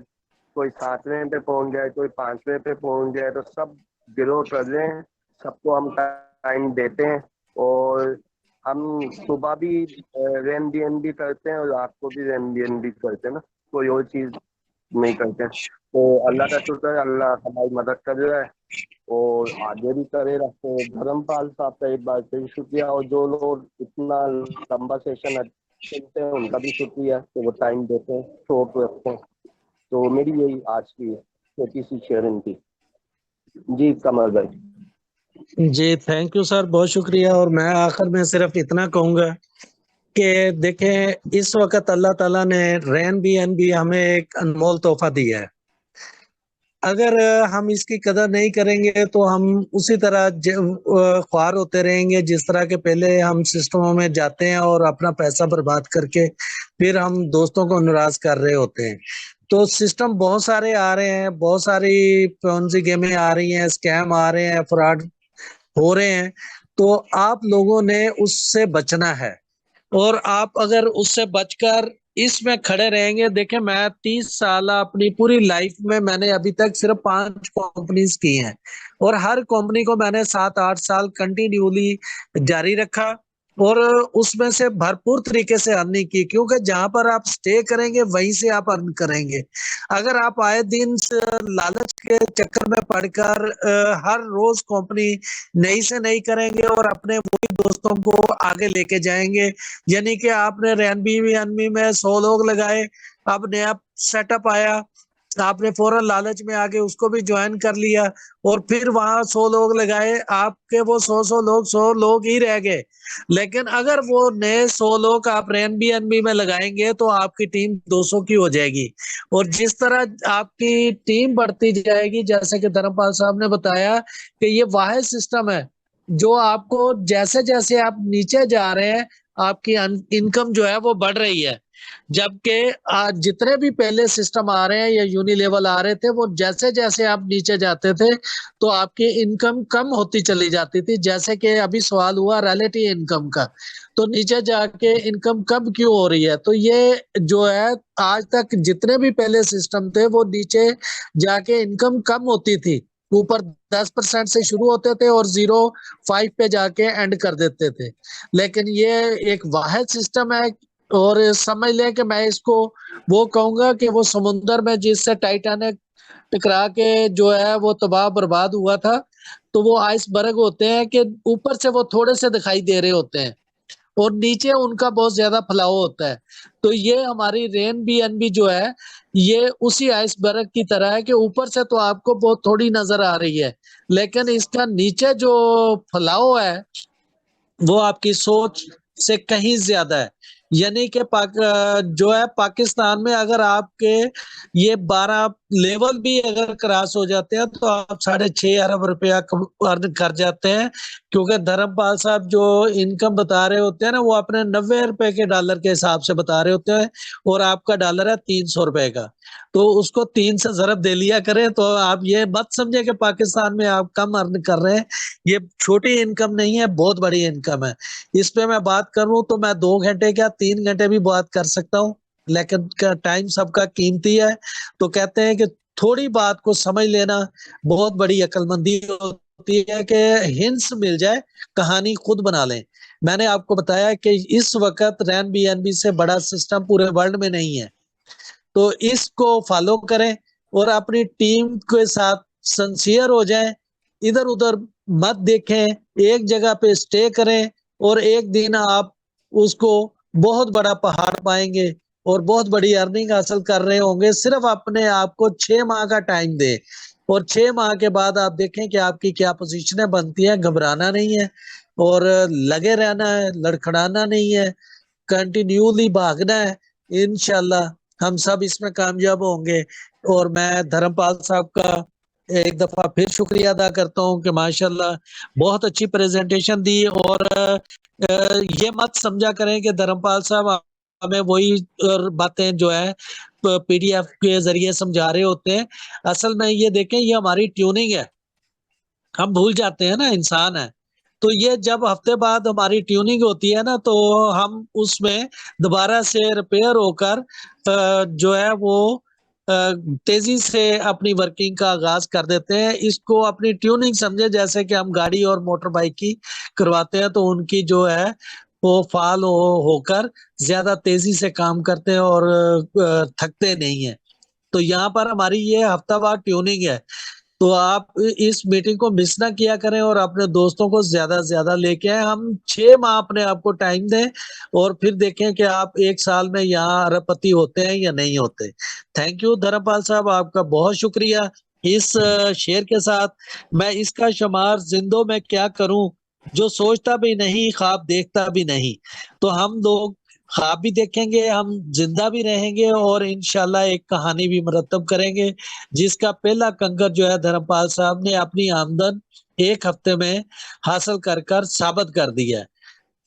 कोई 7वें पे पहुंच गया है, कोई 5वें पे पहुंच गया है, तो सब ग्रो कर रहे हैं, सबको हम टाइम देते हैं। और हम सुबह भी रैन भी करते हैं और रात को भी रैन भी करते हैं ना, कोई और चीज नहीं करते। तो अल्लाह का शुक्र है, अल्लाह हमारी मदद कर रहा है और आगे भी करेगा। तो धर्मपाल साहब का एक बार फिर शुक्रिया, और जो लोग इतना लंबा सेशन सुनते हैं उनका भी शुक्रिया कि वो टाइम देते हैं, शोक रखते हैं। तो मेरी यही आज की छोटी सी शेयरिंग थी। जी कमल भाई। जी थैंक यू सर, बहुत शुक्रिया। और मैं आखिर में सिर्फ इतना कहूंगा कि देखें, इस वक्त अल्लाह ताला ने रैन भी हमें एक अनमोल तोहफा दिया है। अगर हम इसकी कदर नहीं करेंगे तो हम उसी तरह ख्वार होते रहेंगे जिस तरह के पहले हम सिस्टमों में जाते हैं और अपना पैसा बर्बाद करके फिर हम दोस्तों को नाराज कर रहे होते हैं। तो सिस्टम बहुत सारे आ रहे हैं, बहुत सारी पॉन्जी गेमें आ रही हैं, स्कैम आ रहे हैं, फ्रॉड हो रहे हैं। तो आप लोगों ने उससे बचना है और आप अगर उससे बचकर इसमें खड़े रहेंगे। देखें, मैं 30 साल अपनी पूरी लाइफ में मैंने अभी तक सिर्फ 5 कंपनीज की हैं और हर कंपनी को मैंने 7-8 साल कंटिन्यूली जारी रखा और उसमें से भरपूर तरीके से अर्निंग की, क्योंकि जहां पर आप स्टे करेंगे वहीं से आप अर्न करेंगे। अगर आप आए दिन लालच के चक्कर में पड़कर हर रोज कंपनी नई से नई करेंगे और अपने वही दोस्तों को आगे लेके जाएंगे, यानी कि आपने रैनबी में 100 लोग लगाए, अब नया सेटअप आया, आपने फौरन लालच में आके उसको भी ज्वाइन कर लिया और फिर वहां 100 लोग लगाए, आपके वो 100 लोग ही रह गए। लेकिन अगर वो नए 100 लोग आप रैनबी में लगाएंगे तो आपकी टीम 200 की हो जाएगी और जिस तरह आपकी टीम बढ़ती जाएगी, जैसे कि धर्मपाल साहब ने बताया कि ये वाहिद सिस्टम है जो आपको जैसे जैसे आप नीचे जा रहे हैं आपकी इनकम जो है वो बढ़ रही है, जबकि आज जितने भी पहले सिस्टम आ रहे हैं या यूनिलेवल आ रहे थे वो जैसे जैसे आप नीचे जाते थे तो आपकी इनकम कम होती चली जाती थी। जैसे कि अभी सवाल हुआ रिलेटिव इनकम का, तो नीचे जाके इनकम कम क्यों हो रही है? तो ये जो है आज तक जितने भी पहले सिस्टम थे वो नीचे जाके इनकम कम होती थी, ऊपर 10% से शुरू होते थे और 0.5 पे जाके एंड कर देते थे। लेकिन ये एक वाहिद सिस्टम है और समझ लें कि मैं इसको वो कहूंगा कि वो समुंदर में जिससे टाइटैनिक टकरा के जो है वो तबाह बर्बाद हुआ था, तो वो आइसबर्ग होते हैं कि ऊपर से वो थोड़े से दिखाई दे रहे होते हैं और नीचे उनका बहुत ज्यादा फैलाव होता है। तो ये हमारी रैनबी जो है ये उसी आइसबर्ग की तरह है कि ऊपर से तो आपको बहुत थोड़ी नजर आ रही है, लेकिन इसका नीचे जो फैलाव है वो आपकी सोच से कहीं ज्यादा है। यानी कि जो है पाकिस्तान में अगर आपके ये 12 लेवल भी अगर क्रॉस हो जाते हैं तो आप 6.5 अरब रुपया अर्न कर जाते हैं, क्योंकि धर्मपाल साहब जो इनकम बता रहे होते हैं ना वो अपने 90 रुपए के डॉलर के हिसाब से बता रहे होते हैं और आपका डॉलर है 300 रुपए का, तो उसको 3 से ज़रब दे लिया करें। तो आप ये मत समझे कि पाकिस्तान में आप कम अर्न कर रहे हैं, ये छोटी इनकम नहीं है, बहुत बड़ी इनकम है। इस पे मैं बात करूं तो मैं 2 घंटे क्या 3 घंटे भी बात कर सकता हूं, लेकिन टाइम सबका कीमती है। तो कहते हैं कि थोड़ी बात को समझ लेना बहुत बड़ी अक्लमंदी होती है कि हिंस मिल जाए कहानी खुद बना लें। मैंने आपको बताया कि इस वक्त रैनबी से बड़ा सिस्टम पूरे वर्ल्ड में नहीं है, तो इसको फॉलो करें और अपनी टीम के साथ सिंसियर हो जाएं, इधर उधर मत देखें, एक जगह पे स्टे करें और एक दिन आप उसको बहुत बड़ा पहाड़ पाएंगे और बहुत बड़ी अर्निंग हासिल कर रहे होंगे। सिर्फ अपने आप को 6 माह का टाइम दें और 6 माह के बाद आप देखें कि आपकी क्या पोजीशनें बनती हैं। घबराना नहीं है और लगे रहना है, लड़खड़ाना नहीं है, कंटिन्यूली भागना है। इंशाल्लाह हम सब इसमें कामयाब होंगे। और मैं धर्मपाल साहब का एक दफा फिर शुक्रिया अदा करता हूँ कि माशाल्लाह बहुत अच्छी प्रेजेंटेशन दी और ये मत समझा करें कि धर्मपाल साहब हमें वही बातें जो है पीडीएफ के जरिए समझा रहे होते हैं। असल में ये देखें, ये हमारी ट्यूनिंग है, हम भूल जाते हैं ना, इंसान है। तो ये जब हफ्ते बाद हमारी ट्यूनिंग होती है ना तो हम उसमें दोबारा से रिपेयर होकर जो है वो तेजी से अपनी वर्किंग का आगाज कर देते हैं। इसको अपनी ट्यूनिंग समझे, जैसे कि हम गाड़ी और मोटर बाइक की करवाते हैं तो उनकी जो है वो फाल होकर ज्यादा तेजी से काम करते हैं और थकते नहीं है। तो यहाँ पर हमारी ये हफ्तावार ट्यूनिंग है। तो आप इस मीटिंग को मिस ना किया करें और अपने दोस्तों को ज्यादा से ज्यादा लेके आए। हम 6 माह अपने आप को टाइम दें और फिर देखें कि आप 1 साल में यहाँ अरबपति होते हैं या नहीं होते। थैंक यू धर्मपाल साहब, आपका बहुत शुक्रिया। इस शेर के साथ मैं इसका शुमार जिंदों में क्या करूं, जो सोचता भी नहीं ख्वाब देखता भी नहीं। तो हम लोग आप भी देखेंगे, हम जिंदा भी रहेंगे और इंशाल्लाह एक कहानी भी मरतब करेंगे, जिसका पहला कंकर जो है धर्मपाल साहब ने अपनी आमदन 1 हफ्ते में हासिल कर कर साबित कर दिया है।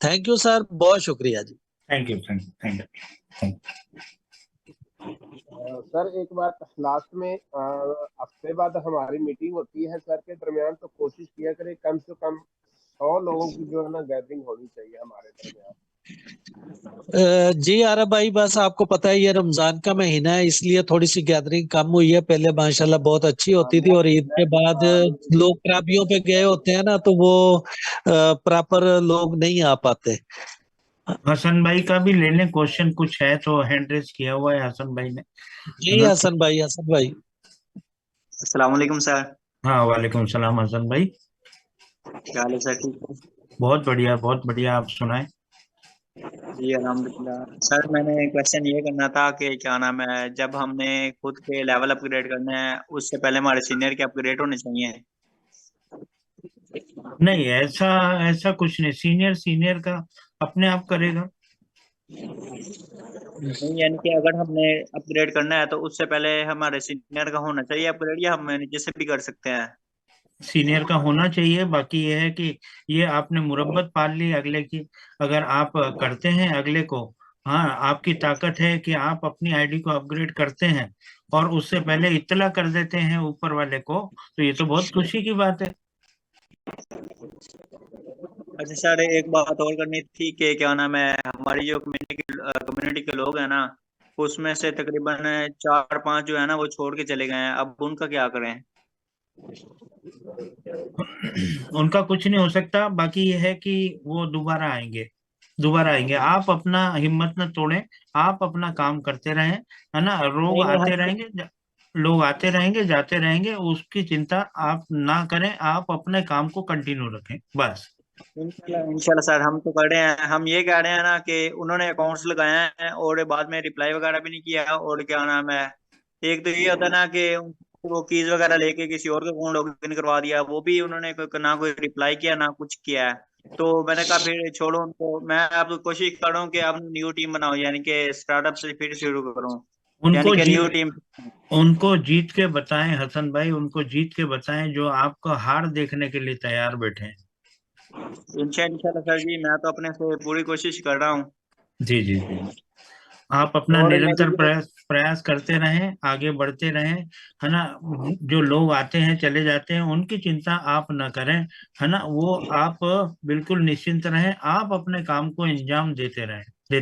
थैंक यू सर, बहुत शुक्रिया जी। Thank you, thank you, thank you. Sir एक बात लास्ट में, हफ्ते बाद हमारी मीटिंग होती है सर के दरमियान, तो कोशिश किया करें कम से कम 100 लोगों की जो है ना गैदरिंग होनी चाहिए हमारे दरमियान। जी आरब भाई, बस आपको पता है ये रमजान का महीना है, इसलिए थोड़ी सी गैदरिंग कम हुई है। पहले माशाल्लाह बहुत अच्छी होती थी, और ईद के बाद लोग खराबियों पे गए होते हैं ना, तो वो प्रॉपर लोग नहीं आ पाते। हसन भाई का भी ले लें, क्वेश्चन कुछ है तो हैंड रेज किया हुआ है हसन भाई ने। जी हसन भाई, हसन भाई। अस्सलाम वालेकुम सर। हाँ, वालेकुम सलाम हसन भाई। क्या हाल है सर, ठीक है? बहुत बढ़िया, बहुत बढ़िया, आप सुनाएं। जी अल्हम्दुलिल्लाह। सर मैंने क्वेश्चन ये करना था कि क्या नाम है, जब हमने खुद के लेवल अपग्रेड करने हैं उससे पहले हमारे सीनियर के अपग्रेड होने चाहिए? नहीं, ऐसा ऐसा कुछ नहीं, सीनियर का अपने आप करेगा। नहीं, यानी कि अगर हमने अपग्रेड करना है तो उससे पहले हमारे सीनियर का होना चाहिए अपग्रेड, या हम नीचे से भी कर सकते हैं? सीनियर का होना चाहिए। बाकी ये है कि ये आपने मुरब्बत पाल ली अगले की, अगर आप करते हैं अगले को, हाँ, आपकी ताकत है कि आप अपनी आईडी को अपग्रेड करते हैं और उससे पहले इत्तला कर देते हैं ऊपर वाले को, तो ये तो बहुत खुशी की बात है। अच्छा सर, एक बात और करनी थी कि क्या नाम है, हमारी जो कम्युनिटी के लोग हैं ना, उसमें से तकरीबन 4-5 जो है ना वो छोड़ के चले गए हैं, अब उनका क्या करें? उनका कुछ नहीं हो सकता। बाकी ये है कि वो दोबारा आएंगे, दोबारा आएंगे। आप अपना हिम्मत न तोड़ें, आप अपना काम करते रहें, है ना। नहीं नहीं, लोग आते रहेंगे जाते रहेंगे, उसकी चिंता आप ना करें, आप अपने काम को कंटिन्यू रखें बस। इंशाल्लाह इंशाल्लाह सर, हम तो कर रहे हैं। हम ये कह रहे हैं ना कि उन्होंने अकाउंट्स लगाए हैं और बाद में रिप्लाई वगैरह भी नहीं किया, और क्या नाम है, एक तो ये होता है ना कि वो कीज वगैरह लेके किसी और का अकाउंट लॉगिन करवा दिया, वो भी उन्होंने ना कोई रिप्लाई किया ना कुछ किया है। तो मैंने कहा फिर छोड़ो उनको, मैं अब कोशिश कर रहा हूँ कि आप न्यू टीम बनाओ, यानी कि स्टार्टअप से फिर शुरू करूँ, यानी उनको कि न्यू जीत टीम। उनको जीत के बताएं हसन भाई, उनको जीत के बताएं जो आपको हार देखने के लिए तैयार बैठे हैं। इंशाल्लाह सर जी, मैं तो अपने से पूरी कोशिश कर रहा हूँ। जी जी जी, आप अपना और निरंतर मेरी प्रयास करते रहें, आगे बढ़ते रहें, है ना। जो लोग आते हैं चले जाते हैं उनकी चिंता आप न करें, है ना। वो आप बिल्कुल निश्चिंत रहें, आप अपने काम को अंजाम देते रहें। जी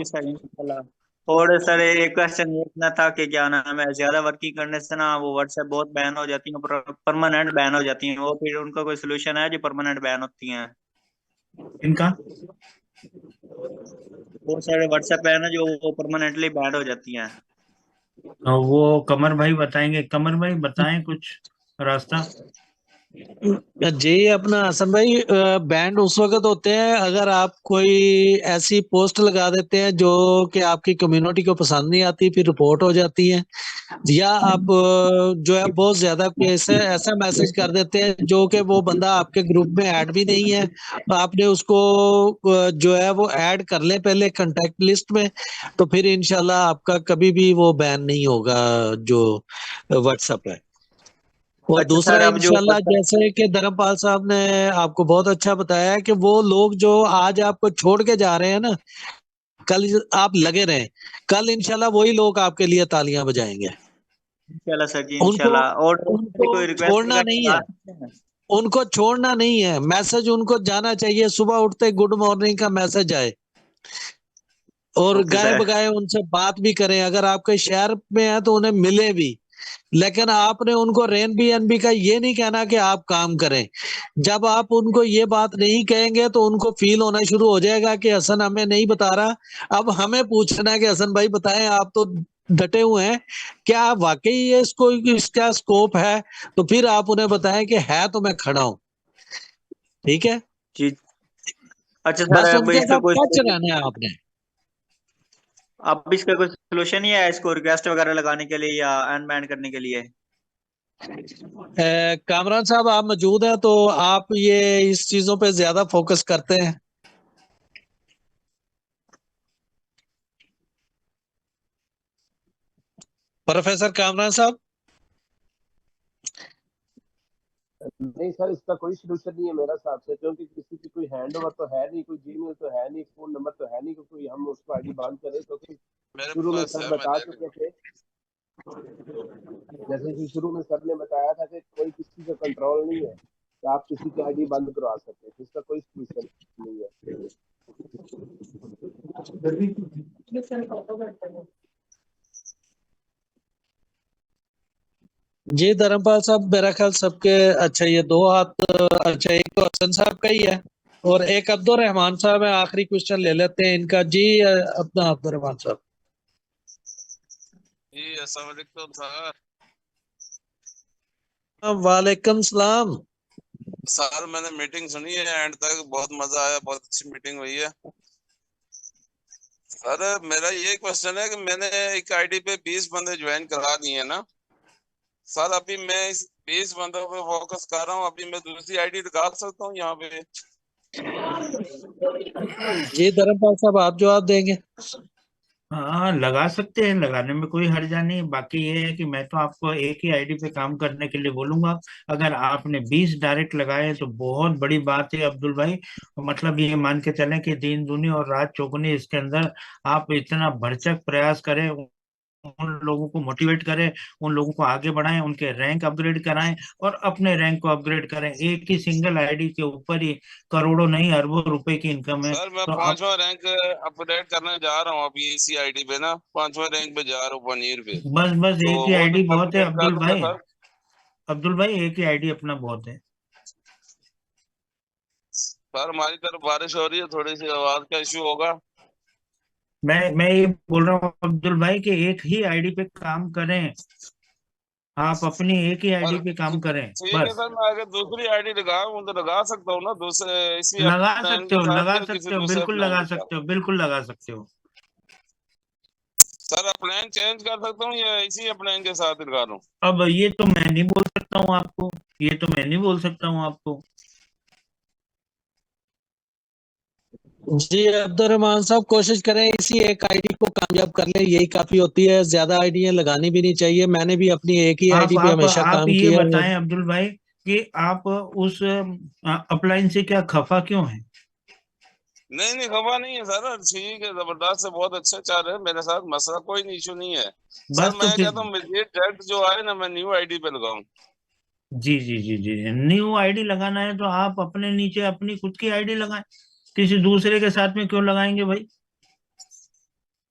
सर इंशाल्लाह। और सर एक क्वेश्चन ये इतना था कि क्या नाम है, ज्यादा वर्किंग करने से ना वो व्हाट्सएप बहुत बैन हो जाती है, परमानेंट बैन हो जाती है, वो फिर उनका कोई सोल्यूशन है जो परमानेंट बैन होती हैं? इनका वो सर व्हाट्सएप है ना जो वो परमानेंटली बैन हो जाती हैं। वो कमर भाई बताएंगे। कमर भाई बताएं कुछ रास्ता। जी अपना हसन भाई, बैंड उस वक्त होते हैं अगर आप कोई ऐसी पोस्ट लगा देते हैं जो कि आपकी कम्युनिटी को पसंद नहीं आती, फिर रिपोर्ट हो जाती है, या आप जो है बहुत ज्यादा कोई ऐसा मैसेज कर देते हैं जो कि वो बंदा आपके ग्रुप में ऐड भी नहीं है, तो आपने उसको जो है वो ऐड कर ले पहले कांटेक्ट लिस्ट में, तो फिर इंशाल्लाह आपका कभी भी वो बैन नहीं होगा जो व्हाट्सएप है। और अच्छा दूसरा सर, अब जो इंशाल्लाह जैसे कि धर्मपाल साहब ने आपको बहुत अच्छा बताया है कि वो लोग जो आज आपको छोड़ के जा रहे हैं ना, कल आप लगे रहें, कल इंशाल्लाह वही लोग आपके लिए तालियां बजाएंगे। इंशाल्लाह सर जी उनको इंशाल्लाह। और उनको कोई रिक्वेस्ट छोड़ना वगैरह नहीं लगा है, सकते हैं? उनको छोड़ना नहीं है, मैसेज उनको जाना चाहिए, सुबह उठते गुड मॉर्निंग का मैसेज आए, और ओके गाए सर। बगाए उनसे बात भी करें, अगर आपके शहर में है तो उन्हें मिले भी, लेकिन आपने उनको रेन बी एन बी का ये नहीं कहना कि आप काम करें। जब आप उनको ये बात नहीं कहेंगे तो उनको फील होना शुरू हो जाएगा कि हसन हमें नहीं बता रहा, अब हमें पूछना है कि हसन भाई बताएं, आप तो डटे हुए हैं, क्या वाकई ये इसको इसका स्कोप है, तो फिर आप उन्हें बताएं कि है तो मैं खड़ा हूं। ठीक है जी। अच्छा सर, बस अब उनके इसका साथ कोई टच रहना है आपने। अब इसका कोई सोल्यूशन नहीं है इसको रिक्वेस्ट वगैरह लगाने के लिए या अनबैन करने के लिए? कामरान साहब आप मौजूद हैं तो आप ये इस चीजों पे ज्यादा फोकस करते हैं। प्रोफेसर कामरान साहब। नहीं सर, इसका कोई सोल्यूशन नहीं है मेरे हिसाब से, क्योंकि किसी की कोई हैंड ओवर तो है नहीं, कोई जीमेल तो है नहीं, फोन नंबर तो है नहीं कि कोई हम उसको आईडी बंद करें, क्योंकि शुरू में सर बता चुके थे, जैसे कि शुरू में सर ने बताया था कि कोई किसी का कंट्रोल नहीं है कि आप किसी की आईडी बंद करवा सकते हैं, इसका कोई सोल्यूशन नहीं है। जी धर्मपाल साहब, मेरा ख्याल सबके अच्छा ये दो हाथ, अच्छा एक तो हसन साहब का ही है और एक अब्दुल रहमान साहब है। आखिरी क्वेश्चन ले लेते हैं इनका। जी अपना अब्दुल रहमान साहब। जी अस्सलाम वालेकुम सर। वालेकुम सलाम। सर मैंने मीटिंग सुनी है एंड तक, बहुत मजा आया, बहुत अच्छी मीटिंग हुई है। सर मेरा ये क्वेश्चन है कि मैंने एक आईडी पे 20 बंदे ज्वाइन करा दिए हैं ना सर, अभी मैं इस 20 बंदों पे फोकस कर रहा हूँ, अभी मैं दूसरी आईडी लगा सकता हूँ यहाँ पे? जी धर्मपाल साहब आप जवाब देंगे। हाँ लगा सकते हैं, लगाने में कोई हर्जा नहीं। बाकी ये है कि मैं तो आपको एक ही आईडी पे काम करने के लिए बोलूंगा। अगर आपने 20 डायरेक्ट लगाए तो बहुत बड़ी बात है अब्दुल भाई। मतलब ये मान के चलें कि दिन दूनी और रात चौगुनी इसके अंदर आप इतना भरसक प्रयास करें, उन लोगों को मोटिवेट करें, उन लोगों को आगे बढ़ाएं, उनके रैंक अपग्रेड कराएं और अपने रैंक को अपग्रेड करें। एक ही सिंगल आईडी के ऊपर ही करोड़ों नहीं अरबों रुपए की इनकम है। सर मैं तो आप 5वां रैंक अपडेट करने जा रहा हूँ अभी इसी आईडी पे ना, 5वां रैंक पे जा रहा हूँ पनीर पे, बस तो एक ही वो आईडी तो बहुत है अपडेट कर अब्दुल दूंगा भाई। सर। अब्दुल भाई एक ही आईडी अपना बहुत है। सर हमारी तरफ बारिश हो रही है, थोड़ी सी आवाज का इश्यू होगा। मैं ये बोल रहा हूँ अब्दुल भाई कि एक ही आईडी पे काम करें, आप अपनी एक ही आईडी सर पे काम करें ठीक है बस। सर, मैं अगर दूसरी आईडी लगाऊं तो लगा सकता हूँ ना, दूसरे इसी लगा प्लान सकते के हो, साथ लगा या किसी सकते हो, दूसरे बिल्कुल प्लान लगा के साथ? सकते हो, बिल्कुल लगा सकते हो। सर प्लान चेंज कर सकता हूँ या इसी प्लान के साथ लगा लूं? अब ये तो मैं नहीं बोल सकता हूँ आपको, ये तो मैं नहीं बोल सकता हूँ आपको। जी अब्दुल रहमान साहब, कोशिश करें इसी एक आईडी को कामयाब कर ले, यही काफी होती है, ज्यादा आईडियां लगानी भी नहीं चाहिए। मैंने भी अपनी एक ही आईडी पे हमेशा आप काम ये किया है। बताएं अब्दुल भाई कि आप उस अपलाइन से क्या खफा क्यों हैं? नहीं नहीं खबर नहीं है सर, ठीक है, जबरदस्त है, बहुत अच्छे चल रहे हैं मेरे साथ, मसला कोई इशू नहीं है। सर बस तो मैं फिर कहता हूँ मुझे डायरेक्ट जो आए ना, मैं न्यू आईडी पे लगाऊं। जी जी जी जी, न्यू आईडी लगाना है तो आप अपने नीचे अपनी खुद की आईडी लगाएं, किसी दूसरे के साथ में क्यों लगाएंगे भाई?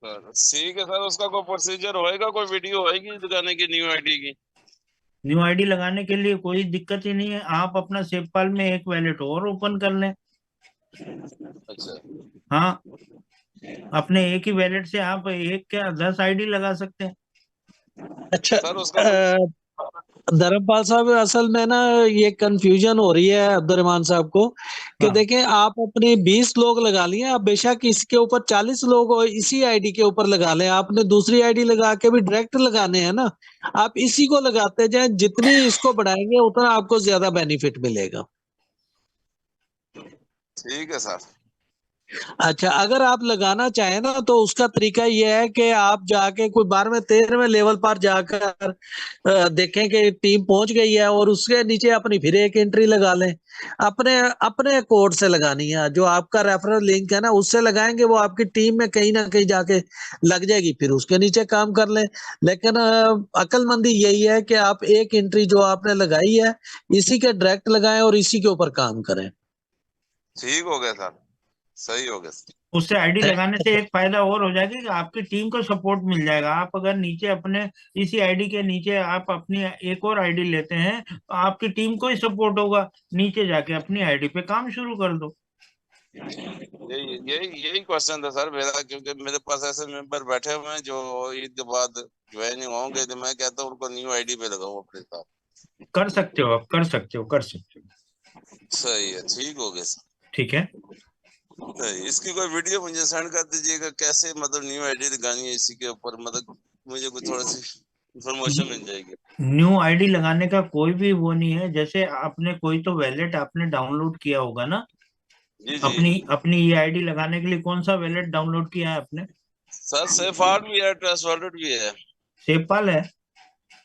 सर ठीक है सर, उसका कोई प्रोसीजर होएगा, कोई वीडियो होएगी लगाने की न्यू आईडी की? न्यू आईडी लगाने के लिए कोई दिक्कत ही नहीं है, आप अपना सेवपाल में एक वैलेट और ओपन कर लें। अच्छा हाँ, अपने एक ही वैलेट से आप एक क्या 10 आईडी लगा सकते हैं। अच्छा सर उसका कोई धर्मपाल साहब, असल में ना ये कंफ्यूजन हो रही है अब्दुल रहमान साहब को कि हाँ। देखें, आप अपने 20 लोग लगा लिए, आप बेशक इसके ऊपर 40 लोग इसी आईडी के ऊपर लगा लें, आपने दूसरी आईडी लगा के भी डायरेक्ट लगाने हैं ना, आप इसी को लगाते जाएं, जितनी इसको बढ़ाएंगे उतना आपको ज्यादा बेनिफिट मिलेगा। ठीक है सर। अच्छा, अगर आप लगाना चाहें ना तो उसका तरीका यह है कि आप जाके कोई 12वें 13वें लेवल पर जाकर देखें कि टीम पहुंच गई है और उसके नीचे अपनी फिर एक एंट्री लगा लें। अपने अपने कोड से लगानी है, जो आपका रेफरल लिंक है ना उससे लगाएंगे, वो आपकी टीम में कहीं ना कहीं जाके लग जाएगी, फिर उसके नीचे काम कर लें। लेकिन अक्लमंदी यही है कि आप एक एंट्री जो आपने लगाई है इसी के डायरेक्ट लगाएं और इसी के ऊपर काम करें। ठीक हो गया सर, सही हो गया सर। उससे आईडी लगाने से एक फायदा और हो जाएगा कि आपकी टीम को सपोर्ट मिल जाएगा। आप अगर नीचे अपने इसी आईडी के नीचे आप अपनी एक और आईडी लेते हैं तो आपकी टीम को ही सपोर्ट होगा, नीचे जाके अपनी आईडी पे काम शुरू कर दो। यही यही यही क्वेश्चन था सर मेरा, क्योंकि मेरे पास ऐसे मेंबर बैठे हुए हैं जो ईद के बाद ज्वाइनिंग होंगे, तो मैं कहता हूँ उनको न्यू आईडी पे लगाऊं अपने साथ। कर सकते हो, आप कर सकते हो, कर सकते हो। सही है, ठीक हो गया सर। ठीक है, इसकी कोई वीडियो मुझे सेंड कर दीजिएगा, कैसे मतलब न्यू आईडी लगानी है इसी के ऊपर, मतलब मुझे कोई थोड़ा सी इंफॉर्मेशन मिल जाएगी। न्यू आईडी लगाने का कोई भी वो नहीं है। जैसे आपने कोई तो वैलेट आपने डाउनलोड किया होगा ना, जी जी अपनी ये आईडी लगाने के लिए कौन सा वैलेट डाउनलोड किया है आपने? सर, सेफ हार्ट भी है, ट्रस्ट वॉलेट भी है। सेपाल है,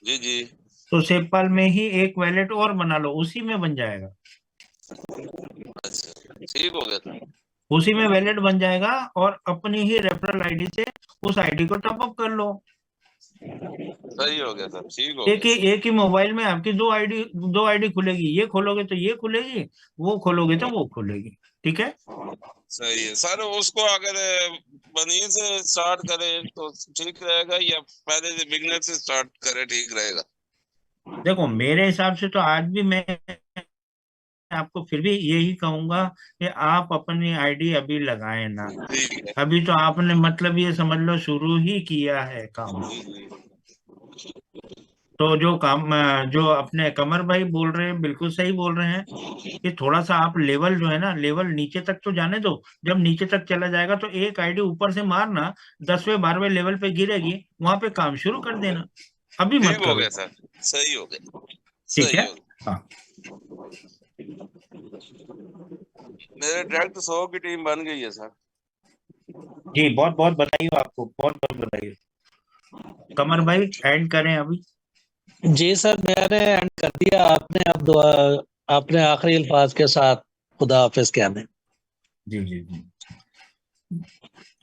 जी जी। तो सेपाल में ही एक वैलेट और बना लो, उसी में बन जाएगा। अच्छा ठीक हो गया था। उसी में वैलेट बन जाएगा और अपनी ही रेफरल आईडी से उस आईडी को टॉप अप कर लो। सही हो गया सर, ठीक हो एक ही मोबाइल में आपकी दो आईडी खुलेगी, ये खोलोगे तो ये खुलेगी, वो खोलोगे तो वो खुलेगी। ठीक है, सही है सर। उसको अगर बनिए से स्टार्ट करें तो ठीक रहेगा या पहले से बिगनर से स्टार्ट करें ठीक रहेगा? देखो मेरे हिसाब से तो आज भी मैं आपको फिर भी यही कहूंगा कि आप अपनी आईडी अभी लगाएं ना। अभी तो आपने मतलब ये समझ लो शुरू ही किया है काम। तो जो अपने कमर भाई बोल रहे हैं बिल्कुल सही बोल रहे हैं कि थोड़ा सा आप लेवल जो है ना, लेवल नीचे तक तो जाने दो। जब नीचे तक चला जाएगा तो एक आईडी ऊपर से मारना, 10वें 12वें लेवल पे गिरेगी, वहां पे काम शुरू कर देना। अभी मत ठीक हो गया करो। सर, सही हो गया। ठीक सही है, हो गया। हाँ मेरे डायरेक्ट 100 की टीम बन गई है सर। जी, बहुत बहुत बधाई आपको, बहुत बहुत बधाई। कमर भाई एंड करें अभी। जी सर, मैंने एंड कर दिया। आपने अब दुआ, आपने आखिरी अल्फाज के साथ खुदा हाफिज कहने। जी जी जी।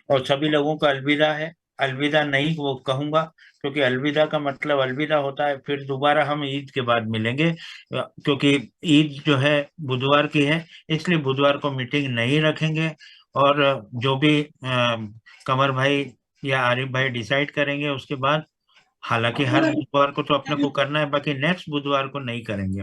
और सभी लोगों को अलविदा है। अलविदा नहीं वो कहूंगा, क्योंकि अलविदा का मतलब अलविदा होता है फिर दोबारा हम ईद के बाद मिलेंगे, क्योंकि ईद जो है बुधवार की है, इसलिए बुधवार को मीटिंग नहीं रखेंगे। और जो भी कमर भाई या आरिफ भाई डिसाइड करेंगे उसके बाद, हालांकि हर बुधवार को तो अपने को करना है, बाकी नेक्स्ट बुधवार को नहीं करेंगे।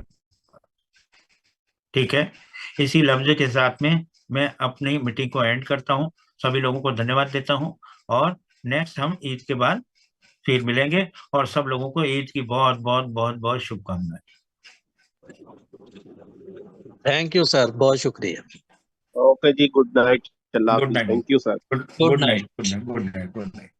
ठीक है, इसी लफ्ज के साथ में मैं अपनी मीटिंग को एंड करता हूं। सभी लोगों को धन्यवाद देता हूं और नेक्स्ट हम ईद के बाद फिर मिलेंगे। और सब लोगों को ईद की बहुत बहुत बहुत बहुत शुभकामनाएं। थैंक यू सर, बहुत शुक्रिया। ओके जी, good night. Good night, thank you sir. Good night, good night, good night, good night.